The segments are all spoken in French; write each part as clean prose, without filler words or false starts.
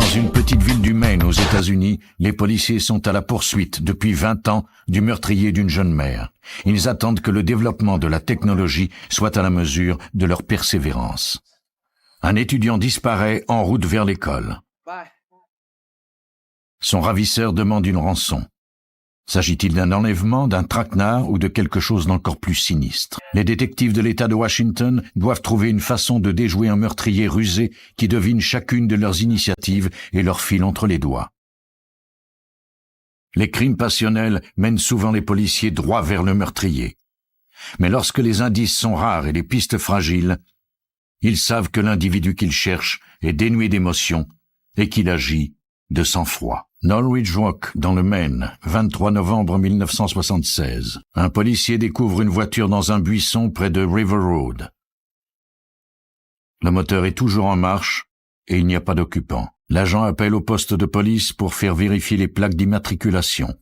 Dans une petite ville du Maine aux États-Unis, les policiers sont à la poursuite depuis 20 ans du meurtrier d'une jeune mère. Ils attendent que le développement de la technologie soit à la mesure de leur persévérance. Un étudiant disparaît en route vers l'école. Son ravisseur demande une rançon. S'agit-il d'un enlèvement, d'un traquenard ou de quelque chose d'encore plus sinistre? Les détectives de l'État de Washington doivent trouver une façon de déjouer un meurtrier rusé qui devine chacune de leurs initiatives et leur file entre les doigts. Les crimes passionnels mènent souvent les policiers droit vers le meurtrier. Mais lorsque les indices sont rares et les pistes fragiles, ils savent que l'individu qu'ils cherchent est dénué d'émotion et qu'il agit de sang-froid. Norwich Rock, dans le Maine, 23 novembre 1976. Un policier découvre une voiture dans un buisson près de River Road. Le moteur est toujours en marche et il n'y a pas d'occupant. L'agent appelle au poste de police pour faire vérifier les plaques d'immatriculation.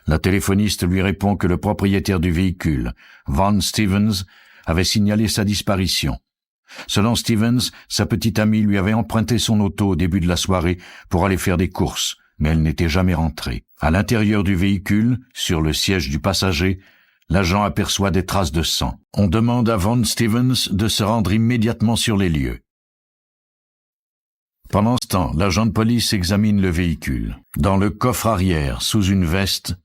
La téléphoniste lui répond que le propriétaire du véhicule, Von Stevens, avait signalé sa disparition. Selon Stevens, sa petite amie lui avait emprunté son auto au début de la soirée pour aller faire des courses, mais elle n'était jamais rentrée. À l'intérieur du véhicule, sur le siège du passager, l'agent aperçoit des traces de sang. On demande à Von Stevens de se rendre immédiatement sur les lieux. Pendant ce temps, l'agent de police examine le véhicule. Dans le coffre arrière, sous une veste,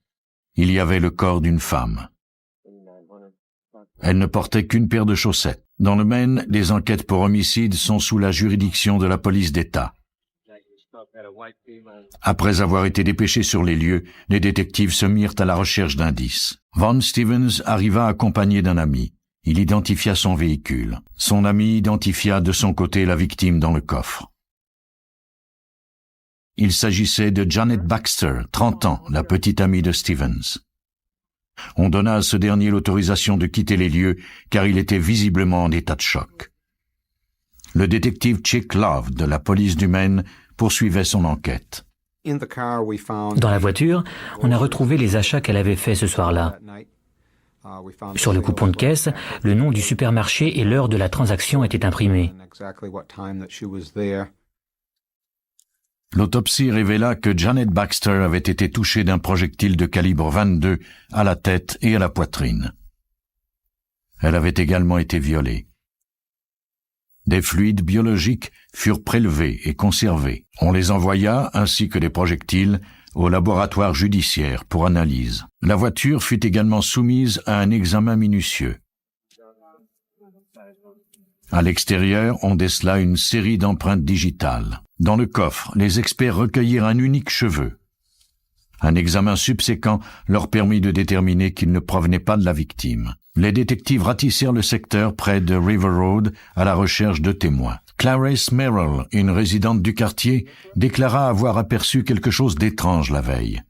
il y avait le corps d'une femme. Elle ne portait qu'une paire de chaussettes. Dans le Maine, les enquêtes pour homicide sont sous la juridiction de la police d'État. Après avoir été dépêchés sur les lieux, les détectives se mirent à la recherche d'indices. Von Stevens arriva accompagné d'un ami. Il identifia son véhicule. Son ami identifia de son côté la victime dans le coffre. Il s'agissait de Janet Baxter, 30 ans, la petite amie de Stevens. On donna à ce dernier l'autorisation de quitter les lieux car il était visiblement en état de choc. Le détective Chick Love de la police du Maine poursuivait son enquête. Dans la voiture, on a retrouvé les achats qu'elle avait faits ce soir-là. Sur le coupon de caisse, le nom du supermarché et l'heure de la transaction étaient imprimés. L'autopsie révéla que Janet Baxter avait été touchée d'un projectile de calibre 22 à la tête et à la poitrine. Elle avait également été violée. Des fluides biologiques furent prélevés et conservés. On les envoya, ainsi que les projectiles, au laboratoire judiciaire pour analyse. La voiture fut également soumise à un examen minutieux. À l'extérieur, on décela une série d'empreintes digitales. Dans le coffre, les experts recueillirent un unique cheveu. Un examen subséquent leur permit de déterminer qu'il ne provenait pas de la victime. Les détectives ratissèrent le secteur près de River Road à la recherche de témoins. Clarice Merrill, une résidente du quartier, déclara avoir aperçu quelque chose d'étrange la veille.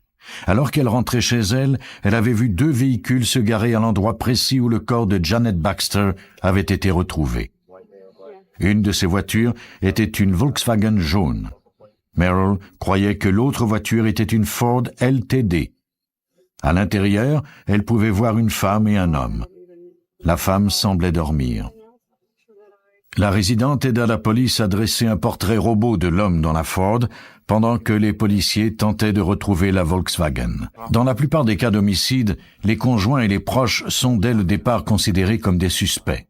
Alors qu'elle rentrait chez elle, elle avait vu 2 véhicules se garer à l'endroit précis où le corps de Janet Baxter avait été retrouvé. Une de ces voitures était une Volkswagen jaune. Merrill croyait que l'autre voiture était une Ford LTD. À l'intérieur, elle pouvait voir une femme et un homme. La femme semblait dormir. La résidente aida la police à dresser un portrait robot de l'homme dans la Ford, pendant que les policiers tentaient de retrouver la Volkswagen. Dans la plupart des cas d'homicide, les conjoints et les proches sont dès le départ considérés comme des suspects.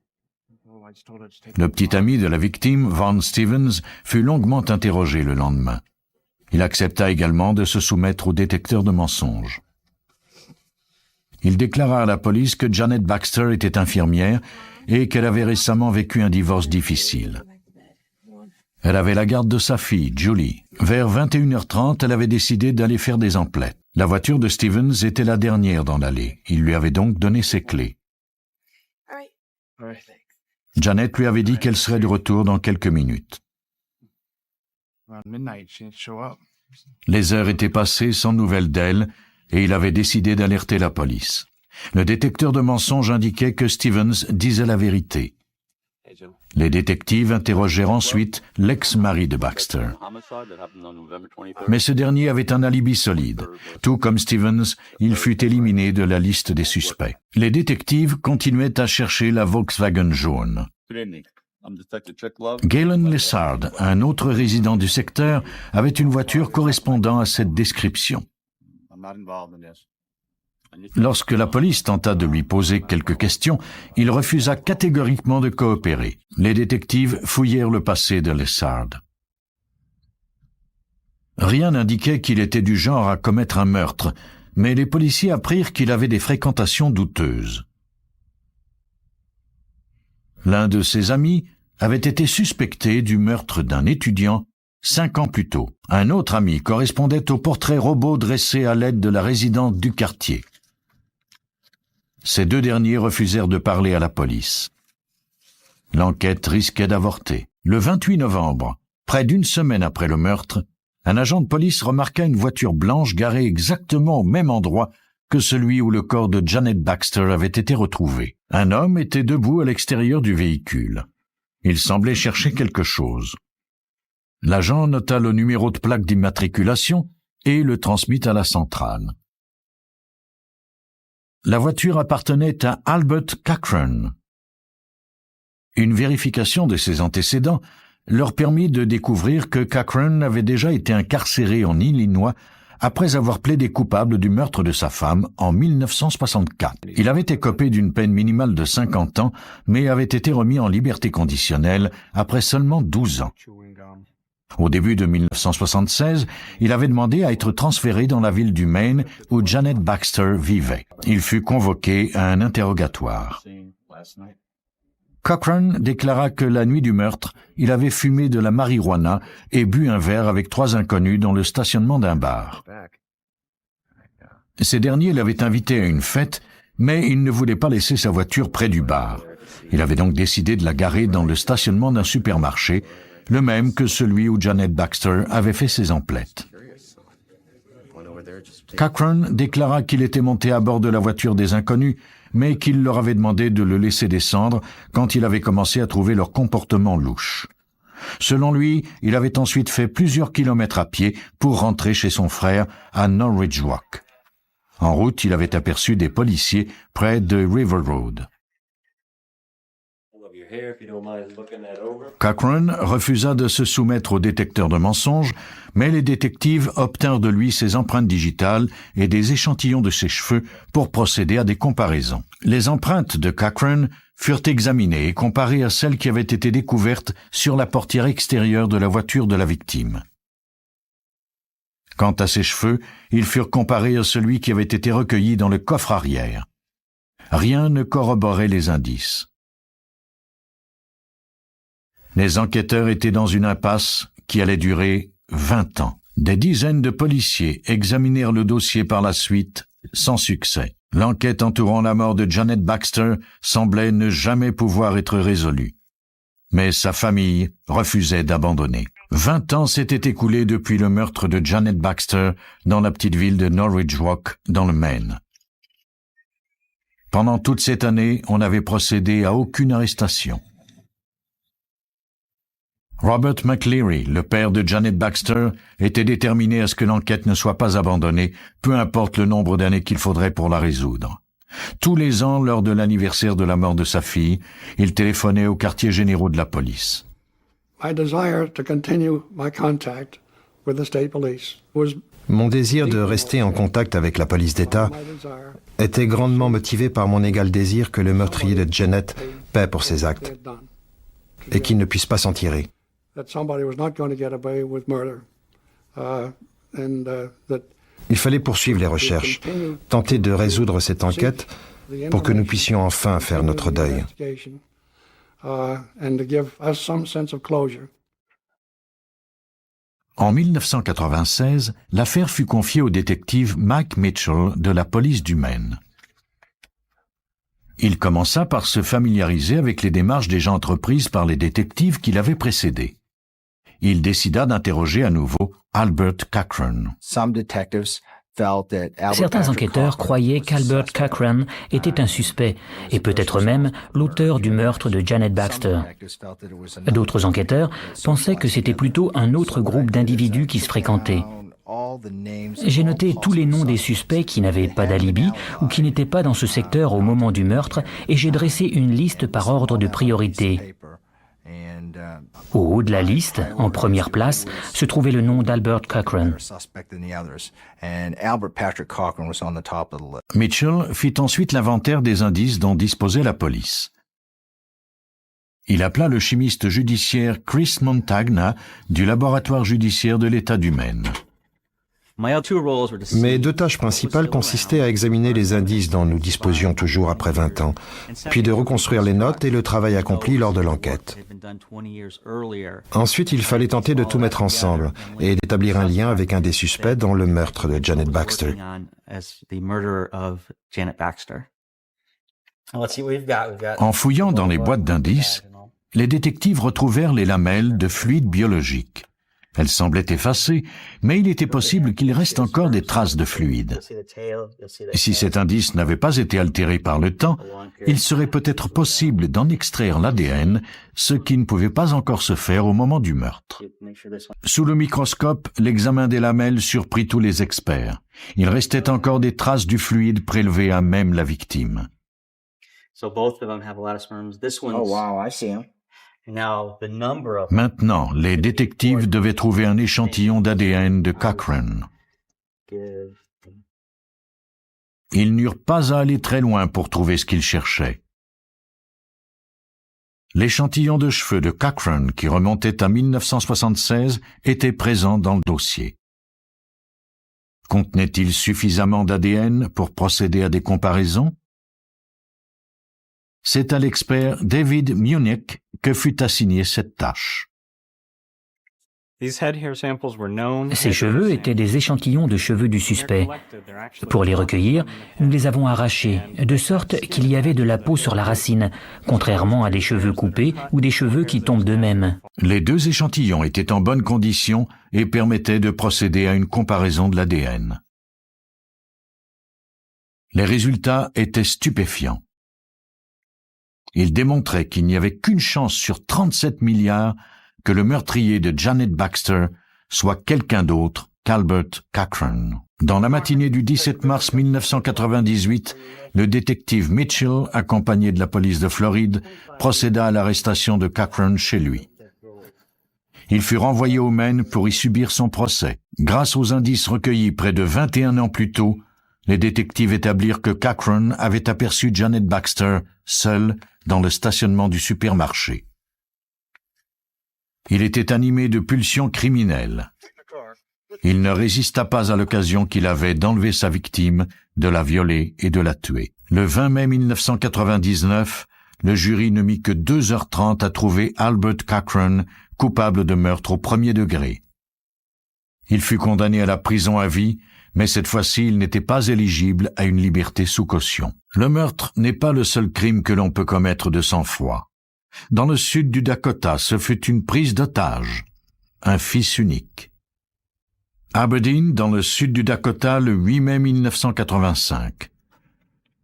Le petit ami de la victime, Von Stevens, fut longuement interrogé le lendemain. Il accepta également de se soumettre au détecteur de mensonges. Il déclara à la police que Janet Baxter était infirmière et qu'elle avait récemment vécu un divorce difficile. Elle avait la garde de sa fille, Julie. Vers 21h30, elle avait décidé d'aller faire des emplettes. La voiture de Stevens était la dernière dans l'allée. Il lui avait donc donné ses clés. Janet lui avait dit qu'elle serait de retour dans quelques minutes. Les heures étaient passées sans nouvelles d'elle et il avait décidé d'alerter la police. Le détecteur de mensonges indiquait que Stevens disait la vérité. Les détectives interrogèrent ensuite l'ex-mari de Baxter. Mais ce dernier avait un alibi solide. Tout comme Stevens, il fut éliminé de la liste des suspects. Les détectives continuaient à chercher la Volkswagen jaune. Galen Lessard, un autre résident du secteur, avait une voiture correspondant à cette description. Lorsque la police tenta de lui poser quelques questions, il refusa catégoriquement de coopérer. Les détectives fouillèrent le passé de Lessard. Rien n'indiquait qu'il était du genre à commettre un meurtre, mais les policiers apprirent qu'il avait des fréquentations douteuses. L'un de ses amis avait été suspecté du meurtre d'un étudiant 5 ans plus tôt. Un autre ami correspondait au portrait robot dressé à l'aide de la résidente du quartier. Ces deux derniers refusèrent de parler à la police. L'enquête risquait d'avorter. Le 28 novembre, près d'une semaine après le meurtre, un agent de police remarqua une voiture blanche garée exactement au même endroit que celui où le corps de Janet Baxter avait été retrouvé. Un homme était debout à l'extérieur du véhicule. Il semblait chercher quelque chose. L'agent nota le numéro de plaque d'immatriculation et le transmit à la centrale. La voiture appartenait à Albert Cochran. Une vérification de ses antécédents leur permit de découvrir que Cochran avait déjà été incarcéré en Illinois après avoir plaidé coupable du meurtre de sa femme en 1964. Il avait écopé d'une peine minimale de 50 ans, mais avait été remis en liberté conditionnelle après seulement 12 ans. Au début de 1976, il avait demandé à être transféré dans la ville du Maine où Janet Baxter vivait. Il fut convoqué à un interrogatoire. Cochran déclara que la nuit du meurtre, il avait fumé de la marijuana et bu un verre avec 3 inconnus dans le stationnement d'un bar. Ces derniers l'avaient invité à une fête, mais il ne voulait pas laisser sa voiture près du bar. Il avait donc décidé de la garer dans le stationnement d'un supermarché, le même que celui où Janet Baxter avait fait ses emplettes. Cochran déclara qu'il était monté à bord de la voiture des inconnus, mais qu'il leur avait demandé de le laisser descendre quand il avait commencé à trouver leur comportement louche. Selon lui, il avait ensuite fait plusieurs kilomètres à pied pour rentrer chez son frère à Norridge Walk. En route, il avait aperçu des policiers près de River Road. Cochran refusa de se soumettre au détecteur de mensonges, mais les détectives obtinrent de lui ses empreintes digitales et des échantillons de ses cheveux pour procéder à des comparaisons. Les empreintes de Cochran furent examinées et comparées à celles qui avaient été découvertes sur la portière extérieure de la voiture de la victime. Quant à ses cheveux, ils furent comparés à celui qui avait été recueilli dans le coffre arrière. Rien ne corroborait les indices. Les enquêteurs étaient dans une impasse qui allait durer 20 ans. Des dizaines de policiers examinèrent le dossier par la suite, sans succès. L'enquête entourant la mort de Janet Baxter semblait ne jamais pouvoir être résolue. Mais sa famille refusait d'abandonner. 20 ans s'étaient écoulés depuis le meurtre de Janet Baxter dans la petite ville de Norridge Walk, dans le Maine. Pendant toute cette année, on n'avait procédé à aucune arrestation. Robert McLeary, le père de Janet Baxter, était déterminé à ce que l'enquête ne soit pas abandonnée, peu importe le nombre d'années qu'il faudrait pour la résoudre. Tous les ans, lors de l'anniversaire de la mort de sa fille, il téléphonait aux quartiers généraux de la police. Mon désir de rester en contact avec la police d'État était grandement motivé par mon égal désir que le meurtrier de Janet paie pour ses actes et qu'il ne puisse pas s'en tirer. Il fallait poursuivre les recherches, tenter de résoudre cette enquête pour que nous puissions enfin faire notre deuil. En 1996, l'affaire fut confiée au détective Mike Mitchell de la police du Maine. Il commença par se familiariser avec les démarches déjà entreprises par les détectives qui l'avaient précédé. Il décida d'interroger à nouveau Albert Cochran. Certains enquêteurs croyaient qu'Albert Cochran était un suspect et peut-être même l'auteur du meurtre de Janet Baxter. D'autres enquêteurs pensaient que c'était plutôt un autre groupe d'individus qui se fréquentaient. J'ai noté tous les noms des suspects qui n'avaient pas d'alibi ou qui n'étaient pas dans ce secteur au moment du meurtre et j'ai dressé une liste par ordre de priorité. Au haut de la liste, en première place, se trouvait le nom d'Albert Cochran. Mitchell fit ensuite l'inventaire des indices dont disposait la police. Il appela le chimiste judiciaire Chris Montagna du laboratoire judiciaire de l'État du Maine. Mes deux tâches principales consistaient à examiner les indices dont nous disposions toujours après 20 ans, puis de reconstruire les notes et le travail accompli lors de l'enquête. Ensuite, il fallait tenter de tout mettre ensemble et d'établir un lien avec un des suspects dans le meurtre de Janet Baxter. En fouillant dans les boîtes d'indices, les détectives retrouvèrent les lamelles de fluide biologique. Elles semblaient effacées, mais il était possible qu'il reste encore des traces de fluide. Si cet indice n'avait pas été altéré par le temps, il serait peut-être possible d'en extraire l'ADN, ce qui ne pouvait pas encore se faire au moment du meurtre. Sous le microscope, l'examen des lamelles surprit tous les experts. Il restait encore des traces du fluide prélevé à même la victime. Maintenant, les détectives devaient trouver un échantillon d'ADN de Cochran. Ils n'eurent pas à aller très loin pour trouver ce qu'ils cherchaient. L'échantillon de cheveux de Cochran, qui remontait à 1976, était présent dans le dossier. Contenait-il suffisamment d'ADN pour procéder à des comparaisons? C'est à l'expert David Munich que fut assignée cette tâche. Ces cheveux étaient des échantillons de cheveux du suspect. Pour les recueillir, nous les avons arrachés, de sorte qu'il y avait de la peau sur la racine, contrairement à des cheveux coupés ou des cheveux qui tombent d'eux-mêmes. Les deux échantillons étaient en bonne condition et permettaient de procéder à une comparaison de l'ADN. Les résultats étaient stupéfiants. Il démontrait qu'il n'y avait qu'une chance sur 37 milliards que le meurtrier de Janet Baxter soit quelqu'un d'autre qu'Albert Cochran. Dans la matinée du 17 mars 1998, le détective Mitchell, accompagné de la police de Floride, procéda à l'arrestation de Cochran chez lui. Il fut renvoyé au Maine pour y subir son procès. Grâce aux indices recueillis près de 21 ans plus tôt, les détectives établirent que Cochran avait aperçu Janet Baxter seule dans le stationnement du supermarché. Il était animé de pulsions criminelles. Il ne résista pas à l'occasion qu'il avait d'enlever sa victime, de la violer et de la tuer. Le 20 mai 1999, le jury ne mit que 2h30 à trouver Albert Cochran coupable de meurtre au premier degré. Il fut condamné à la prison à vie, mais cette fois-ci, il n'était pas éligible à une liberté sous caution. Le meurtre n'est pas le seul crime que l'on peut commettre de sang-froid. Dans le sud du Dakota, ce fut une prise d'otage, un fils unique. Aberdeen, dans le sud du Dakota, le 8 mai 1985.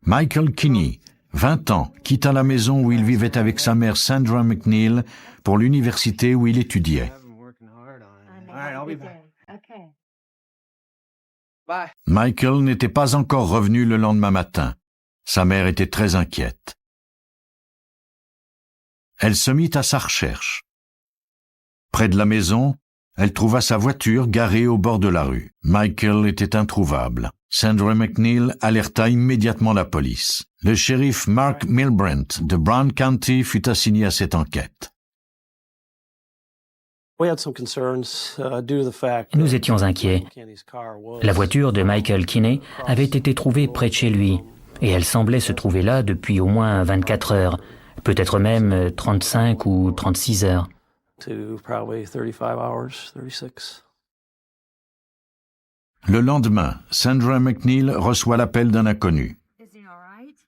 Michael Kinney, 20 ans, quitta la maison où il vivait avec sa mère Sandra McNeil pour l'université où il étudiait. Michael n'était pas encore revenu le lendemain matin. Sa mère était très inquiète. Elle se mit à sa recherche. Près de la maison, elle trouva sa voiture garée au bord de la rue. Michael était introuvable. Sandra McNeil alerta immédiatement la police. Le shérif Mark Milbrent de Brown County fut assigné à cette enquête. Nous étions inquiets. La voiture de Michael Kinney avait été trouvée près de chez lui, et elle semblait se trouver là depuis au moins 24 heures, peut-être même 35 ou 36 heures. Le lendemain, Sandra McNeil reçoit l'appel d'un inconnu.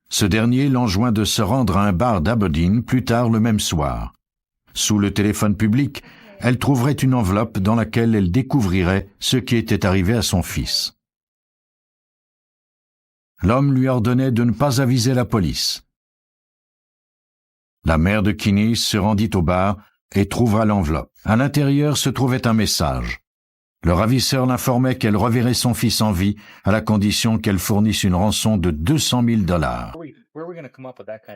Ce dernier l'enjoint de se rendre à un bar d'Aberdeen plus tard le même soir. Sous le téléphone public, elle trouverait une enveloppe dans laquelle elle découvrirait ce qui était arrivé à son fils. L'homme lui ordonnait de ne pas aviser la police. La mère de Kinney se rendit au bar et trouva l'enveloppe. À l'intérieur se trouvait un message. Le ravisseur l'informait qu'elle reverrait son fils en vie à la condition qu'elle fournisse une rançon de $200 000.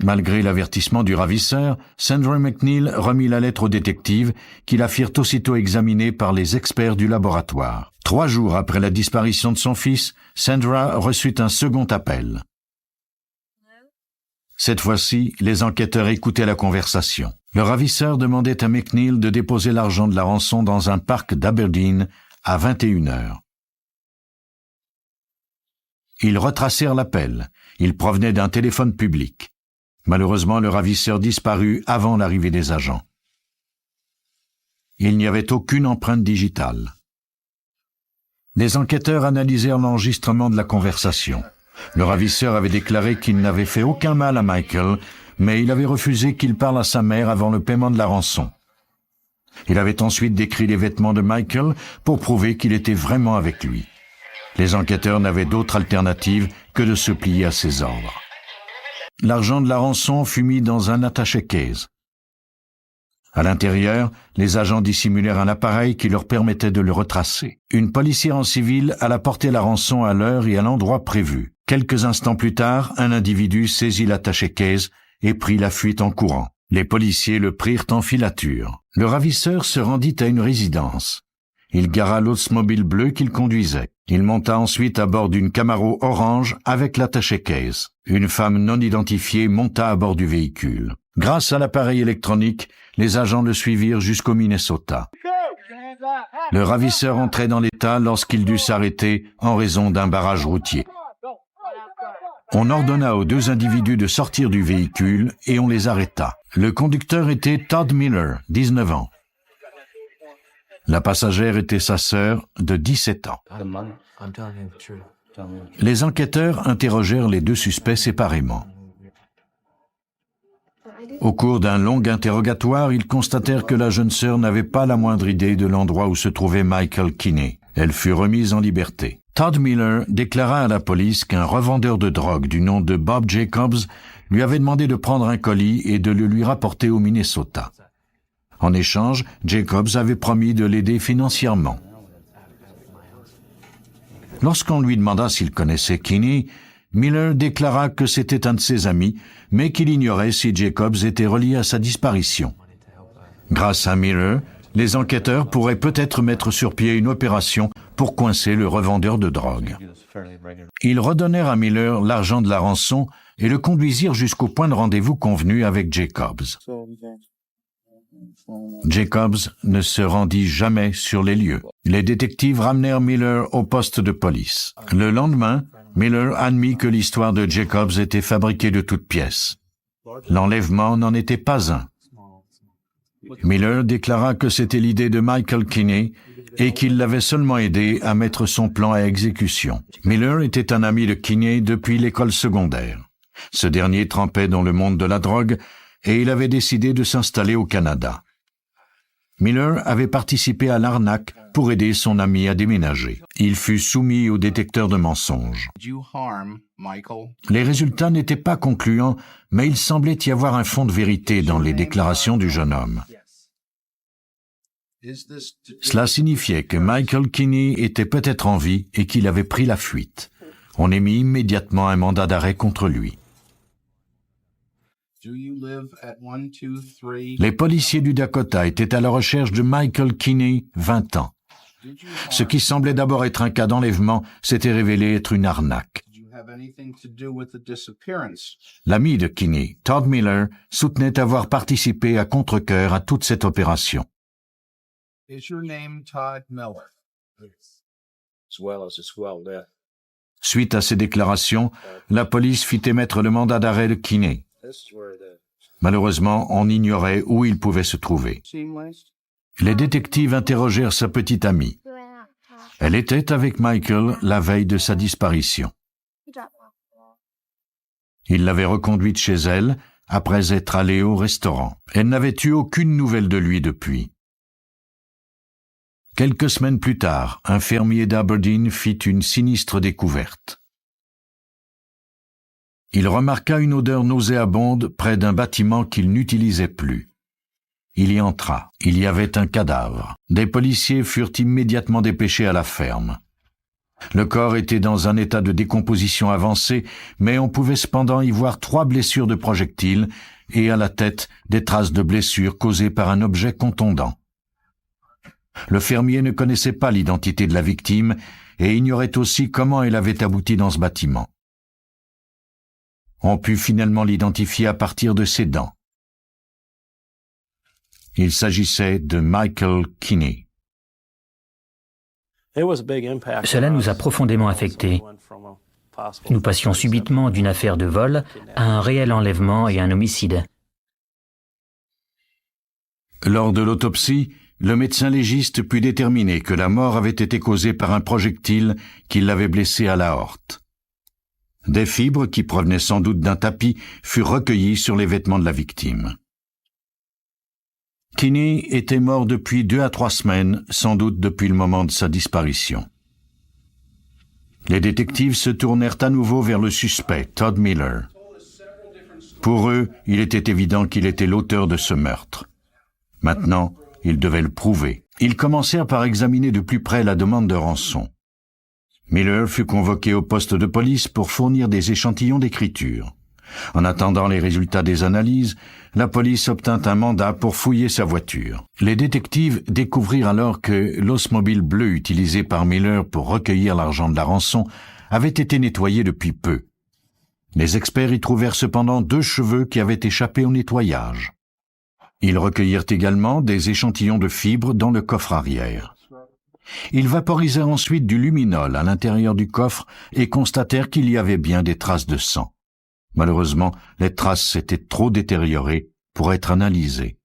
Malgré l'avertissement du ravisseur, Sandra McNeil remit la lettre au détective qui la firent aussitôt examiner par les experts du laboratoire. 3 jours après la disparition de son fils, Sandra reçut un second appel. Cette fois-ci, les enquêteurs écoutaient la conversation. Le ravisseur demandait à McNeil de déposer l'argent de la rançon dans un parc d'Aberdeen à 21h. Ils retracèrent l'appel. Il provenait d'un téléphone public. Malheureusement, le ravisseur disparut avant l'arrivée des agents. Il n'y avait aucune empreinte digitale. Les enquêteurs analysèrent l'enregistrement de la conversation. Le ravisseur avait déclaré qu'il n'avait fait aucun mal à Michael, mais il avait refusé qu'il parle à sa mère avant le paiement de la rançon. Il avait ensuite décrit les vêtements de Michael pour prouver qu'il était vraiment avec lui. Les enquêteurs n'avaient d'autre alternative que de se plier à ses ordres. L'argent de la rançon fut mis dans un attaché-case. À l'intérieur, les agents dissimulèrent un appareil qui leur permettait de le retracer. Une policière en civil alla porter la rançon à l'heure et à l'endroit prévu. Quelques instants plus tard, un individu saisit l'attaché-case et prit la fuite en courant. Les policiers le prirent en filature. Le ravisseur se rendit à une résidence. Il gara l'Oldsmobile bleu qu'il conduisait. Il monta ensuite à bord d'une Camaro orange avec l'attaché-case. Une femme non identifiée monta à bord du véhicule. Grâce à l'appareil électronique, les agents le suivirent jusqu'au Minnesota. Le ravisseur entrait dans l'État lorsqu'il dut s'arrêter en raison d'un barrage routier. On ordonna aux 2 individus de sortir du véhicule et on les arrêta. Le conducteur était Todd Miller, 19 ans. La passagère était sa sœur de 17 ans. Les enquêteurs interrogèrent les 2 suspects séparément. Au cours d'un long interrogatoire, ils constatèrent que la jeune sœur n'avait pas la moindre idée de l'endroit où se trouvait Michael Kinney. Elle fut remise en liberté. Todd Miller déclara à la police qu'un revendeur de drogue du nom de Bob Jacobs lui avait demandé de prendre un colis et de le lui rapporter au Minnesota. En échange, Jacobs avait promis de l'aider financièrement. Lorsqu'on lui demanda s'il connaissait Kinney, Miller déclara que c'était un de ses amis, mais qu'il ignorait si Jacobs était relié à sa disparition. Grâce à Miller, les enquêteurs pourraient peut-être mettre sur pied une opération pour coincer le revendeur de drogue. Ils redonnèrent à Miller l'argent de la rançon et le conduisirent jusqu'au point de rendez-vous convenu avec Jacobs. Jacobs ne se rendit jamais sur les lieux. Les détectives ramenèrent Miller au poste de police. Le lendemain, Miller admit que l'histoire de Jacobs était fabriquée de toutes pièces. L'enlèvement n'en était pas un. Miller déclara que c'était l'idée de Michael Kinney et qu'il l'avait seulement aidé à mettre son plan à exécution. Miller était un ami de Kinney depuis l'école secondaire. Ce dernier trempait dans le monde de la drogue et il avait décidé de s'installer au Canada. Miller avait participé à l'arnaque pour aider son ami à déménager. Il fut soumis au détecteur de mensonges. Les résultats n'étaient pas concluants, mais il semblait y avoir un fond de vérité dans les déclarations du jeune homme. Cela signifiait que Michael Kinney était peut-être en vie et qu'il avait pris la fuite. On émit immédiatement un mandat d'arrêt contre lui. Les policiers du Dakota étaient à la recherche de Michael Kinney, 20 ans. Ce qui semblait d'abord être un cas d'enlèvement s'était révélé être une arnaque. L'ami de Kinney, Todd Miller, soutenait avoir participé à contre-cœur à toute cette opération. Suite à ces déclarations, la police fit émettre le mandat d'arrêt de Kinney. Malheureusement, on ignorait où il pouvait se trouver. Les détectives interrogèrent sa petite amie. Elle était avec Michael la veille de sa disparition. Il l'avait reconduite chez elle après être allé au restaurant. Elle n'avait eu aucune nouvelle de lui depuis. Quelques semaines plus tard, un fermier d'Aberdeen fit une sinistre découverte. Il remarqua une odeur nauséabonde près d'un bâtiment qu'il n'utilisait plus. Il y entra. Il y avait un cadavre. Des policiers furent immédiatement dépêchés à la ferme. Le corps était dans un état de décomposition avancé, mais on pouvait cependant y voir 3 blessures de projectiles et à la tête des traces de blessures causées par un objet contondant. Le fermier ne connaissait pas l'identité de la victime et ignorait aussi comment elle avait abouti dans ce bâtiment. On put finalement l'identifier à partir de ses dents. Il s'agissait de Michael Kinney. Cela nous a profondément affectés. Nous passions subitement d'une affaire de vol à un réel enlèvement et un homicide. Lors de l'autopsie, le médecin légiste put déterminer que la mort avait été causée par un projectile qui l'avait blessé à l'aorte. Des fibres qui provenaient sans doute d'un tapis furent recueillies sur les vêtements de la victime. Kinney était mort depuis 2 à 3 semaines, sans doute depuis le moment de sa disparition. Les détectives se tournèrent à nouveau vers le suspect, Todd Miller. Pour eux, il était évident qu'il était l'auteur de ce meurtre. Maintenant, ils devaient le prouver. Ils commencèrent par examiner de plus près la demande de rançon. Miller fut convoqué au poste de police pour fournir des échantillons d'écriture. En attendant les résultats des analyses, la police obtint un mandat pour fouiller sa voiture. Les détectives découvrirent alors que l'osmobile bleu utilisé par Miller pour recueillir l'argent de la rançon avait été nettoyé depuis peu. Les experts y trouvèrent cependant 2 cheveux qui avaient échappé au nettoyage. Ils recueillirent également des échantillons de fibres dans le coffre arrière. Ils vaporisèrent ensuite du luminol à l'intérieur du coffre et constatèrent qu'il y avait bien des traces de sang. Malheureusement, les traces s'étaient trop détériorées pour être analysées.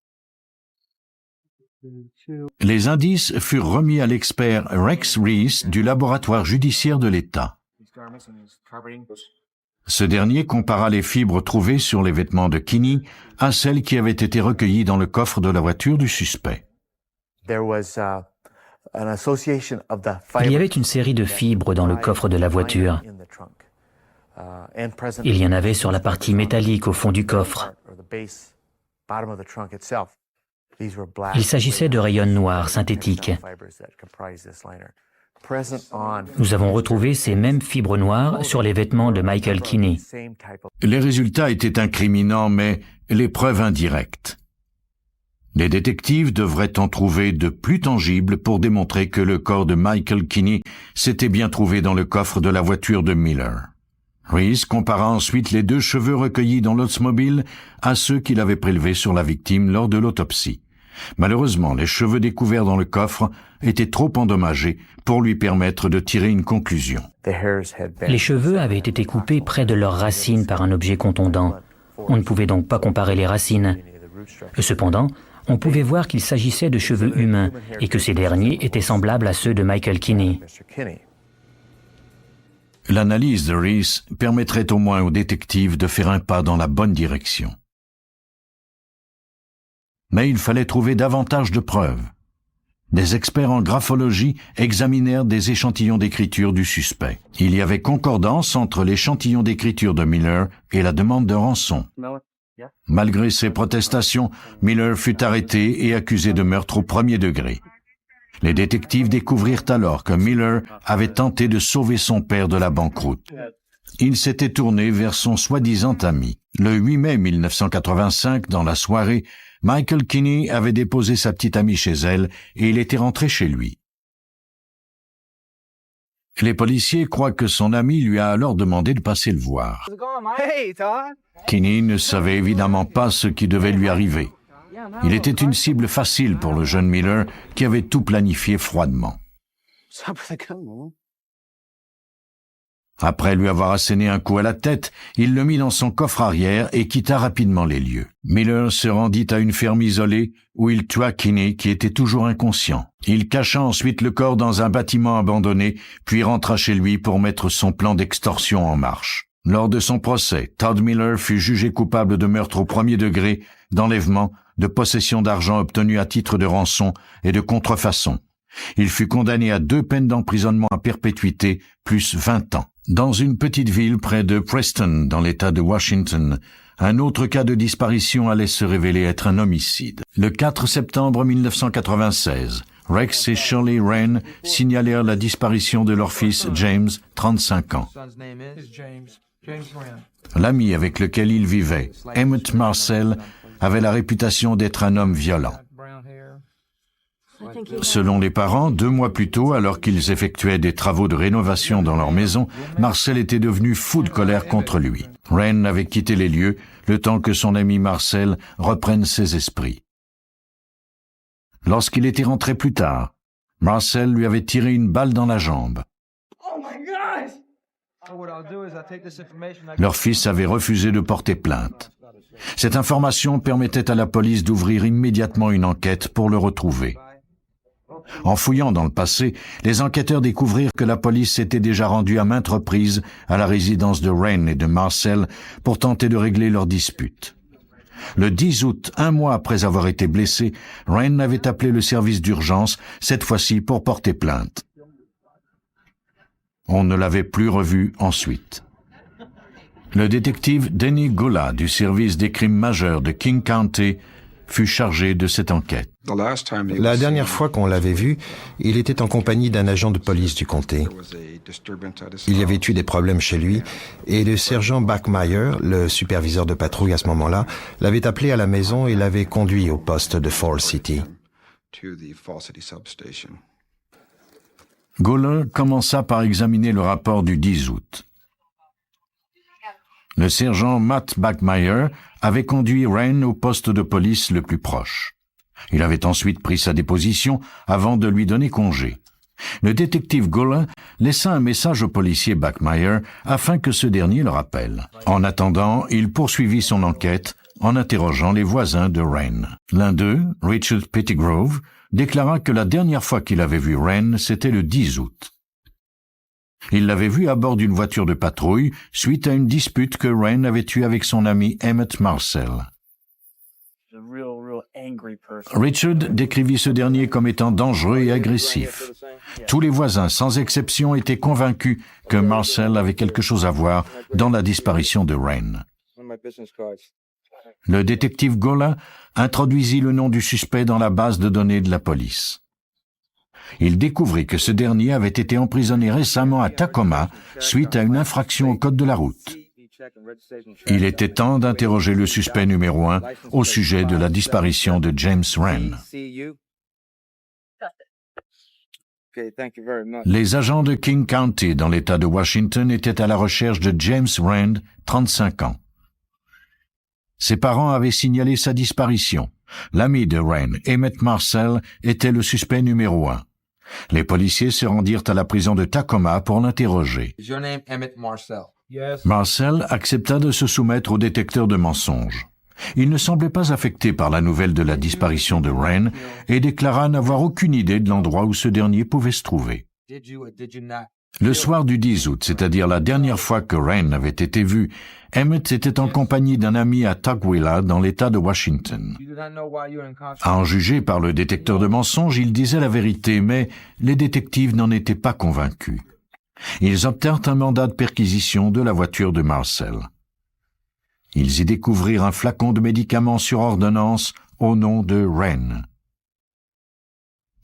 Les indices furent remis à l'expert Rex Reese du laboratoire judiciaire de l'État. Ce dernier compara les fibres trouvées sur les vêtements de Kinney à celles qui avaient été recueillies dans le coffre de la voiture du suspect. Il y avait une série de fibres dans le coffre de la voiture. Il y en avait sur la partie métallique au fond du coffre. Il s'agissait de rayons noirs synthétiques. Nous avons retrouvé ces mêmes fibres noires sur les vêtements de Michael Kinney. Les résultats étaient incriminants, mais les preuves indirectes. Les détectives devraient en trouver de plus tangibles pour démontrer que le corps de Michael Kinney s'était bien trouvé dans le coffre de la voiture de Miller. Reese compara ensuite les 2 cheveux recueillis dans l'Oldsmobile à ceux qu'il avait prélevés sur la victime lors de l'autopsie. Malheureusement, les cheveux découverts dans le coffre étaient trop endommagés pour lui permettre de tirer une conclusion. Les cheveux avaient été coupés près de leurs racines par un objet contondant. On ne pouvait donc pas comparer les racines. Cependant, on pouvait voir qu'il s'agissait de cheveux humains et que ces derniers étaient semblables à ceux de Michael Kinney. L'analyse de Reese permettrait au moins aux détectives de faire un pas dans la bonne direction. Mais il fallait trouver davantage de preuves. Des experts en graphologie examinèrent des échantillons d'écriture du suspect. Il y avait concordance entre l'échantillon d'écriture de Miller et la demande de rançon. Malgré ses protestations, Miller fut arrêté et accusé de meurtre au 1er degré. Les détectives découvrirent alors que Miller avait tenté de sauver son père de la banqueroute. Il s'était tourné vers son soi-disant ami. Le 8 mai 1985, dans la soirée, Michael Kinney avait déposé sa petite amie chez elle et il était rentré chez lui. Les policiers croient que son ami lui a alors demandé de passer le voir. Kinney ne savait évidemment pas ce qui devait lui arriver. Il était une cible facile pour le jeune Miller qui avait tout planifié froidement. Après lui avoir asséné un coup à la tête, il le mit dans son coffre arrière et quitta rapidement les lieux. Miller se rendit à une ferme isolée où il tua Kinney qui était toujours inconscient. Il cacha ensuite le corps dans un bâtiment abandonné, puis rentra chez lui pour mettre son plan d'extorsion en marche. Lors de son procès, Todd Miller fut jugé coupable de meurtre au 1er degré, d'enlèvement, de possession d'argent obtenu à titre de rançon et de contrefaçon. Il fut condamné à 2 peines d'emprisonnement à perpétuité, plus 20 ans. Dans une petite ville près de Preston, dans l'État de Washington, un autre cas de disparition allait se révéler être un homicide. Le 4 septembre 1996, Rex et Shirley Wren signalèrent la disparition de leur fils James, 35 ans. L'ami avec lequel il vivait, Emmett Marcel, avait la réputation d'être un homme violent. Selon les parents, 2 mois plus tôt, alors qu'ils effectuaient des travaux de rénovation dans leur maison, Marcel était devenu fou de colère contre lui. Wren avait quitté les lieux, le temps que son ami Marcel reprenne ses esprits. Lorsqu'il était rentré plus tard, Marcel lui avait tiré une balle dans la jambe. Leur fils avait refusé de porter plainte. Cette information permettait à la police d'ouvrir immédiatement une enquête pour le retrouver. En fouillant dans le passé, les enquêteurs découvrirent que la police s'était déjà rendue à maintes reprises à la résidence de Wren et de Marcel pour tenter de régler leur dispute. Le 10 août, 1 mois après avoir été blessé, Wren avait appelé le service d'urgence, cette fois-ci pour porter plainte. On ne l'avait plus revu ensuite. Le détective Denny Gola du service des crimes majeurs de King County fut chargé de cette enquête. La dernière fois qu'on l'avait vu, il était en compagnie d'un agent de police du comté. Il y avait eu des problèmes chez lui et le sergent Bachmeyer, le superviseur de patrouille à ce moment-là, l'avait appelé à la maison et l'avait conduit au poste de Fall City. Gola commença par examiner le rapport du 10 août. Le sergent Matt Bachmeyer avait conduit Wren au poste de police le plus proche. Il avait ensuite pris sa déposition avant de lui donner congé. Le détective Gola laissa un message au policier Bachmeyer afin que ce dernier le rappelle. En attendant, il poursuivit son enquête en interrogeant les voisins de Wren. L'un d'eux, Richard Pettigrove, déclara que la dernière fois qu'il avait vu Wren, c'était le 10 août. Il l'avait vu à bord d'une voiture de patrouille suite à une dispute que Wren avait eue avec son ami Emmett Marcel. Richard décrivit ce dernier comme étant dangereux et agressif. Tous les voisins, sans exception, étaient convaincus que Marcel avait quelque chose à voir dans la disparition de Wren. Le détective Gola introduisit le nom du suspect dans la base de données de la police. Il découvrit que ce dernier avait été emprisonné récemment à Tacoma suite à une infraction au code de la route. Il était temps d'interroger le suspect numéro 1 au sujet de la disparition de James Wren. Les agents de King County dans l'État de Washington étaient à la recherche de James Wren, 35 ans. Ses parents avaient signalé sa disparition. L'ami de Wren, Emmett Marcel, était le suspect numéro 1. Les policiers se rendirent à la prison de Tacoma pour l'interroger. Marcel accepta de se soumettre au détecteur de mensonges. Il ne semblait pas affecté par la nouvelle de la disparition de Wren et déclara n'avoir aucune idée de l'endroit où ce dernier pouvait se trouver. Le soir du 10 août, c'est-à-dire la dernière fois que Wren avait été vu, Emmett était en compagnie d'un ami à Tukwila, dans l'État de Washington. À en juger par le détecteur de mensonges, il disait la vérité, mais les détectives n'en étaient pas convaincus. Ils obtinrent un mandat de perquisition de la voiture de Marcel. Ils y découvrirent un flacon de médicaments sur ordonnance au nom de Wren.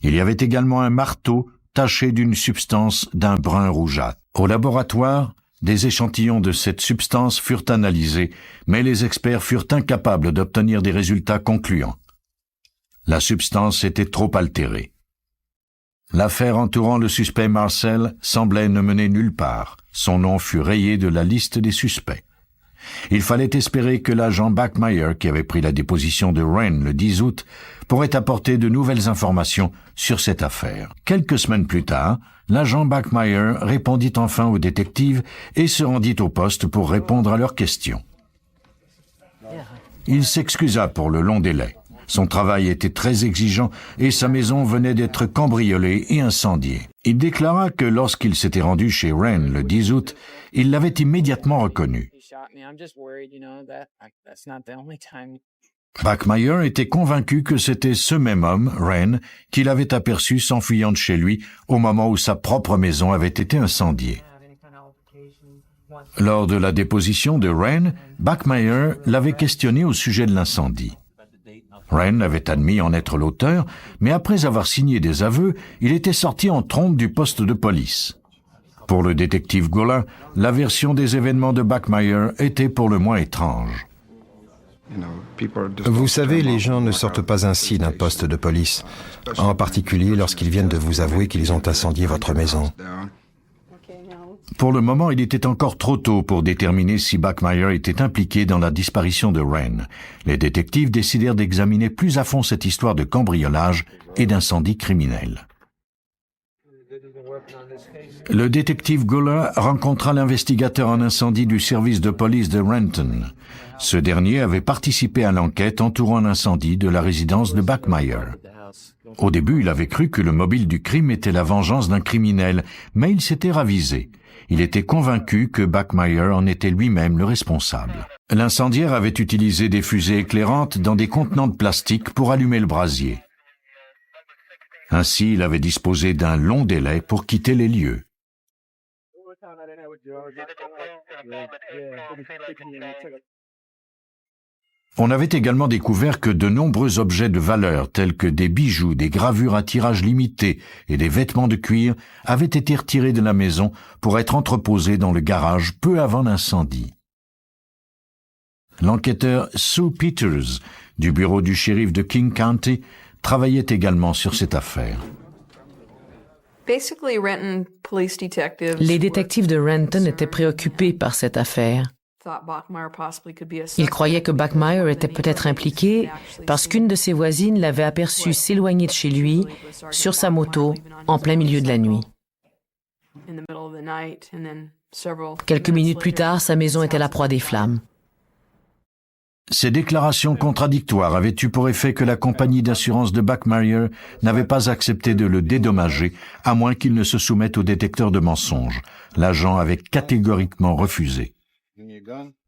Il y avait également un marteau taché d'une substance d'un brun rougeâtre. Au laboratoire, des échantillons de cette substance furent analysés, mais les experts furent incapables d'obtenir des résultats concluants. La substance était trop altérée. L'affaire entourant le suspect Marcel semblait ne mener nulle part. Son nom fut rayé de la liste des suspects. Il fallait espérer que l'agent Bachmeyer, qui avait pris la déposition de Wren le 10 août, pourrait apporter de nouvelles informations sur cette affaire. Quelques semaines plus tard, l'agent Bachmeyer répondit enfin aux détectives et se rendit au poste pour répondre à leurs questions. Il s'excusa pour le long délai. Son travail était très exigeant et sa maison venait d'être cambriolée et incendiée. Il déclara que lorsqu'il s'était rendu chez Wren le 10 août, il l'avait immédiatement reconnu. Bachmeyer était convaincu que c'était ce même homme, Wren, qu'il avait aperçu s'enfuyant de chez lui au moment où sa propre maison avait été incendiée. Lors de la déposition de Wren, Bachmeyer l'avait questionné au sujet de l'incendie. Wren avait admis en être l'auteur, mais après avoir signé des aveux, il était sorti en trompe du poste de police. Pour le détective Gola, la version des événements de Bachmeier était pour le moins étrange. Vous savez, les gens ne sortent pas ainsi d'un poste de police, en particulier lorsqu'ils viennent de vous avouer qu'ils ont incendié votre maison. Pour le moment, il était encore trop tôt pour déterminer si Bachmeier était impliqué dans la disparition de Wren. Les détectives décidèrent d'examiner plus à fond cette histoire de cambriolage et d'incendie criminel. Le détective Gola rencontra l'investigateur en incendie du service de police de Renton. Ce dernier avait participé à l'enquête entourant l'incendie de la résidence de Bachmeier. Au début, il avait cru que le mobile du crime était la vengeance d'un criminel, mais il s'était ravisé. Il était convaincu que Bachmeier en était lui-même le responsable. L'incendiaire avait utilisé des fusées éclairantes dans des contenants de plastique pour allumer le brasier. Ainsi, il avait disposé d'un long délai pour quitter les lieux. On avait également découvert que de nombreux objets de valeur, tels que des bijoux, des gravures à tirage limité et des vêtements de cuir, avaient été retirés de la maison pour être entreposés dans le garage peu avant l'incendie. L'enquêteur Sue Peters, du bureau du shérif de King County, travaillait également sur cette affaire. Les détectives de Renton étaient préoccupés par cette affaire. Ils croyaient que Bachmeier était peut-être impliqué parce qu'une de ses voisines l'avait aperçu s'éloigner de chez lui sur sa moto en plein milieu de la nuit. Quelques minutes plus tard, sa maison était la proie des flammes. Ces déclarations contradictoires avaient eu pour effet que la compagnie d'assurance de Bachmeier n'avait pas accepté de le dédommager, à moins qu'il ne se soumette au détecteur de mensonges. L'agent avait catégoriquement refusé.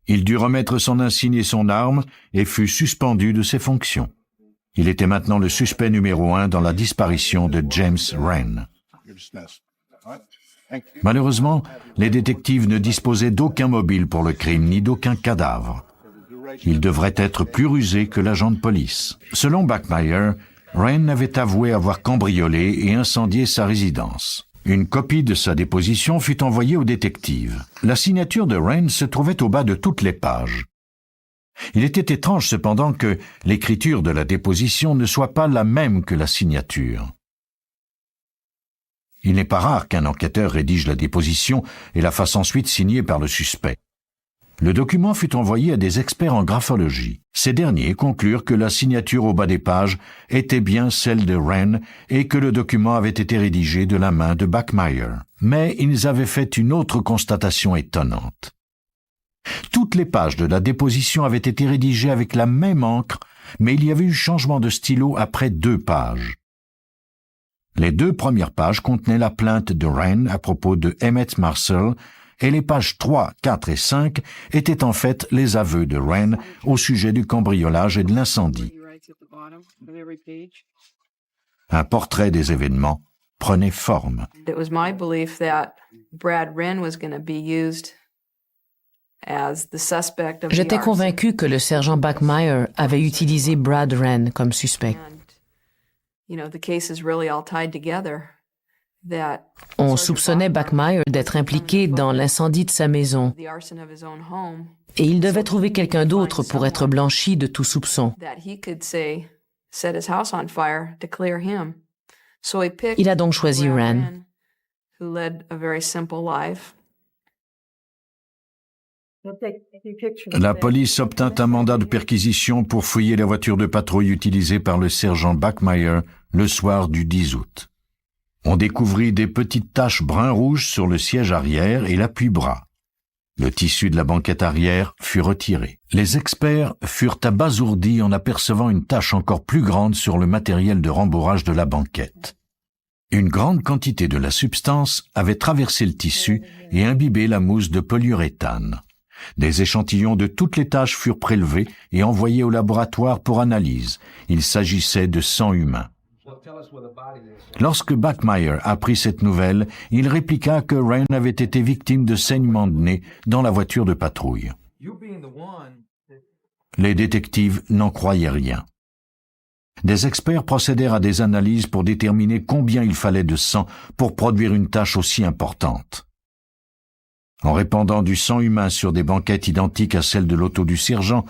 Il dut remettre son insigne et son arme et fut suspendu de ses fonctions. Il était maintenant le suspect numéro 1 dans la disparition de James Wren. Malheureusement, les détectives ne disposaient d'aucun mobile pour le crime ni d'aucun cadavre. Il devrait être plus rusé que l'agent de police. Selon Bachmeier, Wren avait avoué avoir cambriolé et incendié sa résidence. Une copie de sa déposition fut envoyée aux détectives. La signature de Wren se trouvait au bas de toutes les pages. Il était étrange cependant que l'écriture de la déposition ne soit pas la même que la signature. Il n'est pas rare qu'un enquêteur rédige la déposition et la fasse ensuite signer par le suspect. Le document fut envoyé à des experts en graphologie. Ces derniers conclurent que la signature au bas des pages était bien celle de Wren et que le document avait été rédigé de la main de Bachmeier. Mais ils avaient fait une autre constatation étonnante. Toutes les pages de la déposition avaient été rédigées avec la même encre, mais il y avait eu changement de stylo après 2 pages. Les 2 premières pages contenaient la plainte de Wren à propos de Emmett Marcel, et les pages 3, 4 et 5 étaient en fait les aveux de Wren au sujet du cambriolage et de l'incendie. Un portrait des événements prenait forme. J'étais convaincu que le sergent Bachmeier avait utilisé Brad Wren comme suspect. On soupçonnait Bachmeier d'être impliqué dans l'incendie de sa maison et il devait trouver quelqu'un d'autre pour être blanchi de tout soupçon. Il a donc choisi Wren. La police obtint un mandat de perquisition pour fouiller la voiture de patrouille utilisée par le sergent Bachmeier le soir du 10 août. On découvrit des petites taches brun-rouge sur le siège arrière et l'appui-bras. Le tissu de la banquette arrière fut retiré. Les experts furent abasourdis en apercevant une tache encore plus grande sur le matériel de rembourrage de la banquette. Une grande quantité de la substance avait traversé le tissu et imbibé la mousse de polyuréthane. Des échantillons de toutes les taches furent prélevés et envoyés au laboratoire pour analyse. Il s'agissait de sang humain. Lorsque Bachmeier apprit cette nouvelle, il répliqua que Wren avait été victime de saignements de nez dans la voiture de patrouille. Les détectives n'en croyaient rien. Des experts procédèrent à des analyses pour déterminer combien il fallait de sang pour produire une tâche aussi importante. En répandant du sang humain sur des banquettes identiques à celles de l'auto du sergent,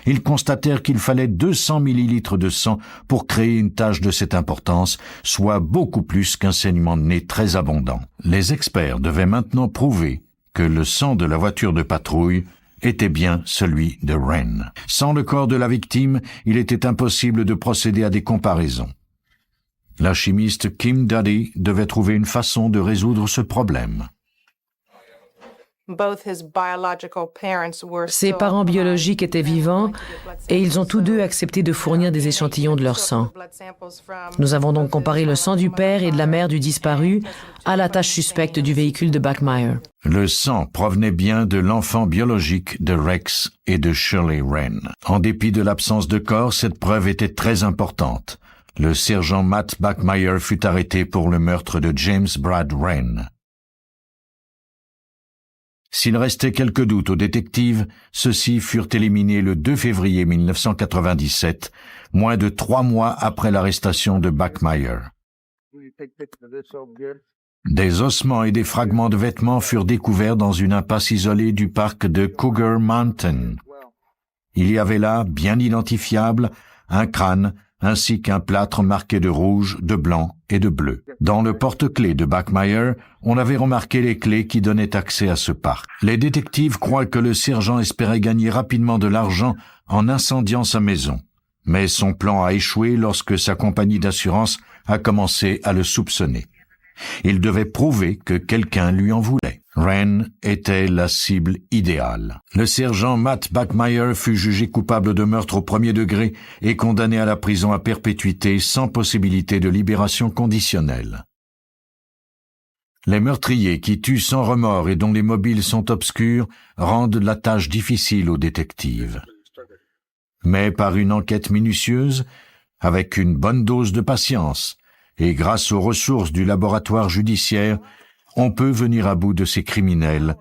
ils constatèrent qu'il fallait 200 millilitres de sang pour créer une tâche de cette importance, soit beaucoup plus qu'un saignement de nez très abondant. Les experts devaient maintenant prouver que le sang de la voiture de patrouille était bien celui de Wren. Sans le corps de la victime, il était impossible de procéder à des comparaisons. La chimiste Kim Duddy devait trouver une façon de résoudre ce problème. Ses parents biologiques étaient vivants et ils ont tous deux accepté de fournir des échantillons de leur sang. Nous avons donc comparé le sang du père et de la mère du disparu à la tâche suspecte du véhicule de Bachmeier. Le sang provenait bien de l'enfant biologique de Rex et de Shirley Wren. En dépit de l'absence de corps, cette preuve était très importante. Le sergent Matt Bachmeier fut arrêté pour le meurtre de James Brad Wren. S'il restait quelques doutes aux détectives, ceux-ci furent éliminés le 2 février 1997, moins de 3 mois après l'arrestation de Bachmeier. Des ossements et des fragments de vêtements furent découverts dans une impasse isolée du parc de Cougar Mountain. Il y avait là, bien identifiable, un crâne, ainsi qu'un plâtre marqué de rouge, de blanc et de bleu. Dans le porte-clés de Bachmeier, on avait remarqué les clés qui donnaient accès à ce parc. Les détectives croient que le sergent espérait gagner rapidement de l'argent en incendiant sa maison. Mais son plan a échoué lorsque sa compagnie d'assurance a commencé à le soupçonner. Il devait prouver que quelqu'un lui en voulait. Wren était la cible idéale. Le sergent Matt Bachmeier fut jugé coupable de meurtre au premier degré et condamné à la prison à perpétuité sans possibilité de libération conditionnelle. Les meurtriers qui tuent sans remords et dont les mobiles sont obscurs rendent la tâche difficile aux détectives. Mais par une enquête minutieuse, avec une bonne dose de patience, et grâce aux ressources du laboratoire judiciaire, on peut venir à bout de ces criminels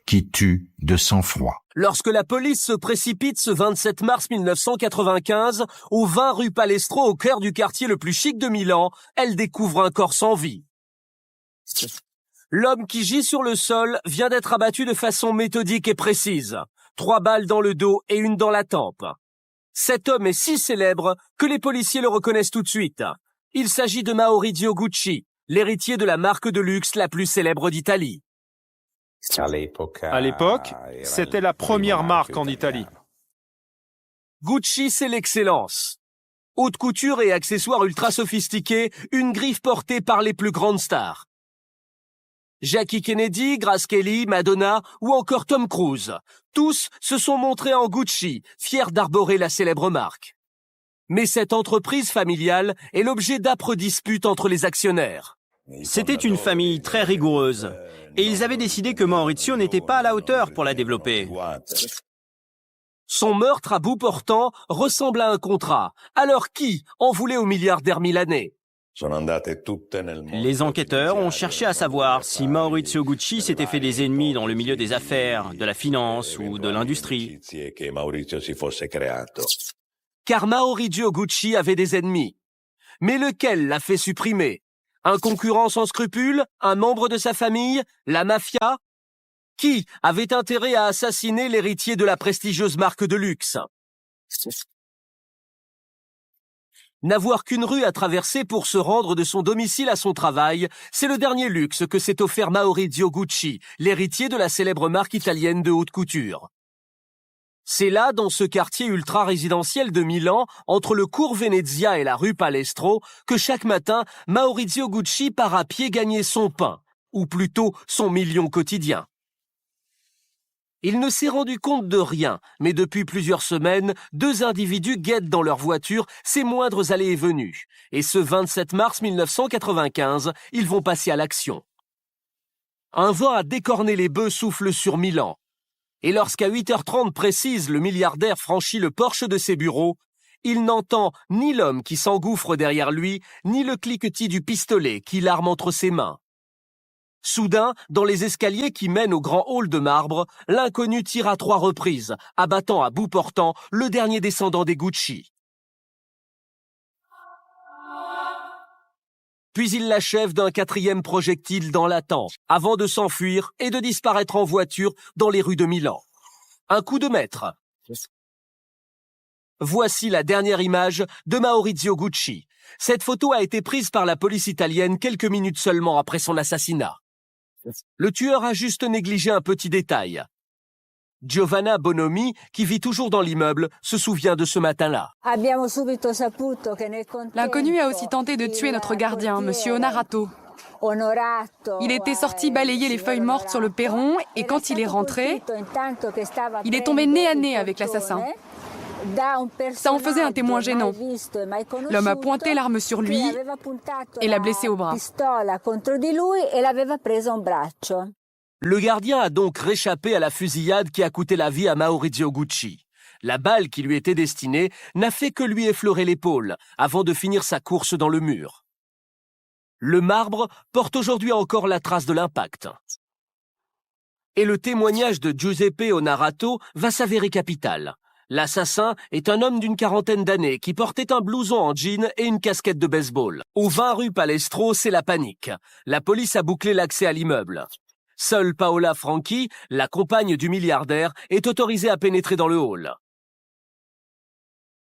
qui tuent de sang-froid. Lorsque la police se précipite ce 27 mars 1995 au 20 rue Palestro au cœur du quartier le plus chic de Milan, elle découvre un corps sans vie. L'homme qui gît sur le sol vient d'être abattu de façon méthodique et précise. 3 balles dans le dos et une dans la tempe. Cet homme est si célèbre que les policiers le reconnaissent tout de suite. Il s'agit de Maurizio Gucci, l'héritier de la marque de luxe la plus célèbre d'Italie. À l'époque, c'était la première marque en Italie. Gucci, c'est l'excellence. Haute couture et accessoires ultra sophistiqués, une griffe portée par les plus grandes stars. Jackie Kennedy, Grace Kelly, Madonna ou encore Tom Cruise. Tous se sont montrés en Gucci, fiers d'arborer la célèbre marque. Mais cette entreprise familiale est l'objet d'âpres disputes entre les actionnaires. C'était une famille très rigoureuse, et ils avaient décidé que Maurizio n'était pas à la hauteur pour la développer. Son meurtre à bout portant ressemble à un contrat. Alors qui en voulait au milliardaire milanais ? Les enquêteurs ont cherché à savoir si Maurizio Gucci s'était fait des ennemis dans le milieu des affaires, de la finance ou de l'industrie. Car Maurizio Gucci avait des ennemis. Mais lequel l'a fait supprimer ? Un concurrent sans scrupules ? Un membre de sa famille ? La mafia ? Qui avait intérêt à assassiner l'héritier de la prestigieuse marque de luxe ? N'avoir qu'une rue à traverser pour se rendre de son domicile à son travail, c'est le dernier luxe que s'est offert Maurizio Gucci, l'héritier de la célèbre marque italienne de haute couture. C'est là, dans ce quartier ultra-résidentiel de Milan, entre le cours Venezia et la rue Palestro, que chaque matin, Maurizio Gucci part à pied gagner son pain, ou plutôt son million quotidien. Il ne s'est rendu compte de rien, mais depuis plusieurs semaines, 2 individus guettent dans leur voiture ses moindres allées et venues. Et ce 27 mars 1995, ils vont passer à l'action. Un vent à décorner les bœufs souffle sur Milan. Et lorsqu'à 8h30 précise, le milliardaire franchit le porche de ses bureaux, il n'entend ni l'homme qui s'engouffre derrière lui, ni le cliquetis du pistolet qui l'arme entre ses mains. Soudain, dans les escaliers qui mènent au grand hall de marbre, l'inconnu tire à 3 reprises, abattant à bout portant le dernier descendant des Gucci. puis il l'achève d'un 4e projectile dans la tempe, avant de s'enfuir et de disparaître en voiture dans les rues de Milan. Un coup de maître. Voici la dernière image de Maurizio Gucci. Cette photo a été prise par la police italienne quelques minutes seulement après son assassinat. Le tueur a juste négligé un petit détail. Giovanna Bonomi, qui vit toujours dans l'immeuble, se souvient de ce matin-là. L'inconnu a aussi tenté de tuer notre gardien, Monsieur Onorato. Il était sorti balayer les feuilles mortes sur le perron et quand il est rentré, il est tombé nez à nez avec l'assassin. Ça en faisait un témoin gênant. L'homme a pointé l'arme sur lui et l'a blessé au bras. Le gardien a donc réchappé à la fusillade qui a coûté la vie à Maurizio Gucci. La balle qui lui était destinée n'a fait que lui effleurer l'épaule avant de finir sa course dans le mur. Le marbre porte aujourd'hui encore la trace de l'impact. Et le témoignage de Giuseppe Onorato va s'avérer capital. L'assassin est un homme d'une 40aine d'années qui portait un blouson en jean et une casquette de baseball. Au 20 rue Palestro, c'est la panique. La police a bouclé l'accès à l'immeuble. Seule Paola Franchi, la compagne du milliardaire, est autorisée à pénétrer dans le hall.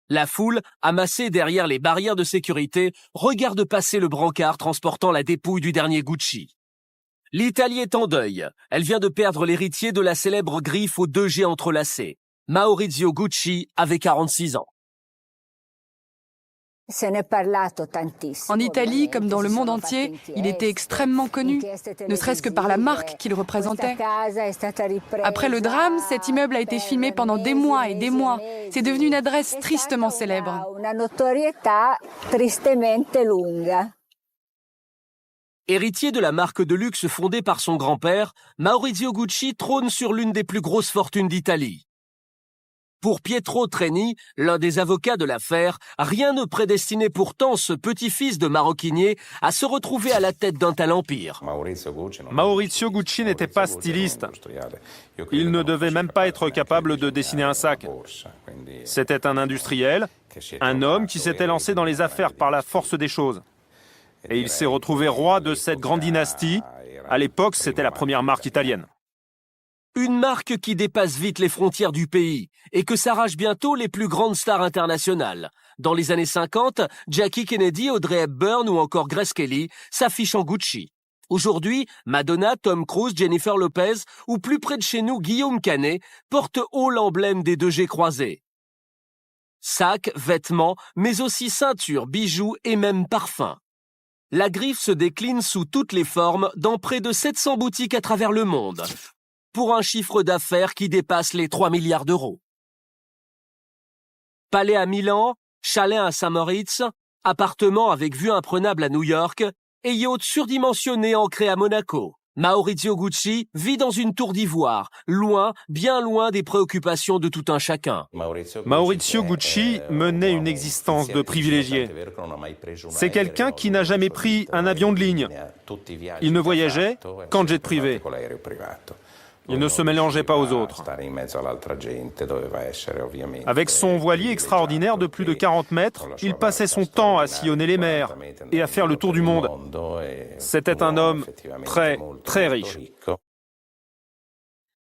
La foule, amassée derrière les barrières de sécurité, regarde passer le brancard transportant la dépouille du dernier Gucci. L'Italie est en deuil. Elle vient de perdre l'héritier de la célèbre griffe aux 2 G entrelacés. Maurizio Gucci avait 46 ans. En Italie, comme dans le monde entier, il était extrêmement connu, ne serait-ce que par la marque qu'il représentait. Après le drame, cet immeuble a été filmé pendant des mois et des mois. C'est devenu une adresse tristement célèbre. Héritier de la marque de luxe fondée par son grand-père, Maurizio Gucci trône sur l'une des plus grosses fortunes d'Italie. Pour Pietro Treni, l'un des avocats de l'affaire, rien ne prédestinait pourtant ce petit-fils de maroquinier à se retrouver à la tête d'un tel empire. Maurizio Gucci n'était pas styliste. Il ne devait même pas être capable de dessiner un sac. C'était un industriel, un homme qui s'était lancé dans les affaires par la force des choses. Et il s'est retrouvé roi de cette grande dynastie. À l'époque, c'était la première marque italienne. Une marque qui dépasse vite les frontières du pays et que s'arrachent bientôt les plus grandes stars internationales. Dans les années 50, Jackie Kennedy, Audrey Hepburn ou encore Grace Kelly s'affichent en Gucci. Aujourd'hui, Madonna, Tom Cruise, Jennifer Lopez ou plus près de chez nous, Guillaume Canet portent haut l'emblème des 2G croisés. Sacs, vêtements, mais aussi ceintures, bijoux et même parfums. La griffe se décline sous toutes les formes dans près de 700 boutiques à travers le monde, pour un chiffre d'affaires qui dépasse les 3 milliards d'euros. Palais à Milan, chalet à Saint-Moritz, appartement avec vue imprenable à New York et yacht surdimensionné ancré à Monaco. Maurizio Gucci vit dans une tour d'ivoire, loin, bien loin des préoccupations de tout un chacun. Maurizio Gucci menait une existence de privilégié. C'est quelqu'un qui n'a jamais pris un avion de ligne. Il ne voyageait qu'en jet privé. Il ne se mélangeait pas aux autres. Avec son voilier extraordinaire de plus de 40 mètres, il passait son temps à sillonner les mers et à faire le tour du monde. C'était un homme très, très riche.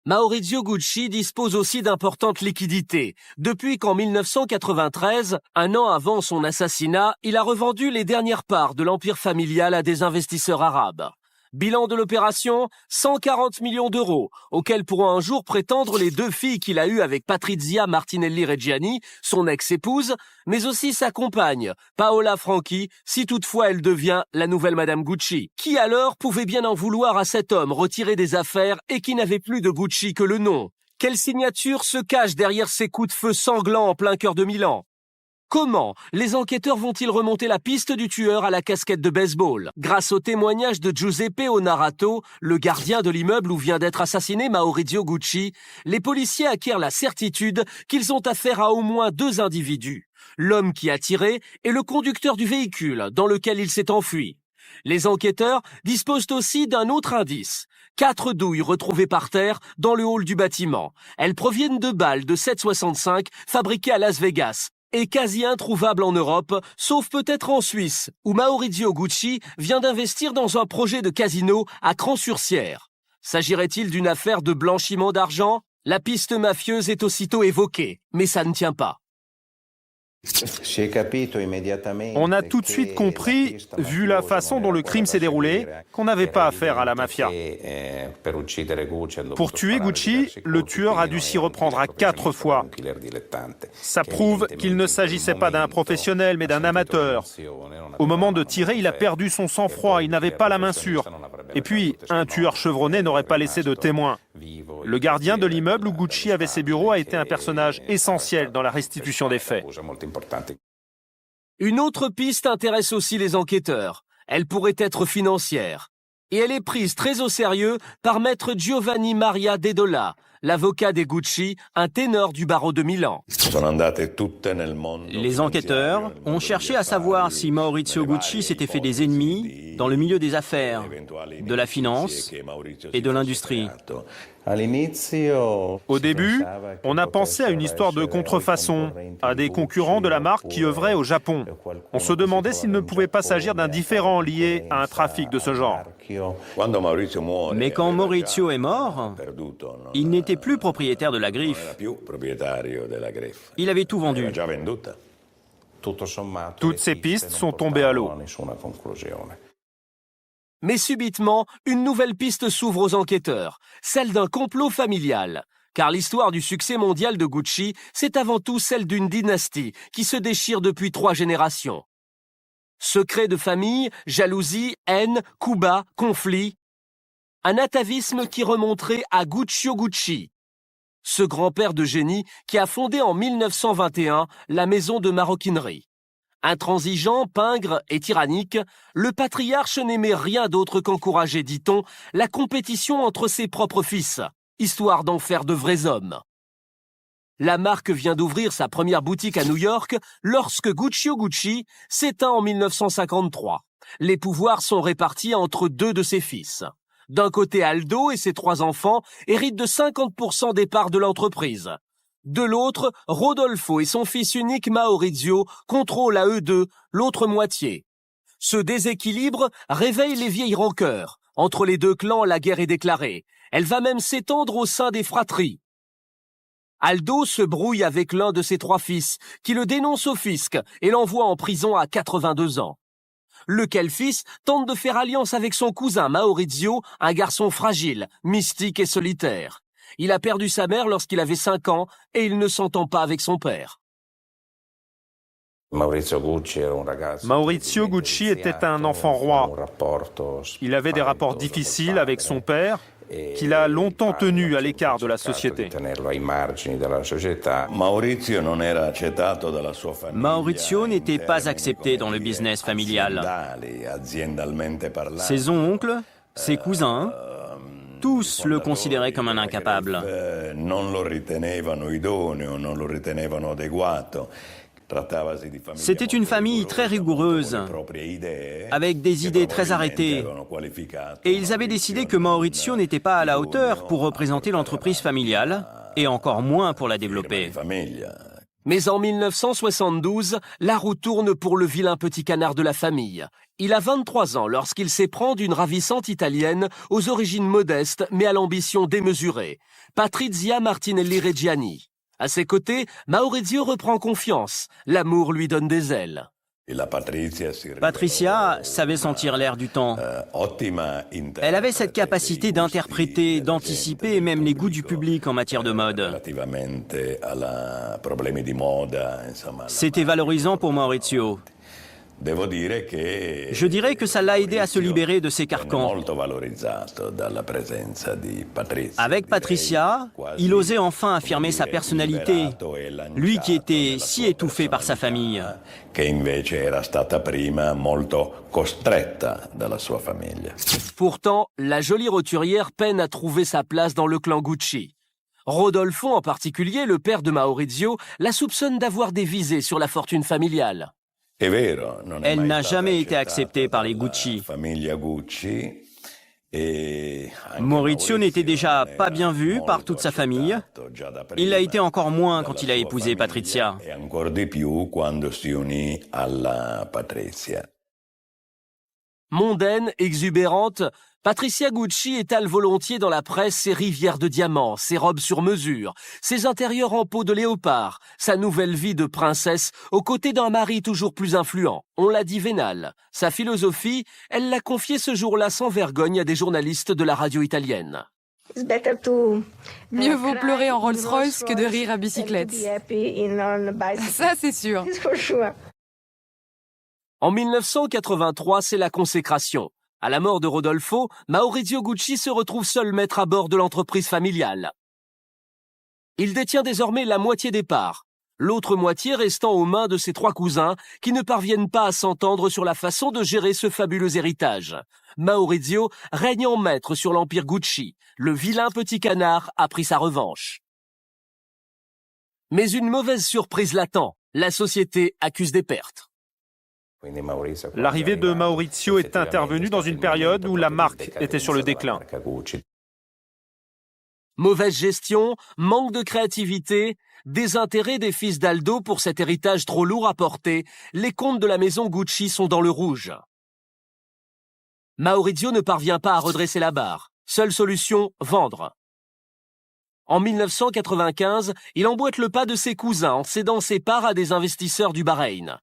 Maurizio Gucci dispose aussi d'importantes liquidités. Depuis qu'en 1993, un an avant son assassinat, il a revendu les dernières parts de l'empire familial à des investisseurs arabes. Bilan de l'opération, 140 millions d'euros, auxquels pourront un jour prétendre les 2 filles qu'il a eues avec Patrizia Martinelli-Reggiani, son ex-épouse, mais aussi sa compagne, Paola Franchi, si toutefois elle devient la nouvelle Madame Gucci. Qui alors pouvait bien en vouloir à cet homme retiré des affaires et qui n'avait plus de Gucci que le nom? Quelle signature se cache derrière ces coups de feu sanglants en plein cœur de Milan? Comment les enquêteurs vont-ils remonter la piste du tueur à la casquette de baseball? Grâce au témoignage de Giuseppe Onorato, le gardien de l'immeuble où vient d'être assassiné Maurizio Gucci, les policiers acquièrent la certitude qu'ils ont affaire à au moins 2 individus. L'homme qui a tiré et le conducteur du véhicule dans lequel il s'est enfui. Les enquêteurs disposent aussi d'un autre indice. 4 douilles retrouvées par terre dans le hall du bâtiment. Elles proviennent de balles de 7,65 fabriquées à Las Vegas, est quasi introuvable en Europe, sauf peut-être en Suisse, où Maurizio Gucci vient d'investir dans un projet de casino à Cran-sur-Cière. S'agirait-il d'une affaire de blanchiment d'argent? La piste mafieuse est aussitôt évoquée, mais ça ne tient pas. On a tout de suite compris, vu la façon dont le crime s'est déroulé, qu'on n'avait pas affaire à la mafia. Pour tuer Gucci, le tueur a dû s'y reprendre à 4 fois. Ça prouve qu'il ne s'agissait pas d'un professionnel, mais d'un amateur. Au moment de tirer, il a perdu son sang-froid, il n'avait pas la main sûre. Et puis, un tueur chevronné n'aurait pas laissé de témoins. Le gardien de l'immeuble où Gucci avait ses bureaux a été un personnage essentiel dans la restitution des faits. Une autre piste intéresse aussi les enquêteurs. Elle pourrait être financière. Et elle est prise très au sérieux par maître Giovanni Maria Dedola, l'avocat des Gucci, un ténor du barreau de Milan. Les enquêteurs ont cherché à savoir si Maurizio Gucci s'était fait des ennemis dans le milieu des affaires, de la finance et de l'industrie. Au début, on a pensé à une histoire de contrefaçon, à des concurrents de la marque qui œuvraient au Japon. On se demandait s'il ne pouvait pas s'agir d'un différend lié à un trafic de ce genre. Mais quand Maurizio est mort, il n'était plus propriétaire de la griffe. Il avait tout vendu. Toutes ces pistes sont tombées à l'eau. Mais subitement, une nouvelle piste s'ouvre aux enquêteurs, celle d'un complot familial. Car l'histoire du succès mondial de Gucci, c'est avant tout celle d'une dynastie qui se déchire depuis 3 générations. Secrets de famille, jalousie, haine, coups bas, conflits. Un atavisme qui remonterait à Guccio Gucci, ce grand-père de génie qui a fondé en 1921 la maison de maroquinerie. Intransigeant, pingre et tyrannique, le patriarche n'aimait rien d'autre qu'encourager, dit-on, la compétition entre ses propres fils, histoire d'en faire de vrais hommes. La marque vient d'ouvrir sa première boutique à New York lorsque Guccio Gucci s'éteint en 1953. Les pouvoirs sont répartis entre 2 de ses fils. D'un côté, Aldo et ses 3 enfants héritent de 50% des parts de l'entreprise. De l'autre, Rodolfo et son fils unique Maurizio contrôlent à eux 2 l'autre moitié. Ce déséquilibre réveille les vieilles rancœurs. Entre les 2 clans, la guerre est déclarée. Elle va même s'étendre au sein des fratries. Aldo se brouille avec l'un de ses 3 fils, qui le dénonce au fisc et l'envoie en prison à 82 ans. Lequel fils tente de faire alliance avec son cousin Maurizio, un garçon fragile, mystique et solitaire. Il a perdu sa mère lorsqu'il avait 5 ans et il ne s'entend pas avec son père. Maurizio Gucci était un enfant roi. Il avait des rapports difficiles avec son père, qu'il a longtemps tenu à l'écart de la société. Maurizio n'était pas accepté dans le business familial. Ses oncles, ses cousins, tous le considéraient comme un incapable. C'était une famille très rigoureuse, avec des idées très arrêtées. Et ils avaient décidé que Maurizio n'était pas à la hauteur pour représenter l'entreprise familiale, et encore moins pour la développer. Mais en 1972, la roue tourne pour le vilain petit canard de la famille. Il a 23 ans lorsqu'il s'éprend d'une ravissante italienne aux origines modestes mais à l'ambition démesurée, Patrizia Martinelli-Reggiani. À ses côtés, Maurizio reprend confiance. L'amour lui donne des ailes. Patricia savait sentir l'air du temps. Elle avait cette capacité d'interpréter, d'anticiper et même les goûts du public en matière de mode. C'était valorisant pour Maurizio. Je dirais que ça l'a aidé à se libérer de ses carcans. Avec Patricia, il osait enfin affirmer sa personnalité, lui qui était si étouffé par sa famille. Pourtant, la jolie roturière peine à trouver sa place dans le clan Gucci. Rodolfo en particulier, le père de Maurizio, la soupçonne d'avoir des visées sur la fortune familiale. Elle n'a jamais été acceptée par les Gucci. Maurizio n'était déjà pas bien vu par toute sa famille, Il l'a été encore moins quand il a épousé Patrizia. Mondaine, exubérante, Patricia Gucci étale volontiers dans la presse ses rivières de diamants, ses robes sur mesure, ses intérieurs en peau de léopard, sa nouvelle vie de princesse aux côtés d'un mari toujours plus influent. On l'a dit vénal. Sa philosophie, elle l'a confiée ce jour-là sans vergogne à des journalistes de la radio italienne. Mieux vaut pleurer en Rolls-Royce que de rire à bicyclette. Ça, c'est sûr. En 1983, c'est la consécration. À la mort de Rodolfo, Maurizio Gucci se retrouve seul maître à bord de l'entreprise familiale. Il détient désormais la moitié des parts, l'autre moitié restant aux mains de ses 3 cousins qui ne parviennent pas à s'entendre sur la façon de gérer ce fabuleux héritage. Maurizio règne en maître sur l'empire Gucci. Le vilain petit canard a pris sa revanche. Mais une mauvaise surprise l'attend. La société accuse des pertes. L'arrivée de Maurizio est intervenue dans une période où la marque était sur le déclin. Mauvaise gestion, manque de créativité, désintérêt des fils d'Aldo pour cet héritage trop lourd à porter, les comptes de la maison Gucci sont dans le rouge. Maurizio ne parvient pas à redresser la barre. Seule solution, vendre. En 1995, il emboîte le pas de ses cousins en cédant ses parts à des investisseurs du Bahreïn.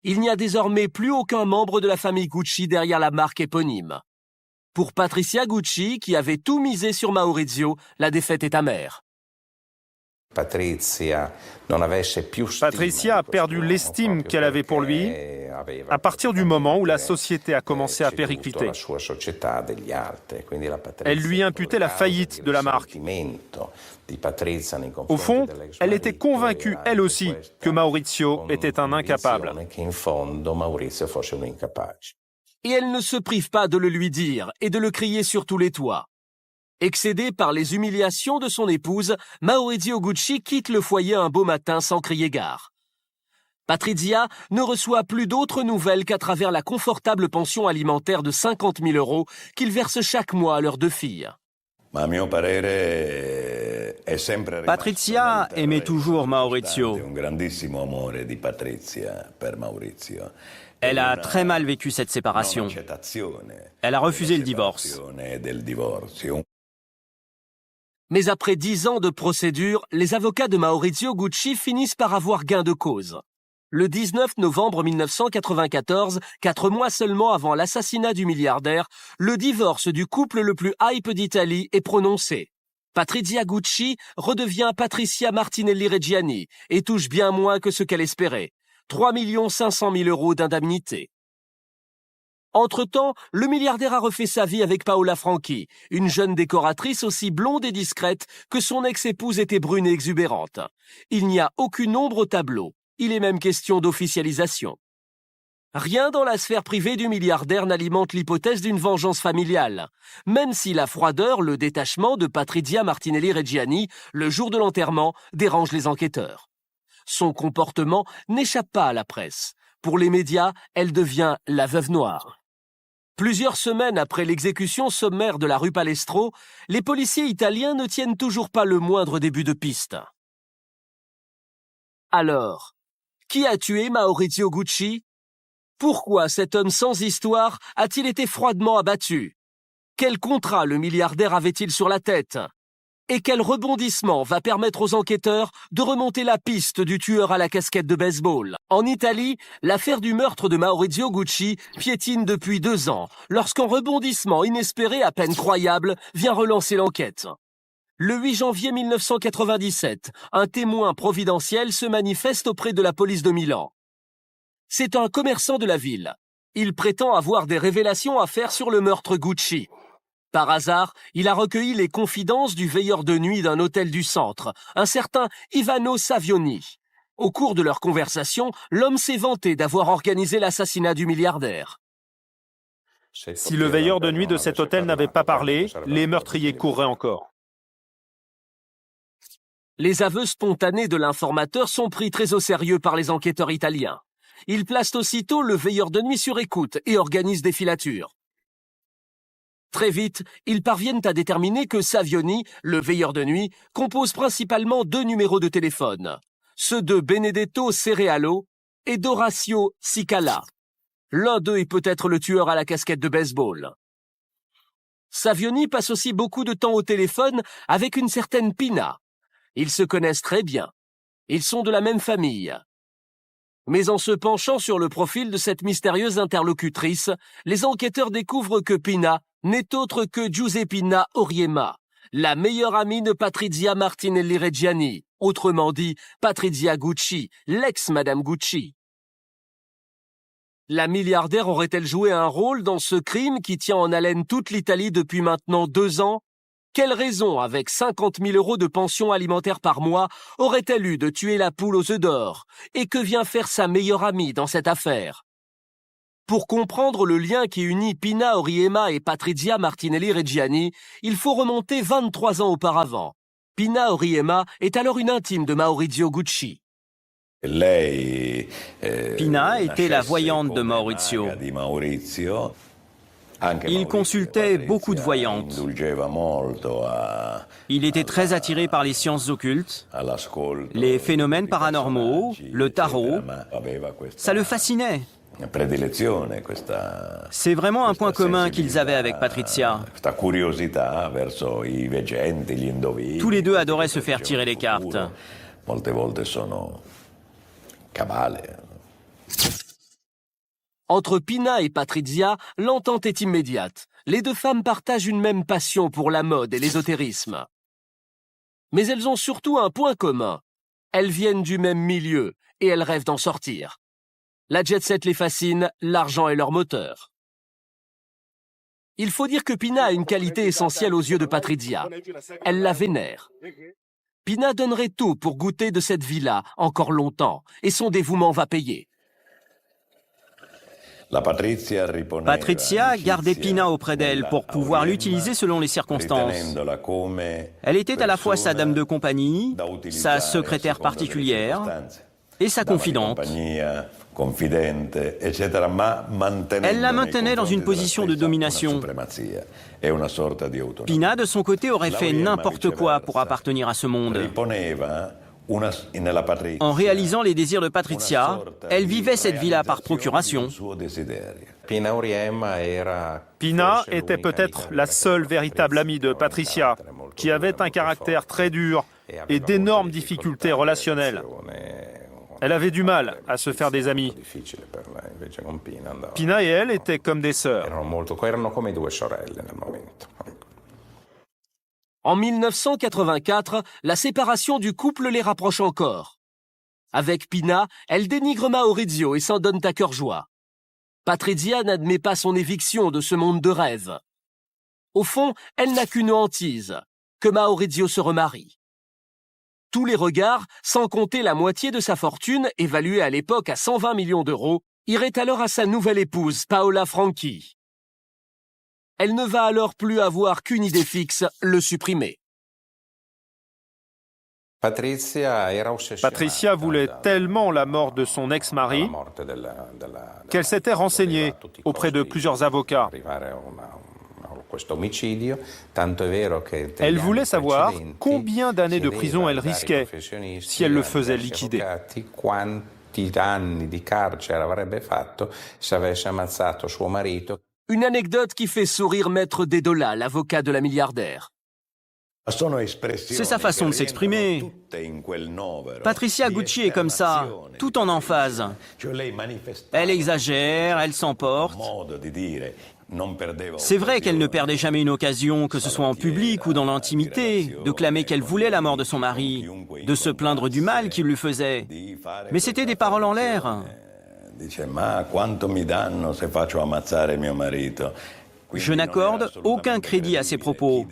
Il n'y a désormais plus aucun membre de la famille Gucci derrière la marque éponyme. Pour Patricia Gucci, qui avait tout misé sur Maurizio, la défaite est amère. Patricia a perdu l'estime qu'elle avait pour lui à partir du moment où la société a commencé à péricliter. Elle lui imputait la faillite de la marque. Au fond, elle était convaincue, elle aussi, que Maurizio était un incapable. Et elle ne se prive pas de le lui dire et de le crier sur tous les toits. Excédé par les humiliations de son épouse, Maurizio Gucci quitte le foyer un beau matin sans crier gare. Patrizia ne reçoit plus d'autres nouvelles qu'à travers la confortable pension alimentaire de 50 000 € qu'il verse chaque mois à leurs 2 filles. Patrizia aimait toujours Maurizio. Elle a très mal vécu cette séparation. Elle a refusé le divorce. Mais après 10 ans de procédure, les avocats de Maurizio Gucci finissent par avoir gain de cause. Le 19 novembre 1994, 4 mois seulement avant l'assassinat du milliardaire, le divorce du couple le plus hype d'Italie est prononcé. Patrizia Gucci redevient Patricia Martinelli-Reggiani et touche bien moins que ce qu'elle espérait. 3 500 000 € d'indemnité. Entre-temps, le milliardaire a refait sa vie avec Paola Franchi, une jeune décoratrice aussi blonde et discrète que son ex-épouse était brune et exubérante. Il n'y a aucune ombre au tableau. Il est même question d'officialisation. Rien dans la sphère privée du milliardaire n'alimente l'hypothèse d'une vengeance familiale, même si la froideur, le détachement de Patrizia Martinelli-Reggiani, le jour de l'enterrement, dérange les enquêteurs. Son comportement n'échappe pas à la presse. Pour les médias, elle devient la veuve noire. Plusieurs semaines après l'exécution sommaire de la rue Palestro, les policiers italiens ne tiennent toujours pas le moindre début de piste. Alors, qui a tué Maurizio Gucci? Pourquoi cet homme sans histoire a-t-il été froidement abattu? Quel contrat le milliardaire avait-il sur la tête? Et quel rebondissement va permettre aux enquêteurs de remonter la piste du tueur à la casquette de baseball? En Italie, l'affaire du meurtre de Maurizio Gucci piétine depuis 2 ans, lorsqu'un rebondissement inespéré à peine croyable vient relancer l'enquête. Le 8 janvier 1997, un témoin providentiel se manifeste auprès de la police de Milan. C'est un commerçant de la ville. Il prétend avoir des révélations à faire sur le meurtre Gucci. Par hasard, il a recueilli les confidences du veilleur de nuit d'un hôtel du centre, un certain Ivano Savioni. Au cours de leur conversation, l'homme s'est vanté d'avoir organisé l'assassinat du milliardaire. Si le veilleur de nuit de cet hôtel n'avait pas parlé, les meurtriers courraient encore. Les aveux spontanés de l'informateur sont pris très au sérieux par les enquêteurs italiens. Ils placent aussitôt le veilleur de nuit sur écoute et organisent des filatures. Très vite, ils parviennent à déterminer que Savioni, le veilleur de nuit, compose principalement 2 numéros de téléphone, ceux de Benedetto Cerealo et d'Horacio Cicala. L'un d'eux est peut-être le tueur à la casquette de baseball. Savioni passe aussi beaucoup de temps au téléphone avec une certaine Pina. Ils se connaissent très bien. Ils sont de la même famille. Mais en se penchant sur le profil de cette mystérieuse interlocutrice, les enquêteurs découvrent que Pina n'est autre que Giuseppina Auriemma, la meilleure amie de Patrizia Martinelli-Reggiani, autrement dit Patrizia Gucci, l'ex-Madame Gucci. La milliardaire aurait-elle joué un rôle dans ce crime qui tient en haleine toute l'Italie depuis maintenant 2 ans? Quelle raison, avec 50 000 € de pension alimentaire par mois, aurait-elle eu de tuer la poule aux œufs d'or? Et que vient faire sa meilleure amie dans cette affaire? Pour comprendre le lien qui unit Pina Auriemma et Patrizia Martinelli-Reggiani, il faut remonter 23 ans auparavant. Pina Auriemma est alors une intime de Maurizio Gucci. Pina était la voyante de Maurizio. Il consultait beaucoup de voyantes. Il était très attiré par les sciences occultes, les phénomènes paranormaux, le tarot. Ça le fascinait. C'est vraiment un point commun qu'ils avaient avec Patrizia. Tous les deux adoraient se faire tirer les cartes. Entre Pina et Patrizia, l'entente est immédiate. Les 2 femmes partagent une même passion pour la mode et l'ésotérisme. Mais elles ont surtout un point commun. Elles viennent du même milieu et elles rêvent d'en sortir. La jet-set les fascine, l'argent est leur moteur. Il faut dire que Pina a une qualité essentielle aux yeux de Patrizia. Elle la vénère. Pina donnerait tout pour goûter de cette vie-là encore longtemps, et son dévouement va payer. Patrizia gardait Pina auprès d'elle pour pouvoir l'utiliser selon les circonstances. Elle était à la fois sa dame de compagnie, sa secrétaire particulière et sa confidente. Elle la maintenait dans une position de domination. Pina, de son côté, aurait fait n'importe quoi pour appartenir à ce monde. En réalisant les désirs de Patrizia, elle vivait cette vie-là par procuration. Pina était peut-être la seule véritable amie de Patrizia, qui avait un caractère très dur et d'énormes difficultés relationnelles. Elle avait du mal à se faire des amis. Pina et elle étaient comme des sœurs. En 1984, la séparation du couple les rapproche encore. Avec Pina, elle dénigre Maurizio et s'en donne à cœur joie. Patrizia n'admet pas son éviction de ce monde de rêve. Au fond, elle n'a qu'une hantise, que Maurizio se remarie. Tous les regards, sans compter la moitié de sa fortune, évaluée à l'époque à 120 millions d'euros, iraient alors à sa nouvelle épouse, Paola Franchi. Elle ne va alors plus avoir qu'une idée fixe, le supprimer. Patrizia voulait tellement la mort de son ex-mari qu'elle s'était renseignée auprès de plusieurs avocats. Elle voulait savoir combien d'années de prison elle risquait si elle le faisait liquider. Une anecdote qui fait sourire Maître Dedola, l'avocat de la milliardaire. C'est sa façon de s'exprimer. Patrizia Gucci est comme ça, tout en emphase. Elle exagère, elle s'emporte. C'est vrai qu'elle ne perdait jamais une occasion, que ce soit en public ou dans l'intimité, de clamer qu'elle voulait la mort de son mari, de se plaindre du mal qu'il lui faisait. Mais c'était des paroles en l'air. Je n'accorde aucun crédit à ces propos.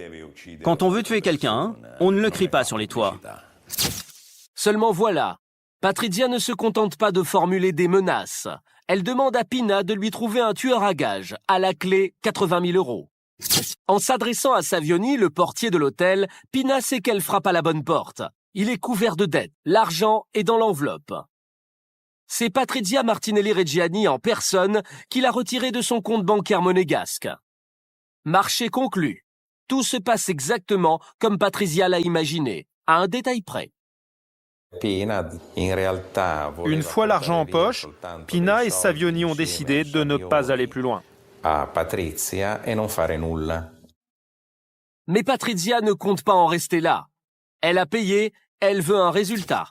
Quand on veut tuer quelqu'un, on ne le crie pas sur les toits. Seulement voilà, Patrizia ne se contente pas de formuler des menaces. Elle demande à Pina de lui trouver un tueur à gages, à la clé 80 000 euros. En s'adressant à Savioni, le portier de l'hôtel, Pina sait qu'elle frappe à la bonne porte. Il est couvert de dettes, l'argent est dans l'enveloppe. C'est Patrizia Martinelli-Reggiani en personne qui l'a retiré de son compte bancaire monégasque. Marché conclu. Tout se passe exactement comme Patrizia l'a imaginé, à un détail près. Une fois l'argent en poche, Pina et Savioni ont décidé de ne pas aller plus loin. Mais Patrizia ne compte pas en rester là. Elle a payé, elle veut un résultat.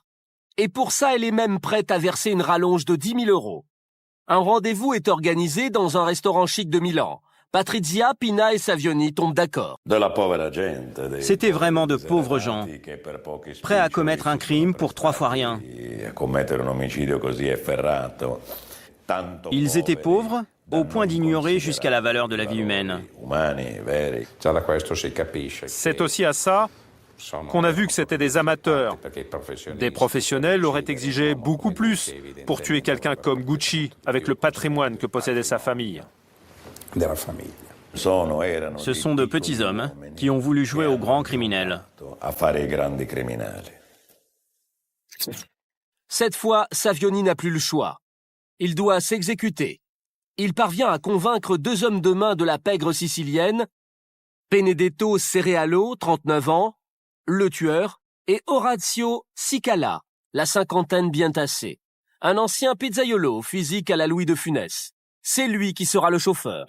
Et pour ça, elle est même prête à verser une rallonge de 10 000 €. Un rendez-vous est organisé dans un restaurant chic de Milan. Patrizia, Pina et Savioni tombent d'accord. C'était vraiment de pauvres gens, prêts à commettre un crime pour 3 fois rien. Ils étaient pauvres, au point d'ignorer jusqu'à la valeur de la vie humaine. C'est aussi à ça qu'on a vu que c'était des amateurs. Des professionnels auraient exigé beaucoup plus pour tuer quelqu'un comme Gucci, avec le patrimoine que possédait sa famille. Ce sont de petits hommes qui ont voulu jouer aux grands criminels. Cette fois, Savioni n'a plus le choix. Il doit s'exécuter. Il parvient à convaincre 2 hommes de main de la pègre sicilienne, Benedetto Cerealo, 39 ans, le tueur, et Orazio Cicala, la cinquantaine bien tassée. Un ancien pizzaiolo, physique à la Louis de Funès. C'est lui qui sera le chauffeur.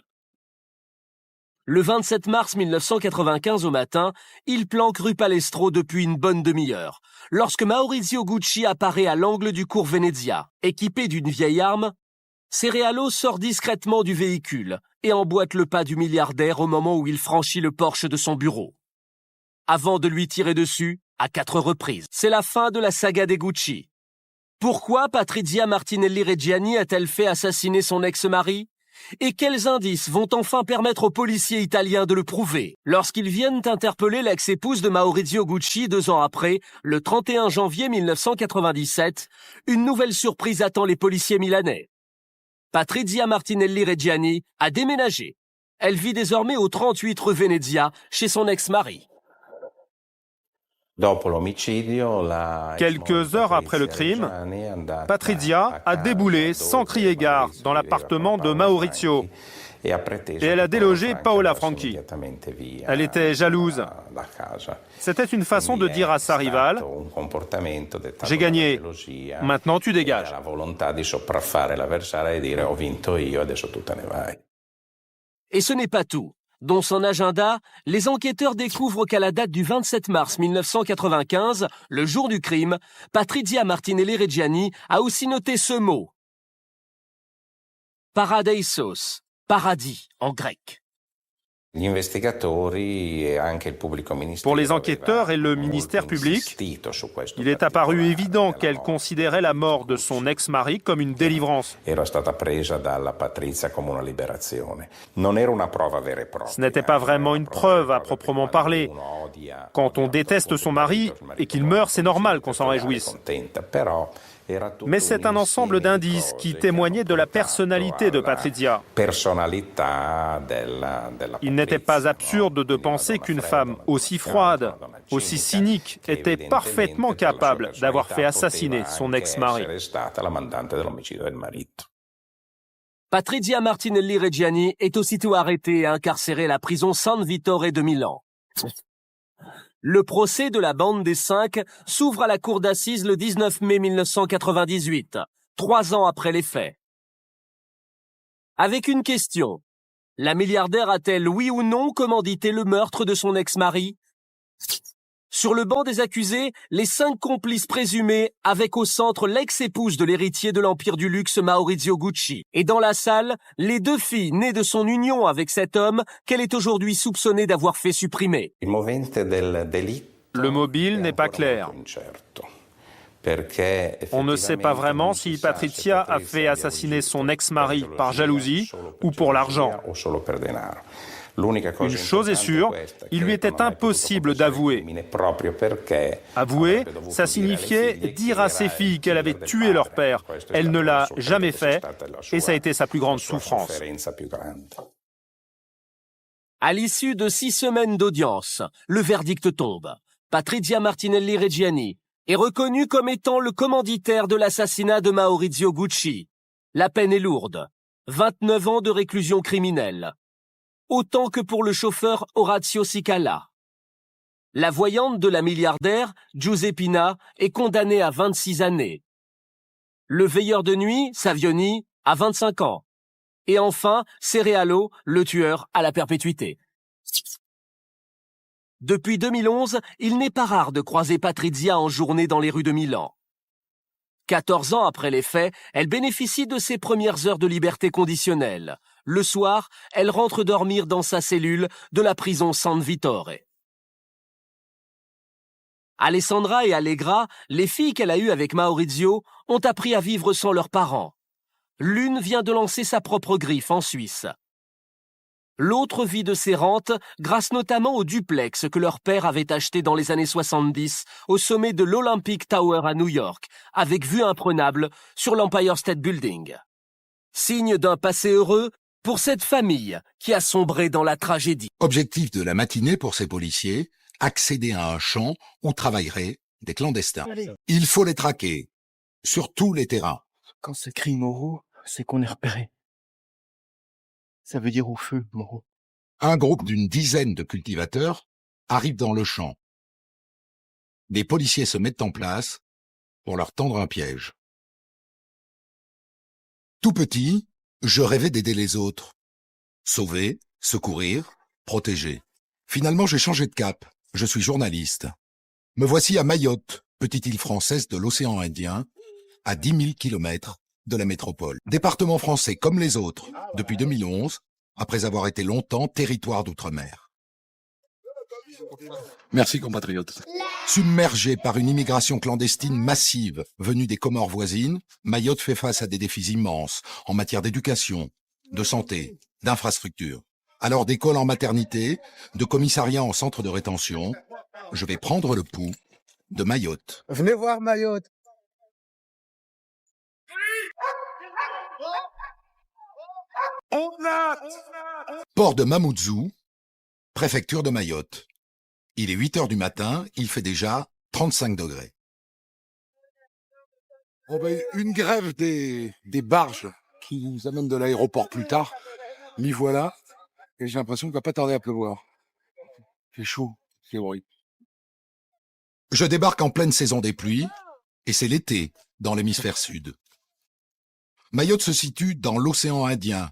Le 27 mars 1995 au matin, il planque rue Palestro depuis une bonne demi-heure, lorsque Maurizio Gucci apparaît à l'angle du cours Venezia. Équipé d'une vieille arme, Cerealo sort discrètement du véhicule et emboîte le pas du milliardaire au moment où il franchit le porche de son bureau. Avant de lui tirer dessus, à 4 reprises. C'est la fin de la saga des Gucci. Pourquoi Patrizia Martinelli Reggiani a-t-elle fait assassiner son ex-mari ? Et quels indices vont enfin permettre aux policiers italiens de le prouver lorsqu'ils viennent interpeller l'ex-épouse de Maurizio Gucci 2 ans après, le 31 janvier 1997, une nouvelle surprise attend les policiers milanais. Patrizia Martinelli Reggiani a déménagé. Elle vit désormais au 38 rue Venezia chez son ex-mari. Quelques heures après le crime, Patrizia a déboulé sans crier gare dans l'appartement de Maurizio et elle a délogé Paola Franchi. Elle était jalouse. C'était une façon de dire à sa rivale « J'ai gagné, maintenant tu dégages ». Et ce n'est pas tout. Dans son agenda, les enquêteurs découvrent qu'à la date du 27 mars 1995, le jour du crime, Patrizia Martinelli Reggiani a aussi noté ce mot. Paradeisos, paradis en grec. Pour les enquêteurs et le ministère public, il est apparu évident qu'elle considérait la mort de son ex-mari comme une délivrance. Ce n'était pas vraiment une preuve à proprement parler. Quand on déteste son mari et qu'il meurt, c'est normal qu'on s'en réjouisse. Mais c'est un ensemble d'indices qui témoignaient de la personnalité de Patrizia. Il n'était pas absurde de penser qu'une femme aussi froide, aussi cynique, était parfaitement capable d'avoir fait assassiner son ex-mari. Patrizia Martinelli Reggiani est aussitôt arrêtée et incarcérée à la prison San Vittore de Milan. Le procès de la bande des 5 s'ouvre à la cour d'assises le 19 mai 1998, 3 ans après les faits. Avec une question. La milliardaire a-t-elle, oui ou non, commandité le meurtre de son ex-mari ? Sur le banc des accusés, les 5 complices présumés, avec au centre l'ex-épouse de l'héritier de l'empire du luxe Maurizio Gucci. Et dans la salle, les 2 filles nées de son union avec cet homme qu'elle est aujourd'hui soupçonnée d'avoir fait supprimer. Le mobile n'est pas clair. On ne sait pas vraiment si Patrizia a fait assassiner son ex-mari par jalousie ou pour l'argent. Une chose est sûre, il lui était impossible d'avouer. Avouer, ça signifiait dire à ses filles qu'elle avait tué leur père. Elle ne l'a jamais fait et ça a été sa plus grande souffrance. À l'issue de 6 semaines d'audience, le verdict tombe. Patrizia Martinelli Reggiani est reconnu comme étant le commanditaire de l'assassinat de Maurizio Gucci. La peine est lourde. 29 ans de réclusion criminelle. autant que pour le chauffeur Orazio Cicala. La voyante de la milliardaire, Giuseppina, est condamnée à 26 années. Le veilleur de nuit, Savioni, à 25 ans. Et enfin, Cerealo, le tueur, à la perpétuité. Depuis 2011, il n'est pas rare de croiser Patrizia en journée dans les rues de Milan. 14 ans après les faits, elle bénéficie de ses premières heures de liberté conditionnelle. Le soir, elle rentre dormir dans sa cellule de la prison San Vittore. Alessandra et Allegra, les filles qu'elle a eues avec Maurizio, ont appris à vivre sans leurs parents. L'une vient de lancer sa propre griffe en Suisse. L'autre vit de ses rentes grâce notamment au duplex que leur père avait acheté dans les années 70 au sommet de l'Olympic Tower à New York, avec vue imprenable sur l'Empire State Building. Signe d'un passé heureux pour cette famille qui a sombré dans la tragédie. Objectif de la matinée pour ces policiers, accéder à un champ où travailleraient des clandestins. Il faut les traquer, sur tous les terrains. Quand c'est crie Moreau, c'est qu'on est repéré. Ça veut dire au feu, Moreau. Un groupe d'une dizaine de cultivateurs arrive dans le champ. Des policiers se mettent en place pour leur tendre un piège. Tout petit, je rêvais d'aider les autres. Sauver, secourir, protéger. Finalement, j'ai changé de cap. Je suis journaliste. Me voici à Mayotte, petite île française de l'océan Indien, à 10 000 kilomètres de la métropole. Département français comme les autres, depuis 2011, après avoir été longtemps territoire d'outre-mer. Merci, compatriotes. Submergé par une immigration clandestine massive venue des Comores voisines, Mayotte fait face à des défis immenses en matière d'éducation, de santé, d'infrastructure. Alors d'école en maternité, de commissariat en centre de rétention, je vais prendre le pouls de Mayotte. Venez voir Mayotte. Port de Mamoudzou, préfecture de Mayotte. Il est 8 heures du matin, il fait déjà 35 degrés. Oh ben, une grève des barges qui nous amène de l'aéroport plus tard. M'y voilà. Et j'ai l'impression qu'il va pas tarder à pleuvoir. C'est chaud, c'est horrible. Je débarque en pleine saison des pluies, et c'est l'été dans l'hémisphère sud. Mayotte se situe dans l'océan Indien,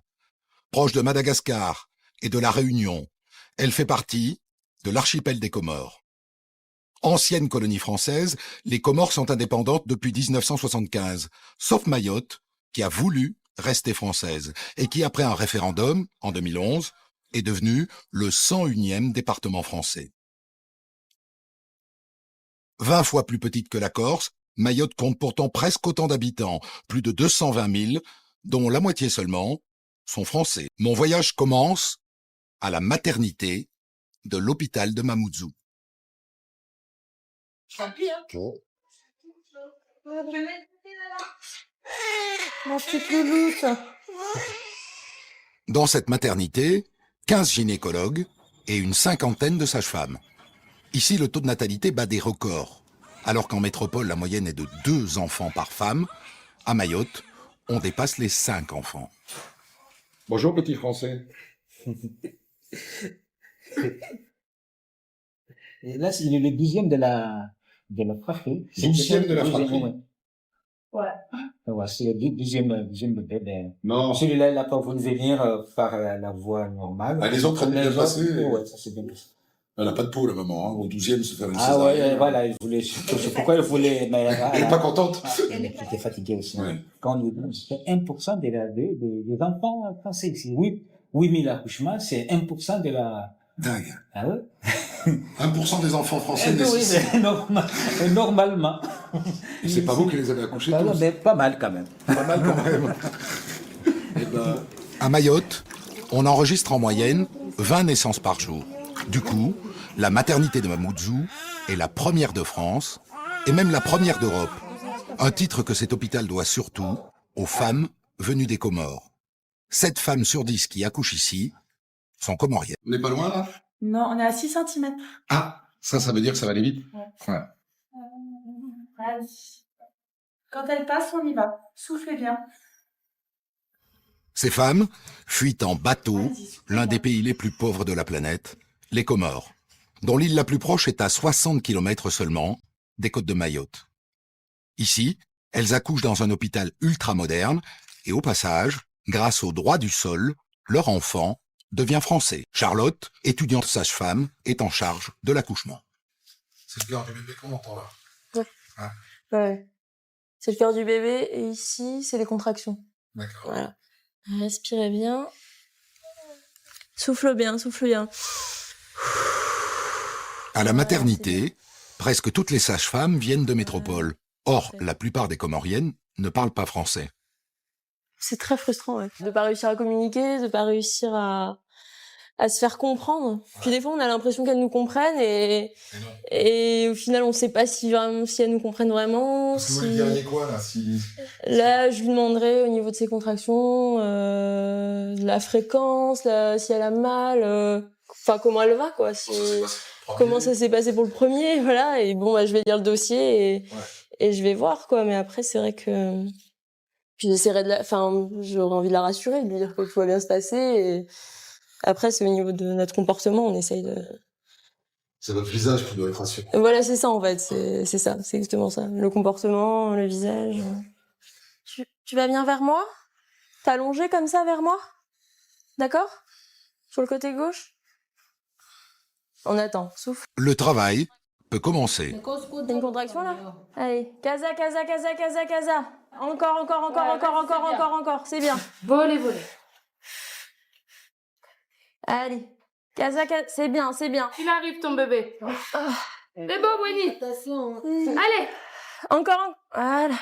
proche de Madagascar et de la Réunion. Elle fait partie de l'archipel des Comores. Ancienne colonie française, les Comores sont indépendantes depuis 1975, sauf Mayotte, qui a voulu rester française, et qui, après un référendum, en 2011, est devenue le 101e département français. 20 fois plus petite que la Corse, Mayotte compte pourtant presque autant d'habitants, plus de 220 000, dont la moitié seulement sont français. Mon voyage commence à la maternité de l'hôpital de Mamoudzou. Dans cette maternité, 15 gynécologues et une cinquantaine de sages-femmes. Ici, le taux de natalité bat des records. Alors qu'en métropole, la moyenne est de 2 enfants par femme, à Mayotte, on dépasse les 5 enfants. Bonjour, petit français. Et là, c'est le 12e de la fratrie. 12e de la fratrie. Ouais. Ouais, c'est le 12e bébé. Non. Celui-là, il n'a pas voulu venir par la voie normale. Ah, les autres ont bien passé. Ouais, ça c'est bien passé. Elle n'a pas de peau, la maman, hein. Au 12e, se faire une césarienne. Ah ouais, voilà, il voulait, c'est pourquoi il voulait, mais elle n'est pas contente. Elle était fatiguée aussi. Ouais. Quand on nous dit, c'est 1% des enfants français ici. 8 000 accouchements, c'est 1% de la... Dingue. Ah ouais? 1% des enfants français nécessitent. Oui, normalement. Et c'est pas vous qui les avez accouchés tous? Mais pas mal quand même. Pas mal quand même. Et ben... À Mayotte, on enregistre en moyenne 20 naissances par jour. Du coup, la maternité de Mamoudzou est la première de France et même la première d'Europe. Un titre que cet hôpital doit surtout aux femmes venues des Comores. 7 femmes sur 10 qui accouchent ici sont comoriennes. On n'est pas loin, là? Non, on est à 6 cm. Ah, ça veut dire que ça va aller vite. Ouais. Quand elle passe, on y va. Soufflez bien. Ces femmes fuient en bateau l'un des pays les plus pauvres de la planète, les Comores, dont l'île la plus proche est à 60 km seulement des côtes de Mayotte. Ici, elles accouchent dans un hôpital ultramoderne et au passage, grâce au droit du sol, leur enfant devient français. Charlotte, étudiante sage-femme, est en charge de l'accouchement. C'est le cœur du bébé qu'on entend là. Ouais. Hein? Ouais. C'est le cœur du bébé et ici, c'est les contractions. D'accord. Voilà. Respirez bien. Souffle bien, souffle bien. À la maternité, presque toutes les sages-femmes viennent de métropole. Or, la plupart des Comoriennes ne parlent pas français. C'est très frustrant, ouais. De pas réussir à communiquer, de pas réussir à se faire comprendre. Puis des fois, on a l'impression qu'elles nous comprennent et au final, on sait pas si elles nous comprennent vraiment. Parce que vous lui diriez quoi, là, Là, je lui demanderais au niveau de ses contractions, la fréquence, si elle a mal, enfin, comment elle va, quoi. Comment ça s'est passé pour le premier, voilà. Et bon, bah, je vais lire le dossier et je vais voir, quoi. Mais après, c'est vrai que... Puis j'aurais envie de la rassurer, de lui dire que tout va bien se passer. Et après, c'est au niveau de notre comportement, on essaye de... C'est votre visage qui doit être rassuré. Voilà, c'est ça, en fait. C'est ça, c'est exactement ça. Le comportement, le visage. Tu vas bien vers moi? T'es allongé comme ça vers moi? D'accord? Sur le côté gauche? On attend, souffle. Le travail peut commencer. T'as une contraction, là? Allez, casa. Encore. C'est bien. Voler. Allez. Casa, c'est bien. Il arrive, ton bébé. C'est beau, Winnie. Allez. Encore. Voilà.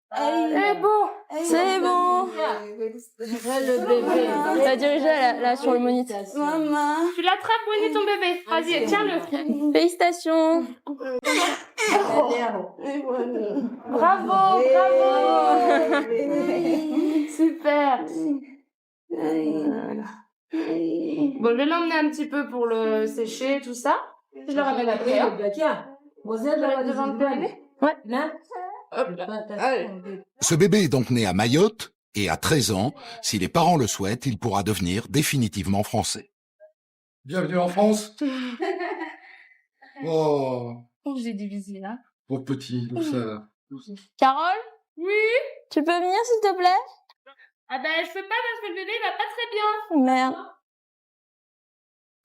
C'est bon. C'est bon. Le bébé. T'as dirigé là sur le moniteur. Maman. Tu l'attrapes, Winnie, ton bébé. Vas-y, tiens-le. Félicitations. Bravo. Super. Bon, je vais l'emmener un petit peu pour le sécher, tout ça. Je le ramène après. Devant le périnée. Ouais. Hop là. Allez. Ce bébé est donc né à Mayotte et à 13 ans, si les parents le souhaitent, il pourra devenir définitivement français. Bienvenue en France. Oh, J'ai divisé là. pauvre petit, tout ça. Carole? Oui. Tu peux venir, s'il te plaît? Ah ben, je peux pas parce que le bébé il va pas très bien. Merde.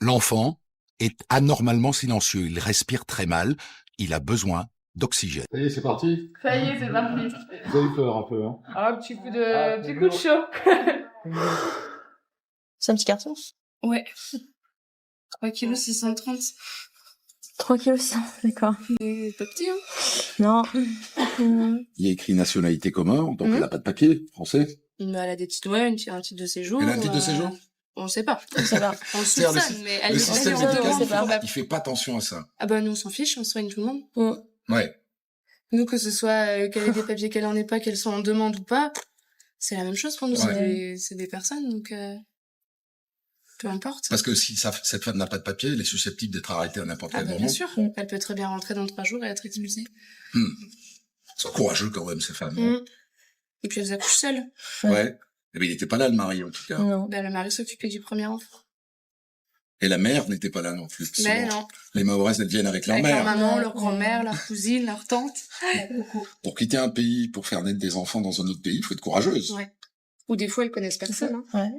L'enfant est anormalement silencieux, il respire très mal, il a besoin d'oxygène. Ça y est, c'est parti. Ça y est, c'est parti. Vous avez eu peur un peu, hein? Ah, petit coup de chaud. C'est un petit garçon? Ouais. 3 kg 630. 3 kg 100, d'accord. Il est pas petit, hein? Non. Il y a écrit nationalité comore, donc elle n'a pas de papier français. Mais elle a des titres, ouais, un titre de séjour. Elle a un titre de séjour? On sait pas. On sait pas. On C'est-à-dire soupçonne, mais elle le est système pas médical, il fait pas attention à ça. Ah bah nous on s'en fiche, on soigne tout le monde. Ouais. Nous, que ce soit qu'elle ait des papiers, qu'elle en ait pas, qu'elle soit en demande ou pas, c'est la même chose pour nous. Ouais. C'est des personnes, donc peu importe. Parce que si cette femme n'a pas de papier, elle est susceptible d'être arrêtée à n'importe quel moment. Bien sûr, elle peut très bien rentrer dans 3 jours et être expulsée. C'est courageux quand même, ces femmes. Et puis elles accouchent seules. Ouais. Eh bien, il n'était pas là, le mari, en tout cas. Non. Ben, le mari s'occupait du premier enfant. Et la mère n'était pas là non plus. Mais non. Les Mahoraises, elles viennent avec leur Avec mère. leur maman, leur grand-mère, leur cousine, leur tante. Pour quitter un pays, pour faire naître des enfants dans un autre pays, il faut être courageuse. Ouais. Ou des fois, elles connaissent personne. Hein.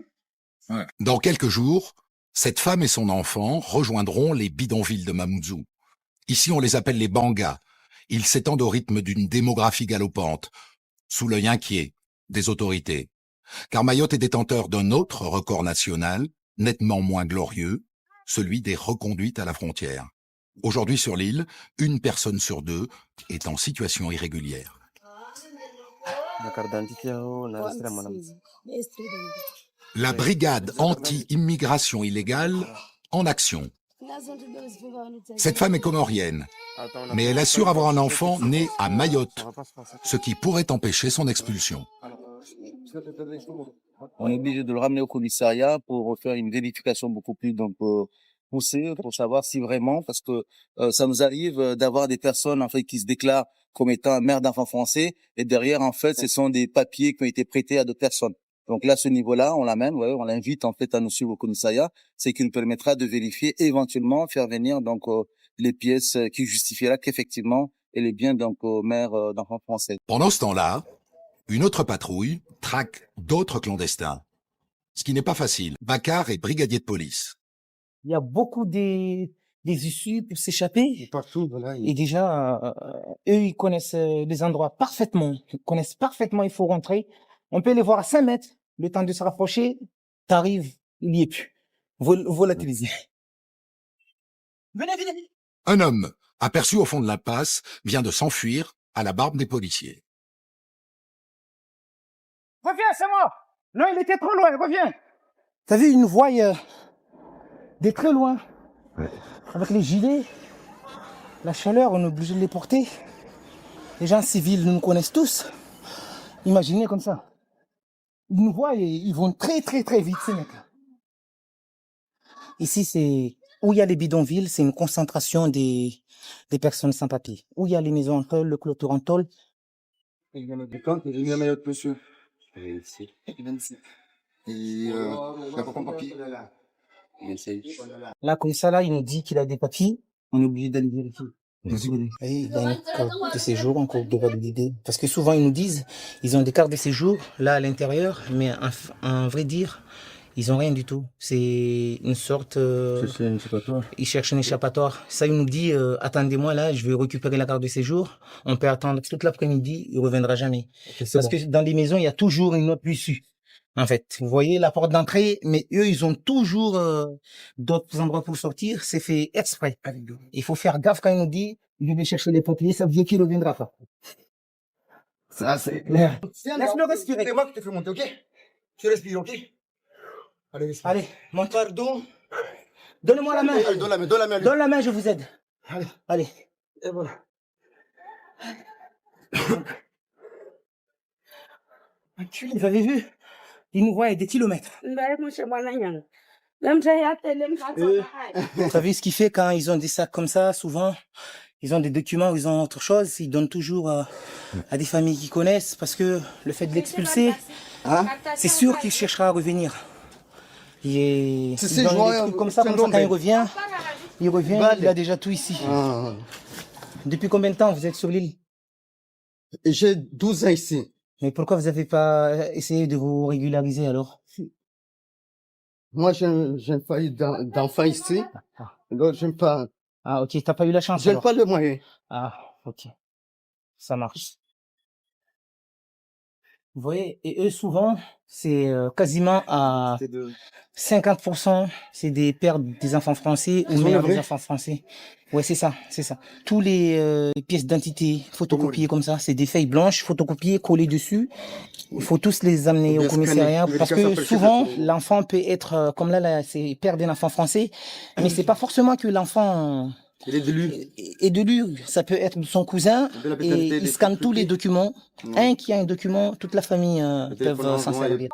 Ouais. Dans quelques jours, cette femme et son enfant rejoindront les bidonvilles de Mamoudzou. Ici, on les appelle les Bangas. Ils s'étendent au rythme d'une démographie galopante, sous l'œil inquiet des autorités. Car Mayotte est détenteur d'un autre record national, nettement moins glorieux, celui des reconduites à la frontière. Aujourd'hui sur l'île, 1 personne sur 2 est en situation irrégulière. La brigade anti-immigration illégale en action. Cette femme est comorienne, mais elle assure avoir un enfant né à Mayotte, ce qui pourrait empêcher son expulsion. On est obligé de le ramener au commissariat pour faire une vérification beaucoup plus poussée pour savoir si vraiment, parce que ça nous arrive d'avoir des personnes en fait qui se déclarent comme étant mère d'enfants français et derrière en fait ce sont des papiers qui ont été prêtés à d'autres personnes. Donc là, ce niveau-là, on l'amène, ouais, on l'invite en fait à nous suivre au commissariat, ce qui nous permettra de vérifier et éventuellement faire venir donc les pièces qui justifiera qu'effectivement elle est bien donc mère d'enfants français. Pendant ce temps-là, une autre patrouille traque d'autres clandestins. Ce qui n'est pas facile. Bakar est brigadier de police. Il y a beaucoup des issues pour s'échapper. Partout, voilà. Et déjà, eux, ils connaissent les endroits parfaitement. Ils connaissent parfaitement, il faut rentrer. On peut les voir à 5 mètres. Le temps de se rapprocher, t'arrives, il n'y est plus. Volatilisé. Venez, venez. Un homme, aperçu au fond de l'impasse, vient de s'enfuir à la barbe des policiers. Reviens, c'est moi. Non, il était trop loin, reviens. T'as vu, ils nous voient de très loin. Ouais. Avec les gilets, la chaleur, on est obligé de les porter. Les gens civils nous connaissent tous. Imaginez comme ça. Ils nous voient et ils vont très très très vite, ces mecs-là. Ici, c'est où il y a les bidonvilles, c'est une concentration des personnes sans papier. Où il y a les maisons en tôle, le clôture en tôle. Il y en a des comptes, il y a un maillot de monsieur. Et ici. Il n'y a pas de papier. Là, comme ça, là, il nous dit qu'il a des papiers. On est obligé d'aller vérifier. Il a une carte de séjour, encore de validité. Parce que souvent, ils nous disent, ils ont des cartes de séjour, là, à l'intérieur, mais en vrai dire, ils ont rien du tout. C'est une sorte... C'est un échappatoire. Ils cherchent un échappatoire. Ça, il nous dit, attendez-moi, là, je vais récupérer la carte de séjour. On peut attendre toute l'après-midi, il reviendra jamais. Parce que dans les maisons, il y a toujours une autre issue. En fait, vous voyez la porte d'entrée, mais eux, ils ont toujours d'autres endroits pour sortir. C'est fait exprès. Il faut faire gaffe quand il nous dit, je vais chercher les papiers, ça veut dire qu'il ne reviendra pas. Ça, c'est clair. Laisse-le respirer. C'est moi qui te fais monter, ok? Tu respires, ok? Allez, respire. Allez, monte-toi le dos. Donnez-moi la main. Allez, donne la main, donne la main. Donne la main, je vous aide. Allez. Allez. Et voilà. Vous avez vu? Ils nous voient à des kilomètres. Vous savez ce qu'il fait quand ils ont des sacs comme ça, souvent, ils ont des documents ou ils ont autre chose, ils donnent toujours à des familles qui connaissent, parce que le fait de l'expulser, c'est sûr qu'il cherchera à revenir. Et c'est des trucs comme ça, quand il revient, il a déjà tout ici. Depuis combien de temps vous êtes sur l'île? J'ai 12 ans ici. Mais pourquoi vous n'avez pas essayé de vous régulariser alors? Moi, j'ai une famille d'enfants ici. Donc, j'aime pas. Ah, ok, t'as pas eu la chance. J'aime pas le moyen. Ah, ok. Ça marche. Vous voyez, et eux, souvent, c'est quasiment à 50%, c'est des pères des enfants français ou mères des enfants français. Ouais, c'est ça, c'est ça. Tous les pièces d'identité photocopiées comme ça, c'est des feuilles blanches photocopiées, collées dessus. Il faut tous les amener au commissariat parce que souvent, l'enfant peut être, comme là, c'est père d'un enfant français, mais c'est pas forcément que l'enfant il est de lui. Et de lui, ça peut être son cousin, et il scanne tous les documents. Un qui a un document, toute la famille peut s'en servir.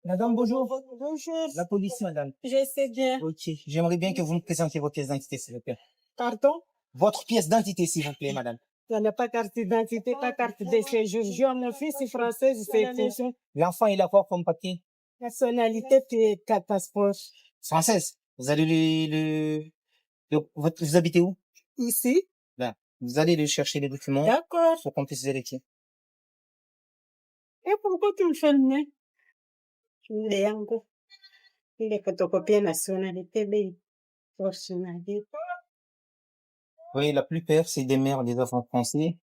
Madame, bonjour. Bonjour. La police, madame. Je sais bien. Ok. J'aimerais bien que vous me présentiez vos pièces d'identité, s'il vous plaît. Pardon? Votre pièce d'identité, s'il vous plaît, madame. Ça n'a pas carte d'identité, pas carte de séjour. J'ai mon fils français, c'est tout. L'enfant, il a quoi comme papier? Nationalité, puis carte passeport. Française. Vous allez vous habitez où? Ici. Là. Vous allez chercher les documents. D'accord. Pour qu'on puisse vérifier. Et pourquoi tu me fais le nez? Il est photocopié nationalité, oui, la plupart, c'est des mères des enfants français.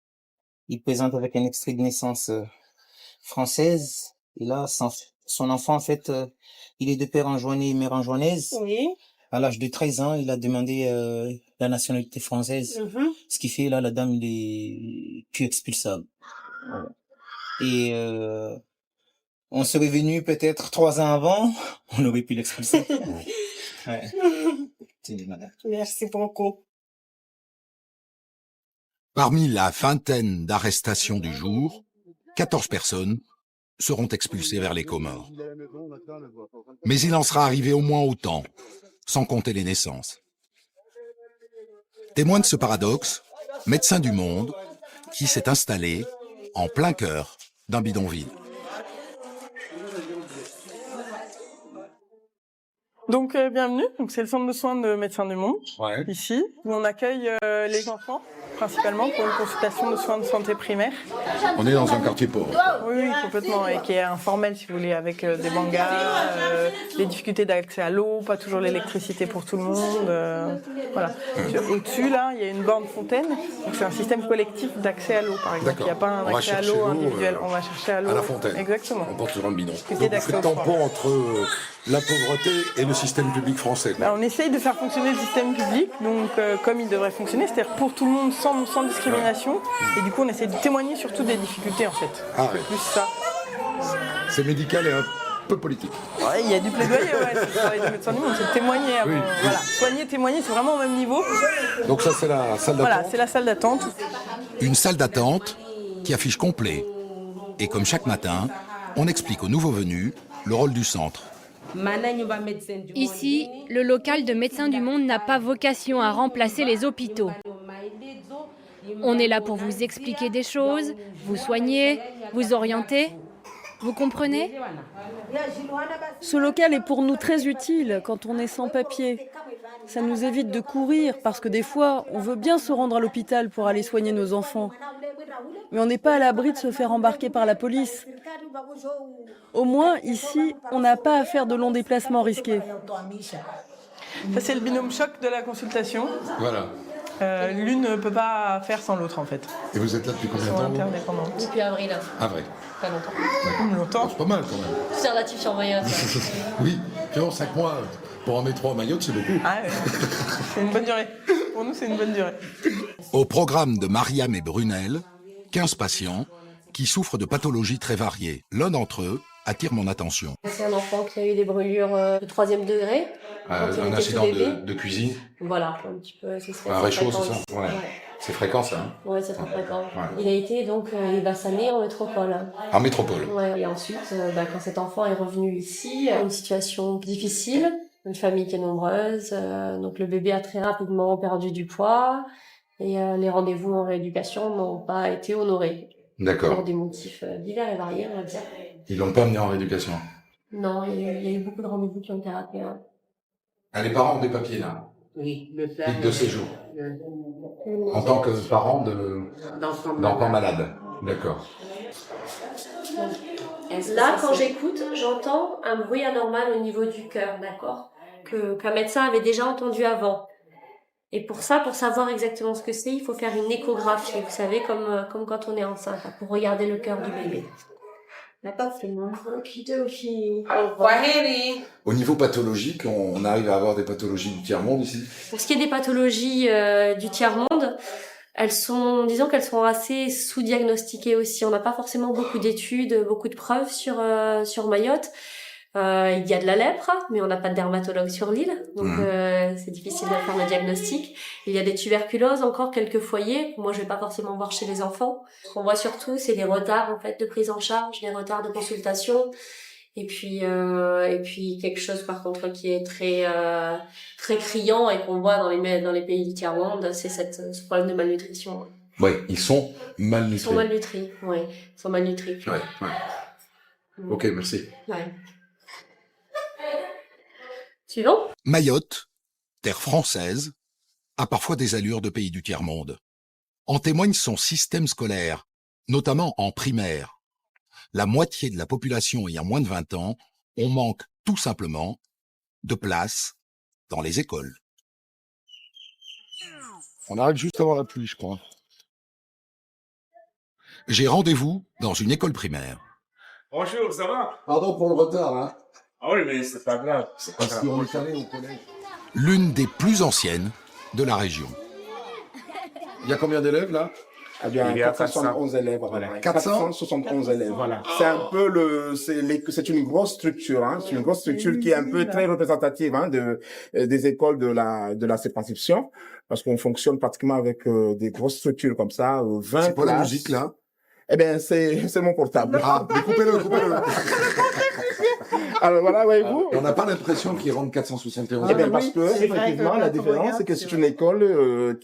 Ils présentent avec un extrait de naissance française. Et là, son enfant, en fait, il est de père enjoiné et mère enjoinaise. Oui. À l'âge de 13 ans, il a demandé la nationalité française. Ce qui fait, là, la dame, il est plus expulsable. Voilà. Et on serait venu peut-être 3 ans avant, on aurait pu l'expulser. Ouais. Merci beaucoup. Parmi la vingtaine d'arrestations du jour, 14 personnes seront expulsées vers les Comores. Mais il en sera arrivé au moins autant, sans compter les naissances. Témoin de ce paradoxe, Médecins du Monde, qui s'est installé en plein cœur d'un bidonville. Donc bienvenue, donc c'est le centre de soins de Médecins du Monde, ici, où on accueille les enfants, principalement pour une consultation de soins de santé primaire. On est dans un quartier pauvre. Oui, complètement, et qui est informel si vous voulez, avec des mangas, les difficultés d'accès à l'eau, pas toujours l'électricité pour tout le monde. Voilà. Au-dessus, là, il y a une borne fontaine, donc c'est un système collectif d'accès à l'eau, par exemple. Il n'y a pas un accès à l'eau individuel, on va chercher à l'eau. À la fontaine. Exactement. On porte sur le bidon. Donc vous faites tampon entre la pauvreté et le système public français. On essaye de faire fonctionner le système public, donc comme il devrait fonctionner, c'est-à-dire pour tout le monde sans discrimination. Et du coup, on essaie de témoigner surtout des difficultés, en fait. C'est plus ça. C'est médical et un peu politique. Ouais, il y a du plaidoyer, c'est le travail des Médecins du Monde, c'est de témoigner. Voilà. Soigner, témoigner, c'est vraiment au même niveau. Donc ça, c'est la salle d'attente. Voilà, c'est la salle d'attente. Une salle d'attente qui affiche complet. Et comme chaque matin, on explique aux nouveaux venus le rôle du centre. Ici, le local de Médecins du Monde n'a pas vocation à remplacer les hôpitaux. On est là pour vous expliquer des choses, vous soigner, vous orienter. Vous comprenez ? Ce local est pour nous très utile quand on est sans papier. Ça nous évite de courir parce que des fois, on veut bien se rendre à l'hôpital pour aller soigner nos enfants. Mais on n'est pas à l'abri de se faire embarquer par la police. Au moins, ici, on n'a pas à faire de longs déplacements risqués. Ça, c'est le binôme choc de la consultation. Voilà. L'une ne peut pas faire sans l'autre, en fait. Et vous êtes là depuis combien de temps ? Interdépendantes. Depuis avril. Avril. Pas longtemps. Longtemps. C'est pas mal quand même. C'est relatif sur Mayotte. Oui, puis 5 mois pour un métro à Mayotte, c'est beaucoup. Ah, c'est une bonne durée. Pour nous, c'est une bonne durée. Au programme de Mariam et Brunel, 15 patients qui souffrent de pathologies très variées. L'un d'entre eux attire mon attention. C'est un enfant qui a eu des brûlures de 3e degré. Un accident de cuisine. Voilà, un petit peu. Un réchaud, c'est ça ? Ouais. C'est fréquent, ça. Oui, c'est très fréquent. Il a été il va s'amener en métropole. En métropole. Ouais. Et ensuite, quand cet enfant est revenu ici, une situation difficile, une famille qui est nombreuse, donc le bébé a très rapidement perdu du poids et les rendez-vous en rééducation n'ont pas été honorés. D'accord. Pour des motifs divers et variés, on va dire. Ils l'ont pas amené en rééducation ? Non, il y a eu beaucoup de rendez-vous qui ont été ratés. Les parents ont des papiers, là ? Oui, titre de séjour. En tant que parent d'enfants malades. D'accord. Là, quand j'écoute, j'entends un bruit anormal au niveau du cœur, d'accord ? Qu'un médecin avait déjà entendu avant. Et pour ça, pour savoir exactement ce que c'est, il faut faire une échographie, vous savez, comme quand on est enceinte, pour regarder le cœur du bébé. Au niveau pathologique, on arrive à avoir des pathologies du tiers-monde ici ? Pour ce qui est des pathologies du tiers-monde, disons qu'elles sont assez sous-diagnostiquées aussi. On n'a pas forcément beaucoup d'études, beaucoup de preuves sur Mayotte. Il y a de la lèpre, mais on n'a pas de dermatologue sur l'île, donc c'est difficile de faire le diagnostic. Il y a des tuberculoses, encore quelques foyers. Moi, je vais pas forcément voir chez les enfants. Ce qu'on voit surtout, c'est des retards en fait de prise en charge, des retards de consultation, et puis quelque chose par contre qui est très très criant et qu'on voit dans les pays du tiers-monde, c'est ce problème de malnutrition. Oui, ils sont malnutris. Ils sont malnutris, oui, ils sont malnutris. Ouais. Ok, merci. Ouais. Suivant. Mayotte, terre française, a parfois des allures de pays du tiers-monde. En témoigne son système scolaire, notamment en primaire. La moitié de la population ayant moins de 20 ans, on manque tout simplement de place dans les écoles. On arrive juste avant la pluie, je crois. J'ai rendez-vous dans une école primaire. Bonjour, ça va? Pardon pour le retard, hein. Ah oui, mais c'est pas grave. C'est pas Parce grave. qu'on est allé au collège. L'une des plus anciennes de la région. Il y a combien d'élèves là? Eh bien, Il y a 471 élèves. Voilà. 471 élèves. Voilà. C'est un peu c'est une grosse structure, hein. C'est une grosse structure qui est un peu très représentative, hein, des écoles de la circonscription. Parce qu'on fonctionne pratiquement avec, des grosses structures comme ça, 20 C'est quoi la classes. musique là? Eh bien, c'est mon portable. Ah, mais coupez-le. Alors voilà, voyez-vous. On n'a pas l'impression qu'il rentre 471. Eh bien, parce que, effectivement, la différence, c'est que c'est une école,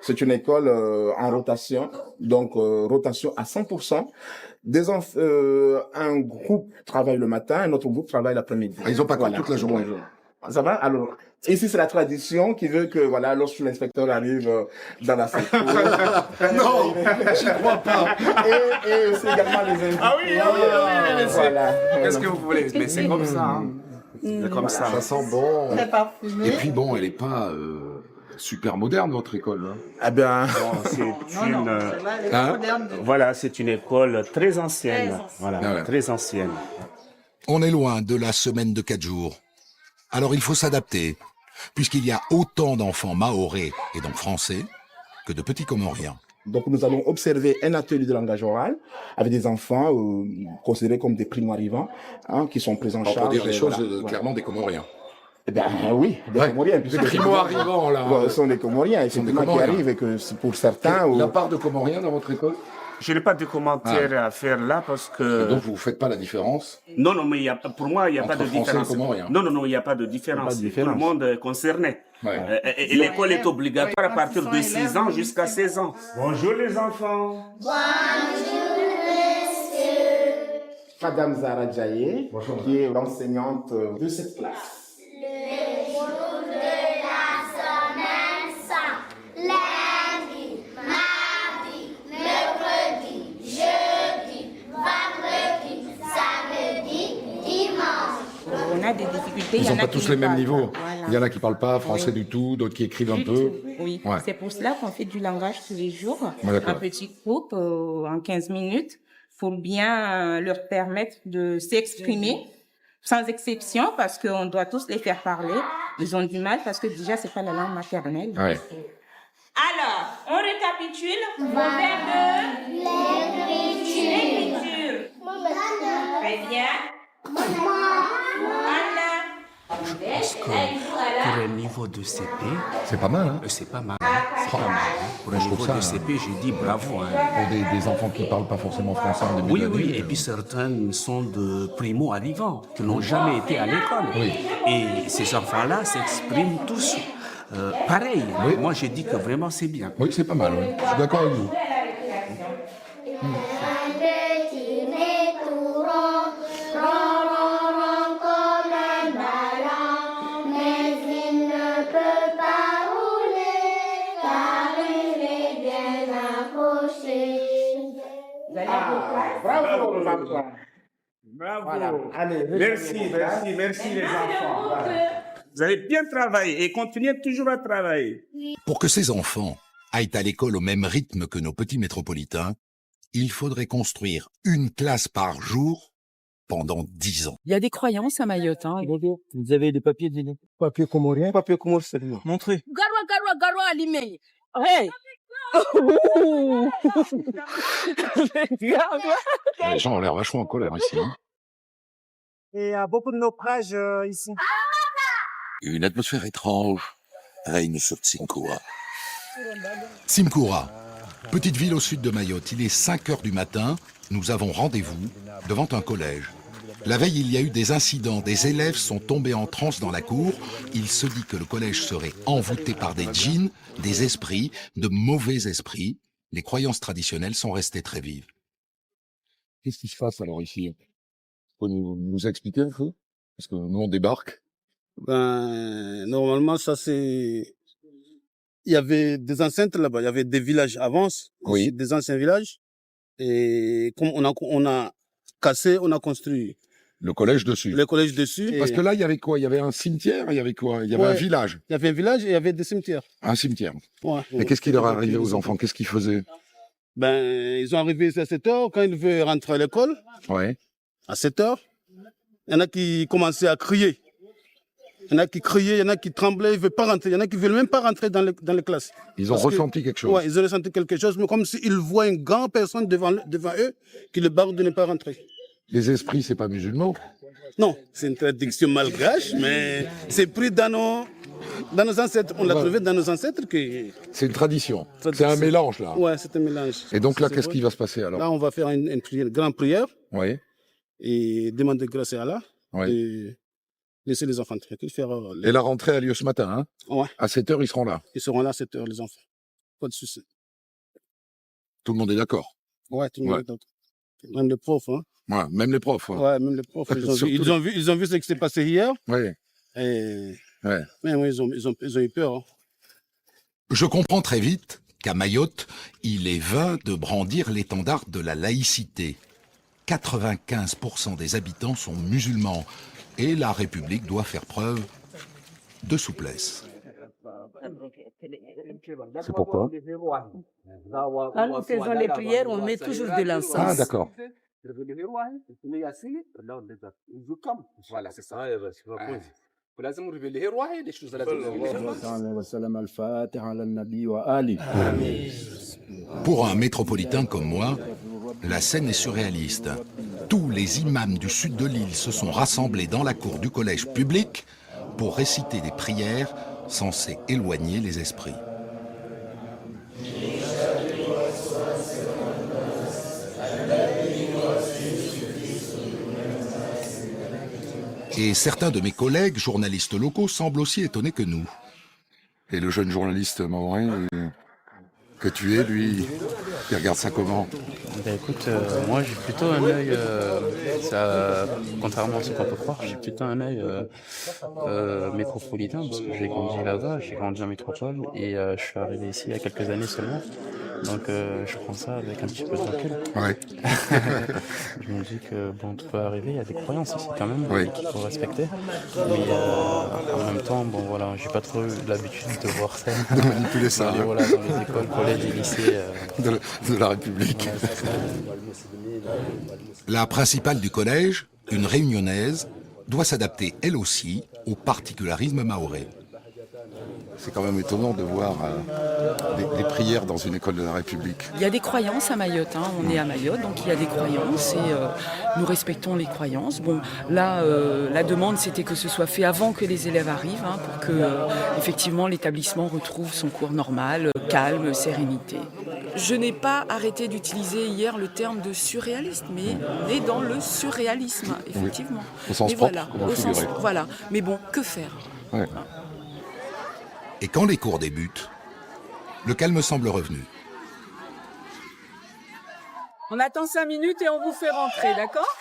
c'est une école, en rotation. Donc, rotation à 100%. un groupe travaille le matin, un autre groupe travaille l'après-midi. Ils n'ont pas cours toute la journée. Ça va? Alors, ici, c'est la tradition qui veut que, voilà, lorsque l'inspecteur arrive dans la salle. Non, j'y crois pas. Et aussi également les invités. Ah oui. Voilà. Qu'est-ce que vous voulez? Mais c'est comme ça. Hein. C'est comme ça. Ça sent bon. C'est parfumé. Et puis bon, elle est pas super moderne, votre école. Hein. Eh bien, voilà, c'est une école très ancienne. Voilà, très ancienne. On est loin de la semaine de 4 jours. Alors il faut s'adapter, puisqu'il y a autant d'enfants mahorais et donc français que de petits comoriens. Donc nous allons observer un atelier de langage oral avec des enfants considérés comme des primo-arrivants qui sont pris en charge. Pour dire les choses clairement des comoriens. Eh bien oui, des Comoriens. Des primo-arrivants là. Ce sont des Comoriens, ils sont des gens qui arrivent et que pour certains... La part de Comoriens dans votre école? Je n'ai pas de commentaires à faire là parce que... Et donc vous ne faites pas la différence? Non, mais pour moi, il n'y a pas de différence. Non, il n'y a pas de différence. Tout le monde est concerné. Ouais. Et l'école est obligatoire à partir de 6 ans jusqu'à 16 ans. Bonjour les enfants. Bonjour messieurs. Madame Zara Djaye, qui est l'enseignante de cette classe. Le jour de la semaine sans lundi, mardi, mercredi, jeudi, vendredi, samedi, dimanche. On a des difficultés. Ils n'ont pas tous les mêmes niveaux. Voilà. Il y en a qui ne parlent pas français du tout, d'autres qui écrivent un peu. Oui, c'est pour cela qu'on fait du langage tous les jours, un petit groupe en 15 minutes, pour bien leur permettre de s'exprimer. Sans exception, parce qu'on doit tous les faire parler. Ils ont du mal parce que déjà, c'est pas la langue maternelle. Ouais. Alors, on récapitule. Verbe de l'écriture. Très bien. Je pense que pour un niveau de CP, c'est pas mal. Hein? C'est pas mal. C'est pas mal. Pour un niveau de CP, je dis bravo. Hein. Pour des enfants qui ne parlent pas forcément français en début d'année. Oui, et puis certains sont de primo-arrivants, qui n'ont jamais été à l'école. Oui. Et ces enfants-là s'expriment tous pareil. Oui. Moi, j'ai dit que vraiment c'est bien. Oui, c'est pas mal. Oui. Je suis d'accord avec vous. Bravo. Voilà. Allez, merci les enfants. Vous avez bien travaillé et continuez toujours à travailler. Pour que ces enfants aillent à l'école au même rythme que nos petits métropolitains, il faudrait construire une classe par jour pendant 10 ans. Il y a des croyances à Mayotte. Hein. Bonjour, vous avez des papiers de papier comorien? Papier comorien, c'est lui. Montrez. Garwa, Alimé. Hey! Les gens ont l'air vachement en colère ici. Hein. Et il y a beaucoup de naufrages ici. Une atmosphère étrange règne sur Simkoura. Simkoura, petite ville au sud de Mayotte. Il est 5 heures du matin. Nous avons rendez-vous devant un collège. La veille, il y a eu des incidents. Des élèves sont tombés en transe dans la cour. Il se dit que le collège serait envoûté par des djinns, des esprits, de mauvais esprits. Les croyances traditionnelles sont restées très vives. Qu'est-ce qui se passe alors ici? Faut nous expliquer un peu? Parce que nous, on débarque. Normalement, ça c'est... Il y avait des enceintes là-bas, il y avait des villages avant, oui. Des anciens villages. Et comme on a cassé, on a construit. Le collège dessus. Le collège dessus. Parce que là, il y avait quoi? Il y avait un cimetière, il y avait quoi? Il y avait un village. Il y avait un village et il y avait des cimetières. Un cimetière. Ouais. Et qu'est-ce qui leur est arrivé aux enfants? Qu'est-ce qu'ils faisaient? Ils sont arrivés à 7 heures quand ils veulent rentrer à l'école. Ouais. À 7 heures. Il y en a qui commençaient à crier. Il y en a qui criaient, il y en a qui tremblaient, ils ne veulent pas rentrer. Il y en a qui ne veulent même pas rentrer dans les classes. Ils ont ressenti quelque chose. Oui, ils ont ressenti quelque chose, mais comme s'ils voient une grande personne devant eux qui les barre de ne pas rentrer. Les esprits, c'est pas musulman? Non, c'est une traduction malgache, mais c'est pris dans nos ancêtres. On l'a trouvé dans nos ancêtres. C'est une tradition. C'est un mélange, là. Oui, c'est un mélange. Et donc là, qu'est-ce qui va se passer alors? Là, on va faire une grande prière. Oui. Et demander grâce à Allah. Oui. Et laisser les enfants tranquilles. Et la rentrée a lieu ce matin, hein? Ouais. À 7 heures, ils seront là? Ils seront là à 7 heures, les enfants. Pas de souci. Tout le monde est d'accord? Ouais, tout le monde est d'accord. Même les profs, hein. Ouais, même les profs. Ouais, même les profs. Ils ont vu ce qui s'est passé hier. Ouais. Et... Ouais. Mais oui, ils ont eu peur. Hein. Je comprends très vite qu'à Mayotte, il est vain de brandir l'étendard de la laïcité. 95% des habitants sont musulmans et la République doit faire preuve de souplesse. C'est pourquoi? Quand nous faisons les prières, on met toujours de l'encens. Ah, d'accord. Voilà, c'est ça. Pour un métropolitain comme moi, la scène est surréaliste. Tous les imams du sud de l'île se sont rassemblés dans la cour du collège public pour réciter des prières censées éloigner les esprits. Et certains de mes collègues, journalistes locaux, semblent aussi étonnés que nous. Et le jeune journaliste mahorais que tu es, lui, il regarde ça comment? Ben écoute, moi j'ai plutôt un œil, contrairement à ce qu'on peut croire, j'ai plutôt un œil métropolitain parce que j'ai grandi là-bas, j'ai grandi en métropole et je suis arrivé ici il y a quelques années seulement. Donc je prends ça avec un petit peu de recul. Ouais. Je me dis que bon, tout peut arriver, il y a des croyances ici quand même qu'il faut respecter. Mais en même temps, bon voilà, j'ai pas trop eu l'habitude de voir ça. De manipuler ça. Dans les écoles, collèges et lycées. De la République. La principale du collège, une réunionnaise, doit s'adapter elle aussi au particularisme mahorais. C'est quand même étonnant de voir des prières dans une école de la République. Il y a des croyances à Mayotte, hein. On est à Mayotte, donc il y a des croyances et nous respectons les croyances. Bon, là, la demande, c'était que ce soit fait avant que les élèves arrivent, hein, pour que, effectivement, l'établissement retrouve son cours normal, calme, sérénité. Je n'ai pas arrêté d'utiliser hier le terme de surréaliste, mais on est dans le surréalisme, effectivement. Oui. Au sens propre, voilà. Mais bon, que faire? Ouais. Et quand les cours débutent, le calme semble revenu. On attend 5 minutes et on vous fait rentrer, d'accord?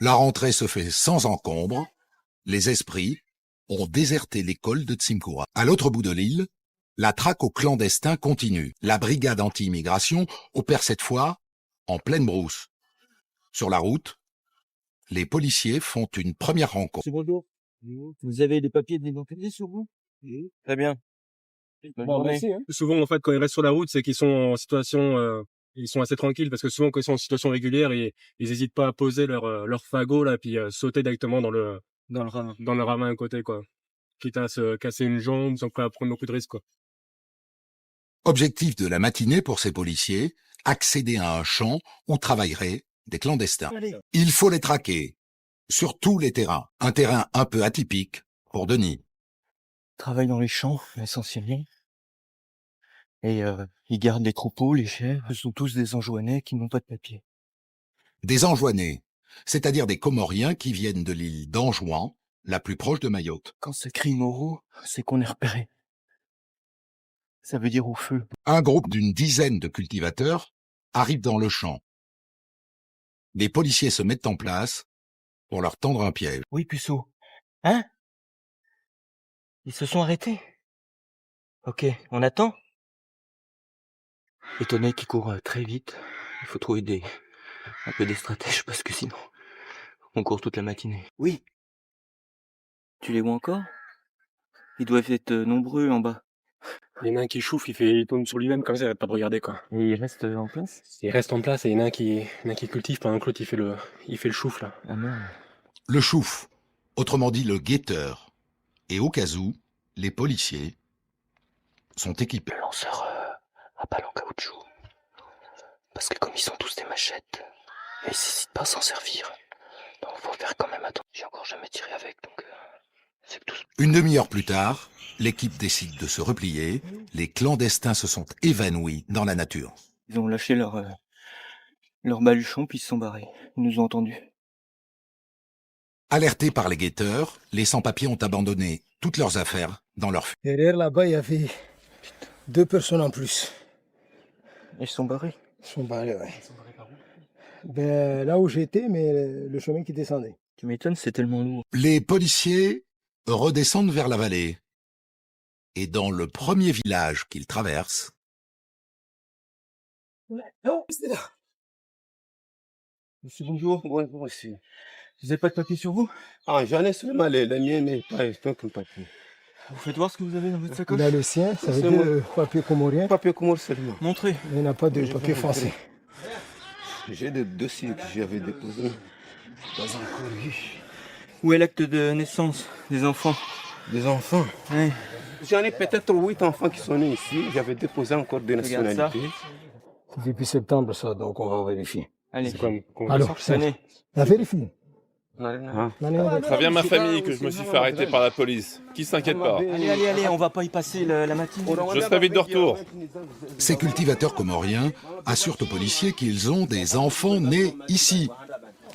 La rentrée se fait sans encombre. Les esprits ont déserté l'école de Tsimkoura. À l'autre bout de l'île, la traque aux clandestins continue. La brigade anti-immigration opère cette fois en pleine brousse. Sur la route, les policiers font une première rencontre. Bonjour. Vous avez des papiers d'identité sur vous? Très bien. Bon, merci, hein. Souvent, en fait, quand ils restent sur la route, c'est qu'ils sont en situation, ils sont assez tranquilles parce que souvent, quand ils sont en situation régulière, ils hésitent pas à poser leur fagot là, puis sauter directement dans le ravin à côté, quoi. Quitte à se casser une jambe, sans prêt à prendre beaucoup de risques, quoi. Objectif de la matinée pour ces policiers, accéder à un champ où travailleraient des clandestins. Il faut les traquer. Sur tous les terrains. Un terrain un peu atypique pour Denis. Travaille dans les champs, essentiellement. Et ils gardent les troupeaux, les chèvres. Ce sont tous des Anjouanais qui n'ont pas de papier. Des Anjouanais, c'est-à-dire des Comoriens qui viennent de l'île d'Anjouan, la plus proche de Mayotte. Quand ça crie Moreau, c'est qu'on est repéré. Ça veut dire au feu. Un groupe d'une dizaine de cultivateurs arrive dans le champ. Les policiers se mettent en place pour leur tendre un piège. Oui, puceau. Hein? Ils se sont arrêtés. Ok, on attend. Étonné qu'ils courent très vite. Il faut trouver un peu des stratèges parce que sinon, on court toute la matinée. Oui. Tu les vois encore? Ils doivent être nombreux en bas. Il y en a un qui chauffe, il tourne sur lui-même comme ça, il arrête pas de regarder, quoi. Et il reste en place? Il reste en place et il y en a un qui cultive pendant que l'autre il fait le chouf, là. Ah merde. Le chouf, autrement dit le guetteur. Et au cas où, les policiers sont équipés. Le lanceur à balle en caoutchouc. Parce que comme ils sont tous des machettes, ils n'hésitent pas à s'en servir. Donc faut faire quand même attention. J'ai encore jamais tiré avec, donc c'est que tout. Une demi-heure plus tard, l'équipe décide de se replier. Les clandestins se sont évanouis dans la nature. Ils ont lâché leur baluchon puis ils se sont barrés. Ils nous ont entendus. Alertés par les guetteurs, les sans-papiers ont abandonné toutes leurs affaires dans leur fuite. Derrière là-bas, il y avait 2 personnes en plus. Ils sont barrés. Ils sont barrés, ouais. Ben, là où j'étais, mais le chemin qui descendait. Tu m'étonnes, c'est tellement lourd. Les policiers redescendent vers la vallée. Et dans le premier village qu'ils traversent... Non, c'est là. Monsieur, bonjour. Bonjour, monsieur. Vous n'avez pas de papier sur vous? Ah, j'en ai seulement les miens, mais pas aucun papier. Vous faites voir ce que vous avez dans votre sacoche? Là, le sien, ça veut dire papier comorien. Papier comorien seulement. Montrez. Il n'y en a pas de papier français. J'ai des dossiers que j'avais déposés dans un courrier. Où est l'acte de naissance des enfants? Des enfants? Oui. J'en ai peut-être 8 enfants qui sont nés ici. J'avais déposé encore des nationalités. C'est depuis septembre, ça, donc on va vérifier. Allez. Alors, la vérifie. Ça vient de ma famille que je me suis fait arrêter par la police. Qui s'inquiète pas? Allez, on va pas y passer la matinée. Je serai vite de retour. Ces cultivateurs comoriens assurent aux policiers qu'ils ont des enfants nés ici.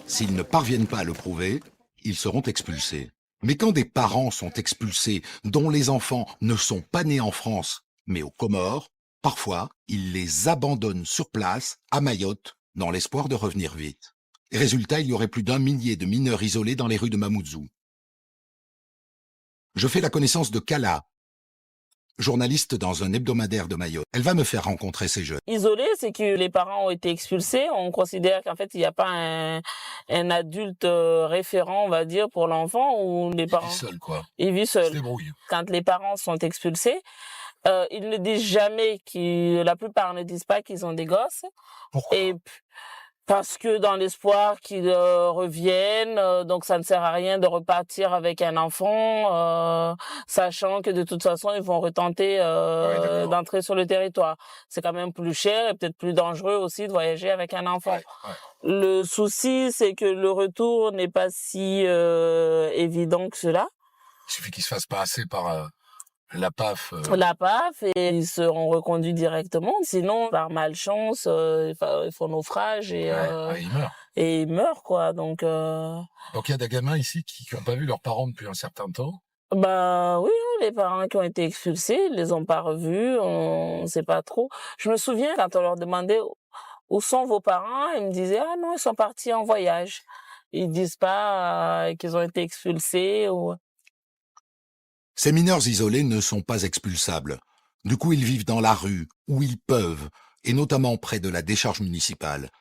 S'ils ne parviennent pas à le prouver, ils seront expulsés. Mais quand des parents sont expulsés dont les enfants ne sont pas nés en France, mais aux Comores, parfois, ils les abandonnent sur place, à Mayotte, dans l'espoir de revenir vite. Résultat, il y aurait plus d'1 millier de mineurs isolés dans les rues de Mamoudzou. Je fais la connaissance de Kala, journaliste dans un hebdomadaire de Mayotte. Elle va me faire rencontrer ces jeunes. Isolés, c'est que les parents ont été expulsés. On considère qu'en fait, il n'y a pas un adulte référent, on va dire, pour l'enfant, ou les parents... Il vit seul, quoi. Il vit seul. Il se débrouille. Quand les parents sont expulsés, ils ne disent jamais la plupart ne disent pas qu'ils ont des gosses. Pourquoi? Parce que dans l'espoir qu'ils reviennent, donc ça ne sert à rien de repartir avec un enfant, sachant que de toute façon ils vont retenter d'entrer sur le territoire. C'est quand même plus cher et peut-être plus dangereux aussi de voyager avec un enfant. Le souci, c'est que le retour n'est pas si évident que cela. Il suffit qu'ils se fassent passer par la PAF. La PAF, et ils seront reconduits directement. Sinon, par malchance, ils font naufrage et ils meurent, quoi. Donc il y a des gamins ici qui n'ont pas vu leurs parents depuis un certain temps. Bah oui, les parents qui ont été expulsés, ils les ont pas revus, on sait pas trop. Je me souviens quand on leur demandait où sont vos parents, ils me disaient ah non, ils sont partis en voyage. Ils disent pas qu'ils ont été expulsés ou... Ces mineurs isolés ne sont pas expulsables. Du coup, ils vivent dans la rue, où ils peuvent, et notamment près de la décharge municipale.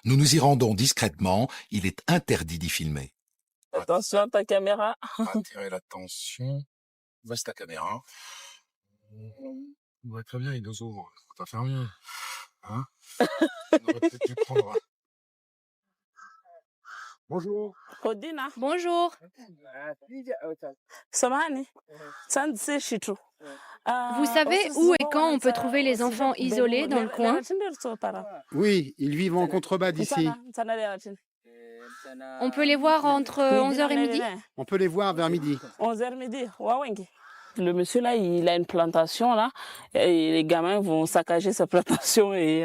Nous nous y rendons discrètement, il est interdit d'y filmer. Attention à ta caméra. Attirer l'attention. Baisse ta caméra. On va très bien, Idozo. Faut pas faire mieux. Hein? On aurait peut-être dû prendre. Bonjour. Kodina. Bonjour. Samani. Vous savez où et quand on peut trouver les enfants isolés dans le coin? Oui, ils vivent en contrebas d'ici. On peut les voir entre 11h et midi? On peut les voir vers midi. 11h midi. Le monsieur là, il a une plantation là, et les gamins vont saccager sa plantation et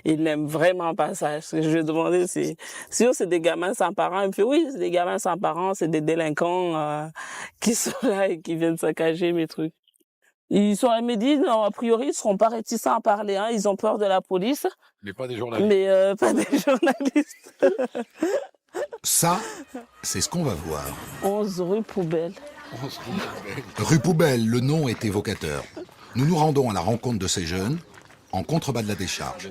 il n'aime vraiment pas ça. Ce que je lui ai demandé, c'est des gamins sans parents. Et puis oui, c'est des gamins sans parents, c'est des délinquants qui sont là et qui viennent saccager mes trucs. Ils sont à midi, non, a priori, ils seront pas réticents à parler. Hein. Ils ont peur de la police. Mais pas des journalistes. Mais pas des journalistes. Ça, c'est ce qu'on va voir. 11 rue Poubelle. Rue Poubelle, le nom est évocateur. Nous nous rendons à la rencontre de ces jeunes, en contrebas de la décharge.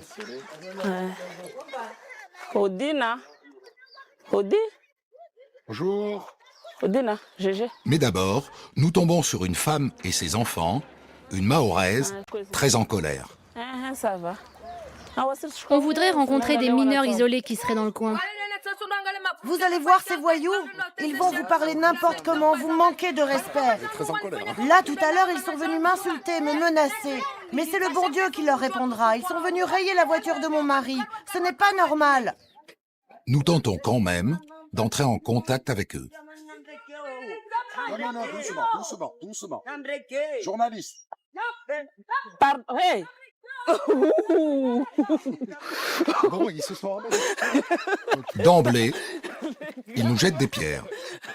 Odina. Odi. Bonjour. Odina, GG. Mais d'abord, nous tombons sur une femme et ses enfants, une Mahoraise, très en colère. Ça va. On voudrait rencontrer des mineurs isolés qui seraient dans le coin. Vous allez voir ces voyous, ils vont vous parler n'importe comment, vous manquez de respect. Là, tout à l'heure, ils sont venus m'insulter, me menacer. Mais c'est le bon Dieu qui leur répondra. Ils sont venus rayer la voiture de mon mari. Ce n'est pas normal. Nous tentons quand même d'entrer en contact avec eux. Non, doucement. Journaliste. Pardon, hey. Bon, ils se sont ramenés. D'emblée, ils nous jettent des pierres.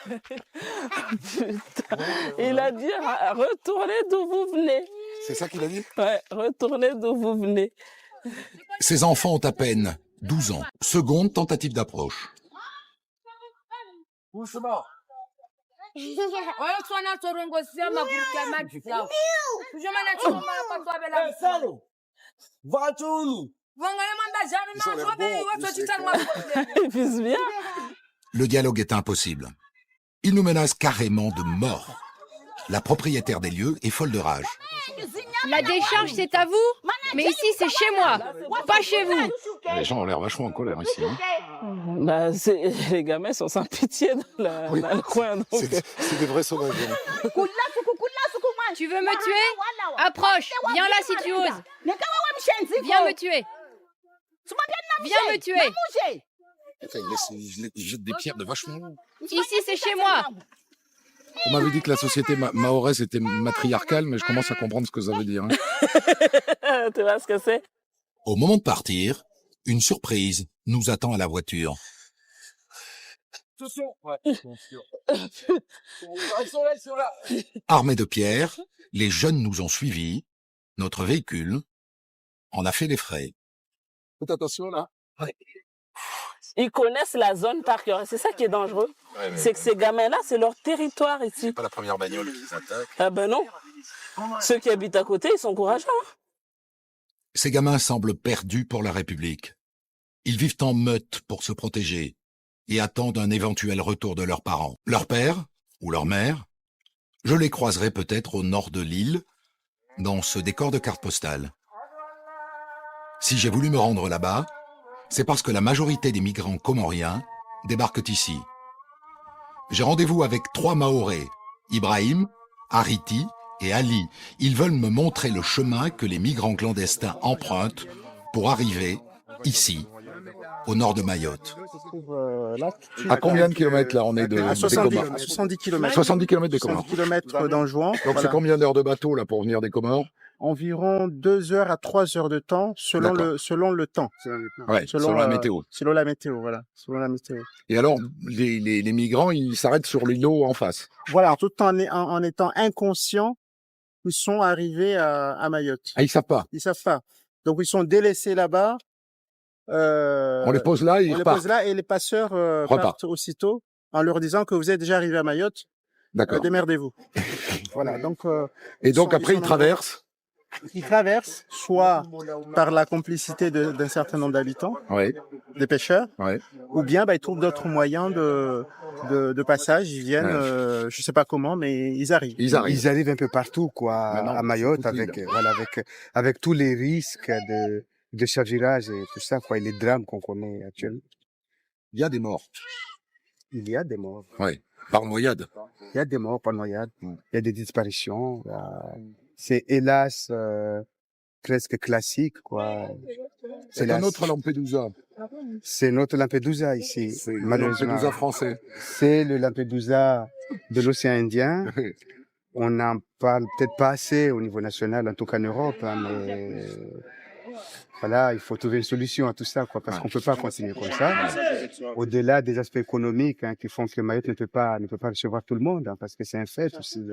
Putain. Il a dit retournez d'où vous venez. C'est ça qu'il a dit? Ouais, retournez d'où vous venez. Ces enfants ont à peine 12 ans. Seconde tentative d'approche. Le dialogue est impossible. Il nous menace carrément de mort. La propriétaire des lieux est folle de rage. La décharge, c'est à vous, mais ici, c'est chez moi, pas chez vous. Les gens ont l'air vachement en colère ici. Bah, les gamins sont sans pitié dans le coin. C'est des vrais sauvages. Tu veux me tuer? Approche, viens là si tu oses. Viens me tuer. Viens me tuer. Ils jettent des pierres de vachement loin. Ici, c'est chez moi. On m'avait dit que la société mahoraise était matriarcale, mais je commence à comprendre ce que ça veut dire. Tu vois ce que c'est? Au moment de partir, une surprise nous attend à la voiture. Armés de pierres, les jeunes nous ont suivis. Notre véhicule en a fait les frais. Faites attention là. Ouais. Ils connaissent la zone par cœur. C'est ça qui est dangereux. Ouais, c'est que ces gamins-là, c'est leur territoire ici. C'est pas la première bagnole qui s'attaque. Ah ben non. Ceux qui habitent à côté, ils sont courageux. Ces gamins semblent perdus pour la République. Ils vivent en meute pour se protéger et attendent un éventuel retour de leurs parents. Leur père ou leur mère, je les croiserai peut-être au nord de l'île, dans ce décor de carte postale. Si j'ai voulu me rendre là-bas, c'est parce que la majorité des migrants comoriens débarquent ici. J'ai rendez-vous avec 3 Mahorais, Ibrahim, Ariti et Ali. Ils veulent me montrer le chemin que les migrants clandestins empruntent pour arriver ici, au nord de Mayotte. À combien de kilomètres là on est de 70 km. 70 km des Comores. 70 km d'Anjouan. Donc voilà. C'est combien d'heures de bateau là pour venir des Comores? Environ 2 heures à 3 heures de temps selon le temps. Ouais, selon la météo. Selon la météo, voilà. Selon la météo. Et alors, les migrants, ils s'arrêtent sur l'îlot en face. Voilà, tout en étant inconscients, ils sont arrivés à Mayotte. Ah, ils savent pas. Ils savent pas. Donc ils sont délaissés là-bas. On les pose là et ils repartent. On les pose là et les passeurs partent aussitôt en leur disant que vous êtes déjà arrivés à Mayotte. D'accord. Démerdez-vous. Voilà. Donc. Et donc après ils traversent. Ils traversent soit par la complicité d'un certain nombre d'habitants, des pêcheurs, ou bien ils trouvent d'autres moyens de passage. Ils viennent, je sais pas comment, mais ils arrivent. Ils arrivent un peu partout, quoi, à Mayotte, avec tous les risques de chavirage et tout ça, quoi, et les drames qu'on connaît actuellement. Il y a des morts. Il y a des morts. Oui, par noyade. Il y a des morts par noyade. Il y a des disparitions. C'est hélas presque classique, quoi. C'est un autre Lampedusa. C'est notre Lampedusa ici. C'est le Lampedusa français. C'est le Lampedusa de l'océan Indien. On n'en parle peut-être pas assez au niveau national, en tout cas en Europe, mais voilà, il faut trouver une solution à tout ça, quoi, parce qu'on peut pas continuer comme ça. Au-delà des aspects économiques qui font que Mayotte ne peut pas recevoir tout le monde, parce que c'est un fait aussi.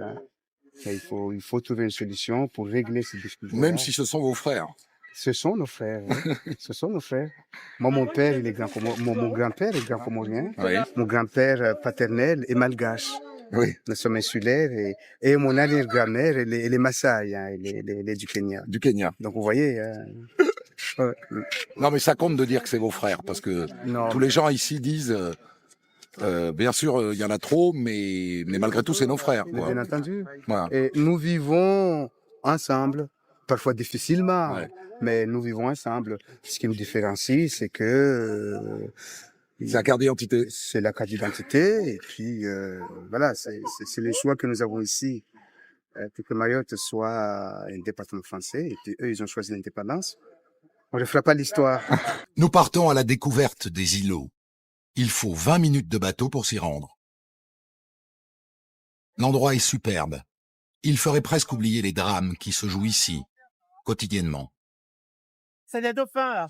Il faut trouver une solution pour régler ces difficultés. Même si ce sont vos frères. Ce sont nos frères. Ce sont nos frères. Moi, mon père, il est grand mon grand-père est grand comorien. Mon grand-père paternel est malgache. Nous sommes insulaires et mon arrière-grand-mère, elle est Maasai, elle est du Kenya. Du Kenya. Donc, vous voyez. Non, mais ça compte de dire que c'est vos frères, parce que tous les gens ici disent. Bien sûr, il y en a trop, mais malgré tout, c'est nos frères. Quoi. Bien entendu. Voilà. Et nous vivons ensemble, parfois difficilement, mais nous vivons ensemble. Ce qui nous différencie, c'est que c'est la carte d'identité. C'est la carte d'identité, et puis voilà, c'est les choix que nous avons ici, pour que Mayotte soit un département français, et puis eux, ils ont choisi l'indépendance. On ne fera pas l'histoire. Nous partons à la découverte des îlots. Il faut 20 minutes de bateau pour s'y rendre. L'endroit est superbe. Il ferait presque oublier les drames qui se jouent ici, quotidiennement. C'est des dauphins, là.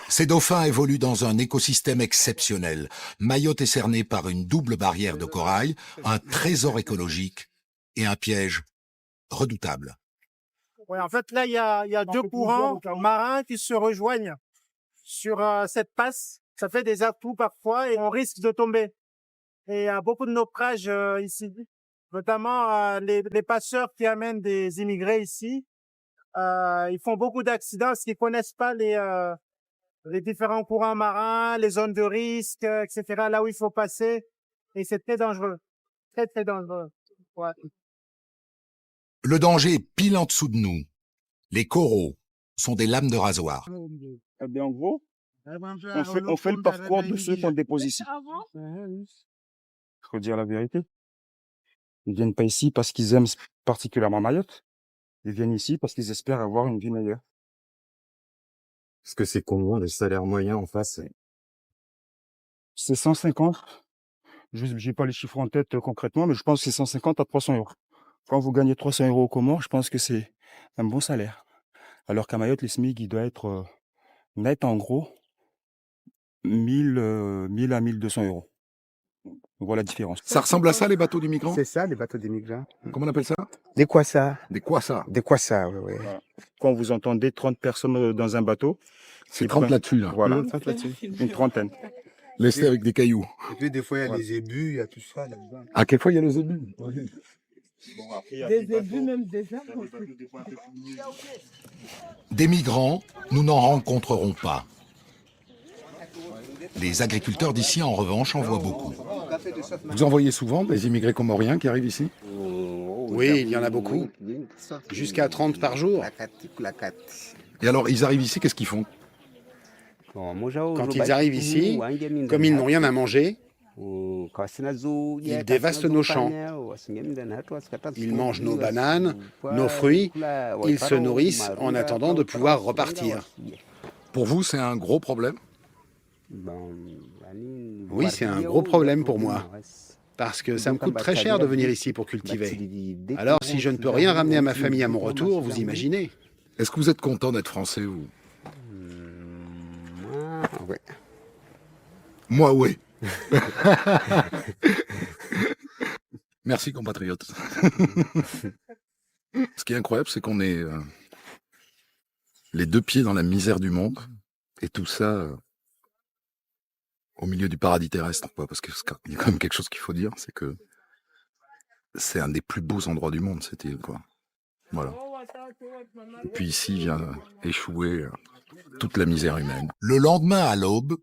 Ces dauphins évoluent dans un écosystème exceptionnel. Mayotte est cernée par une double barrière de corail, un trésor écologique et un piège redoutable. Ouais, en fait, là, il y a deux courants marins qui se rejoignent sur cette passe. Ça fait des atouts parfois et on risque de tomber. Et il y a beaucoup de naufrages ici, notamment les passeurs qui amènent des immigrés ici. Ils font beaucoup d'accidents parce qu'ils connaissent pas les différents courants marins, les zones de risque, etc., là où il faut passer. Et c'est très dangereux. Très, très dangereux. Ouais. Le danger est pile en dessous de nous. Les coraux sont des lames de rasoir. Eh bien, en gros, on fait le parcours de ceux qu'on dépose ici. Il faut dire la vérité. Ils viennent pas ici parce qu'ils aiment particulièrement Mayotte. Ils viennent ici parce qu'ils espèrent avoir une vie meilleure. Est-ce que c'est combien le salaire moyen en face? C'est 150. J'ai pas les chiffres en tête concrètement, mais je pense que c'est 150 à 300 euros. Quand vous gagnez 300 euros aux Comores, je pense que c'est un bon salaire. Alors qu'à Mayotte, les SMIC, il doit être net en gros 1000 à 1200 euros. Voilà la différence. Ça ressemble à ça, les bateaux des migrants? C'est ça, les bateaux des migrants. Comment on appelle ça? Des kwassa. Des kwassa. Des kwassa, oui. Voilà. Quand vous entendez 30 personnes dans un bateau, c'est 30 là-dessus, là. Voilà, 30 là-dessus. Une trentaine. Laissés avec des cailloux. Et puis, des fois, il y a des ébus, il y a tout ça là-dedans. À quelle fois il y a les ébus? Des ébus, même des arbres. Des migrants, nous n'en rencontrerons pas. Les agriculteurs d'ici, en revanche, en voient beaucoup. Vous en voyez souvent des immigrés comoriens qui arrivent ici? Oui, il y en a beaucoup. Jusqu'à 30 par jour. Et alors, ils arrivent ici, qu'est-ce qu'ils font? Quand ils arrivent ici, comme ils n'ont rien à manger, ils dévastent nos champs. Ils mangent nos bananes, nos fruits. Ils se nourrissent en attendant de pouvoir repartir. Pour vous, c'est un gros problème? Oui, c'est un gros problème pour moi. Parce que ça me coûte très cher de venir ici pour cultiver. Alors, si je ne peux rien ramener à ma famille à mon retour, vous imaginez. Est-ce que vous êtes content d'être français ou... Oui. Moi, oui. Merci, compatriotes. Ce qui est incroyable, c'est qu'on est les deux pieds dans la misère du monde, et tout ça au milieu du paradis terrestre, quoi. Parce qu'il y a quand même quelque chose qu'il faut dire, c'est que c'est un des plus beaux endroits du monde, cette île, quoi. Voilà. Et puis ici vient échouer toute la misère humaine. Le lendemain à l'aube,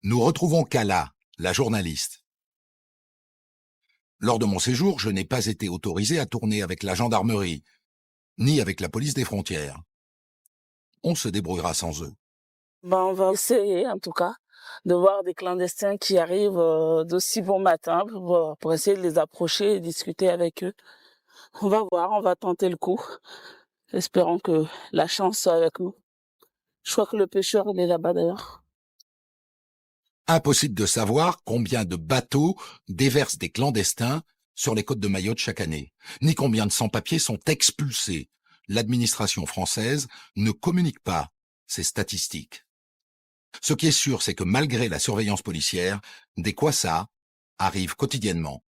nous retrouvons Kala, la journaliste. Lors de mon séjour, je n'ai pas été autorisé à tourner avec la gendarmerie, ni avec la police des frontières. On se débrouillera sans eux. On va essayer, en tout cas, de voir des clandestins qui arrivent d'aussi bon matin pour essayer de les approcher et discuter avec eux. On va voir, on va tenter le coup. Espérons que la chance soit avec nous. Je crois que le pêcheur, il est là-bas d'ailleurs. Impossible de savoir combien de bateaux déversent des clandestins sur les côtes de Mayotte chaque année, ni combien de sans-papiers sont expulsés. L'administration française ne communique pas ces statistiques. Ce qui est sûr, c'est que malgré la surveillance policière, des kwassa arrivent quotidiennement.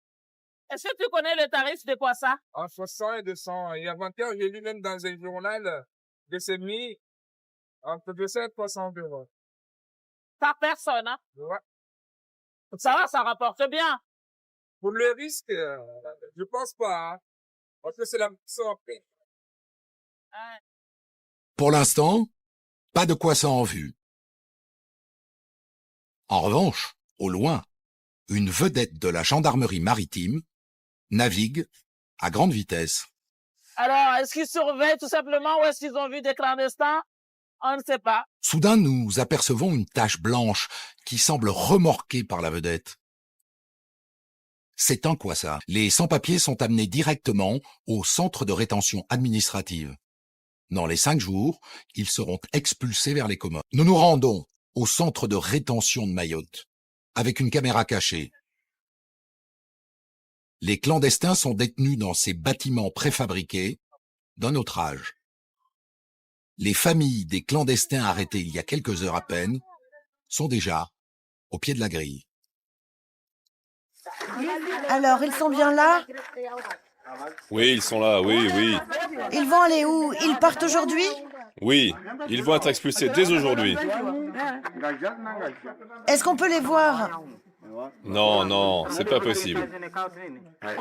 Est-ce que tu connais le tarif des kwassa? Entre 100 et 200. Et avant-hier, j'ai lu même dans un journal de ces mis entre 200 et 300 euros. Par personne, hein? Ouais. Ça va, ça rapporte bien. Pour le risque, je pense pas, hein, parce que c'est la mission après. Pour l'instant, pas de kwassa en vue. En revanche, au loin, une vedette de la gendarmerie maritime navigue à grande vitesse. Alors, est-ce qu'ils surveillent tout simplement ou est-ce qu'ils ont vu des clandestins? On ne sait pas. Soudain, nous apercevons une tache blanche qui semble remorquée par la vedette. C'est un kwassa. Les sans-papiers sont amenés directement au centre de rétention administrative. Dans les 5 jours, ils seront expulsés vers les Comores. Nous nous rendons au centre de rétention de Mayotte, avec une caméra cachée. Les clandestins sont détenus dans ces bâtiments préfabriqués d'un autre âge. Les familles des clandestins arrêtés il y a quelques heures à peine sont déjà au pied de la grille. Alors, ils sont bien là? Oui, ils sont là, oui, oui. Ils vont aller où? Ils partent aujourd'hui? Oui, ils vont être expulsés dès aujourd'hui. Est-ce qu'on peut les voir? Non, non, c'est pas possible. On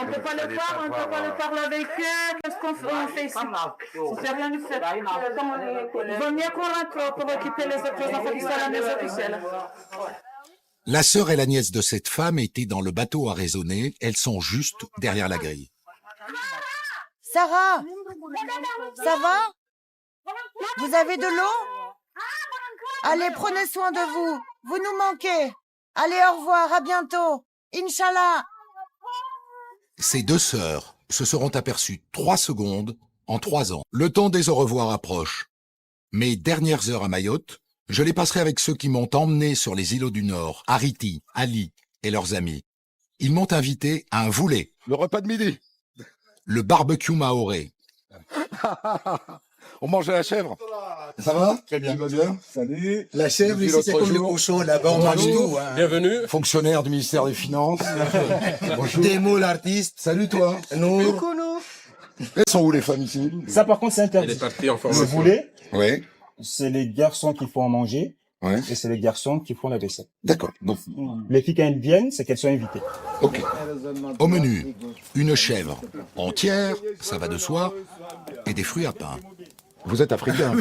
ne peut pas les voir, on ne peut pas les parler avec eux. Qu'est-ce qu'on fait ici? On ne fait rien du fait. Il vaut mieux qu'on rentre pour occuper les autres enfants qui sont à la maison tout seuls. La sœur et la nièce de cette femme étaient dans le bateau à raisonner. Elles sont juste derrière la grille. Sarah, ça va? Vous avez de l'eau? Allez, prenez soin de vous. Vous nous manquez. Allez, au revoir, à bientôt. Inch'Allah. Ces deux sœurs se seront aperçues 3 secondes en 3 ans. Le temps des au revoir approche. Mes dernières heures à Mayotte, je les passerai avec ceux qui m'ont emmené sur les îlots du Nord, Ariti, Ali et leurs amis. Ils m'ont invité à un voulet. Le repas de midi. Le barbecue maoré. On mange la chèvre. Ça va? Très bien. Tu vas bien? Salut. La chèvre, ici, c'est comme le cochon. Là-bas, on mange tout. Hein. Bienvenue. Fonctionnaire du ministère des Finances. Bonjour. Démo, l'artiste. Salut, toi. Nour. Elles sont où les femmes ici? Ça, par contre, c'est interdit. Elle est partie en Le formation. boulet, Oui. c'est les garçons qui font à manger. Ouais. Et c'est les garçons qui font la vaisselle. D'accord. Donc, les filles, quand elles viennent, c'est qu'elles sont invitées. Ok. Au menu, une chèvre entière, ça va de soi, et des fruits à pain. Vous êtes africain?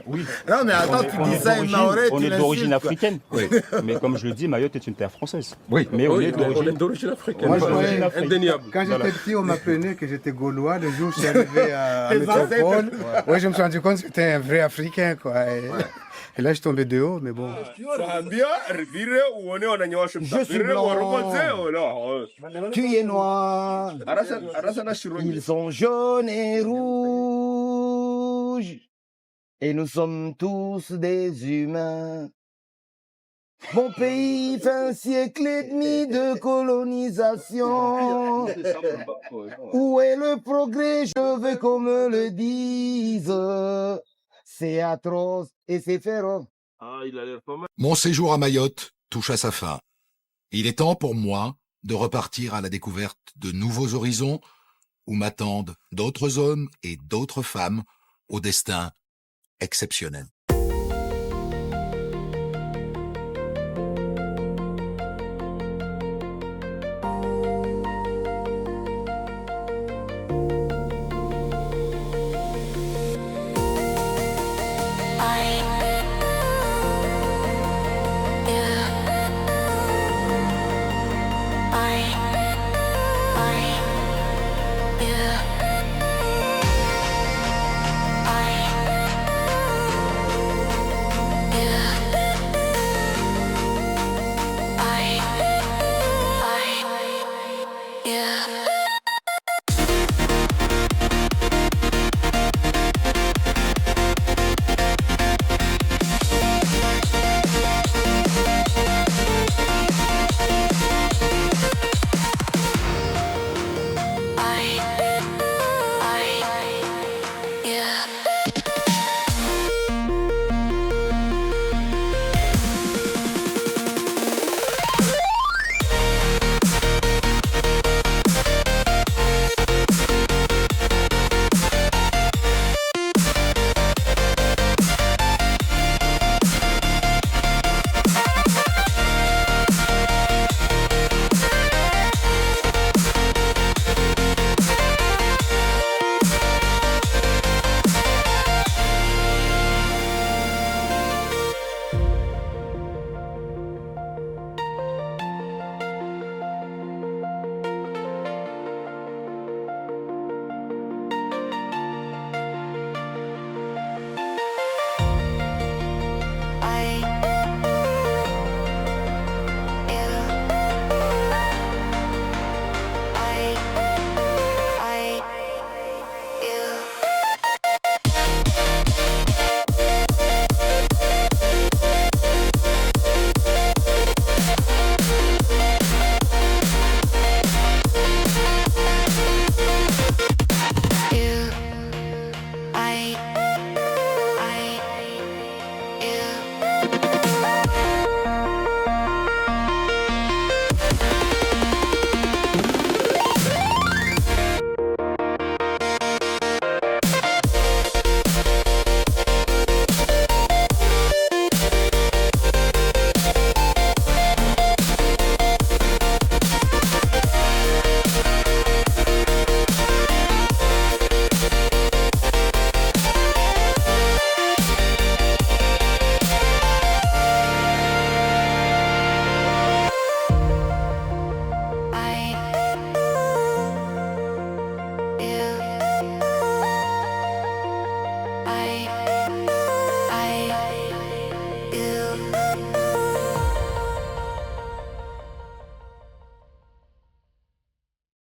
Oui. Non, mais attends, tu dis ça, Maoré, on tu est d'origine l'insultes, quoi. africaine. Oui. Mais comme je le dis, Mayotte est une terre française. Oui. Mais on est d'origine africaine. Moi, Indéniable. Quand j'étais petit, on m'apprenait que j'étais gaulois. Le jour où je suis arrivé à Métropole, ouais, je me suis rendu compte que j'étais un vrai Africain, quoi. Et là, je suis tombé de haut, mais bon. Je suis blanc. Tu es noir. Ils sont jaunes et rouges. Et nous sommes tous des humains. Mon pays fait un siècle et demi de colonisation. Où est le progrès? Je veux qu'on me le dise. C'est atroce et c'est féroce. Mon séjour à Mayotte touche à sa fin. Il est temps pour moi de repartir à la découverte de nouveaux horizons où m'attendent d'autres hommes et d'autres femmes au destin exceptionnel. Yeah.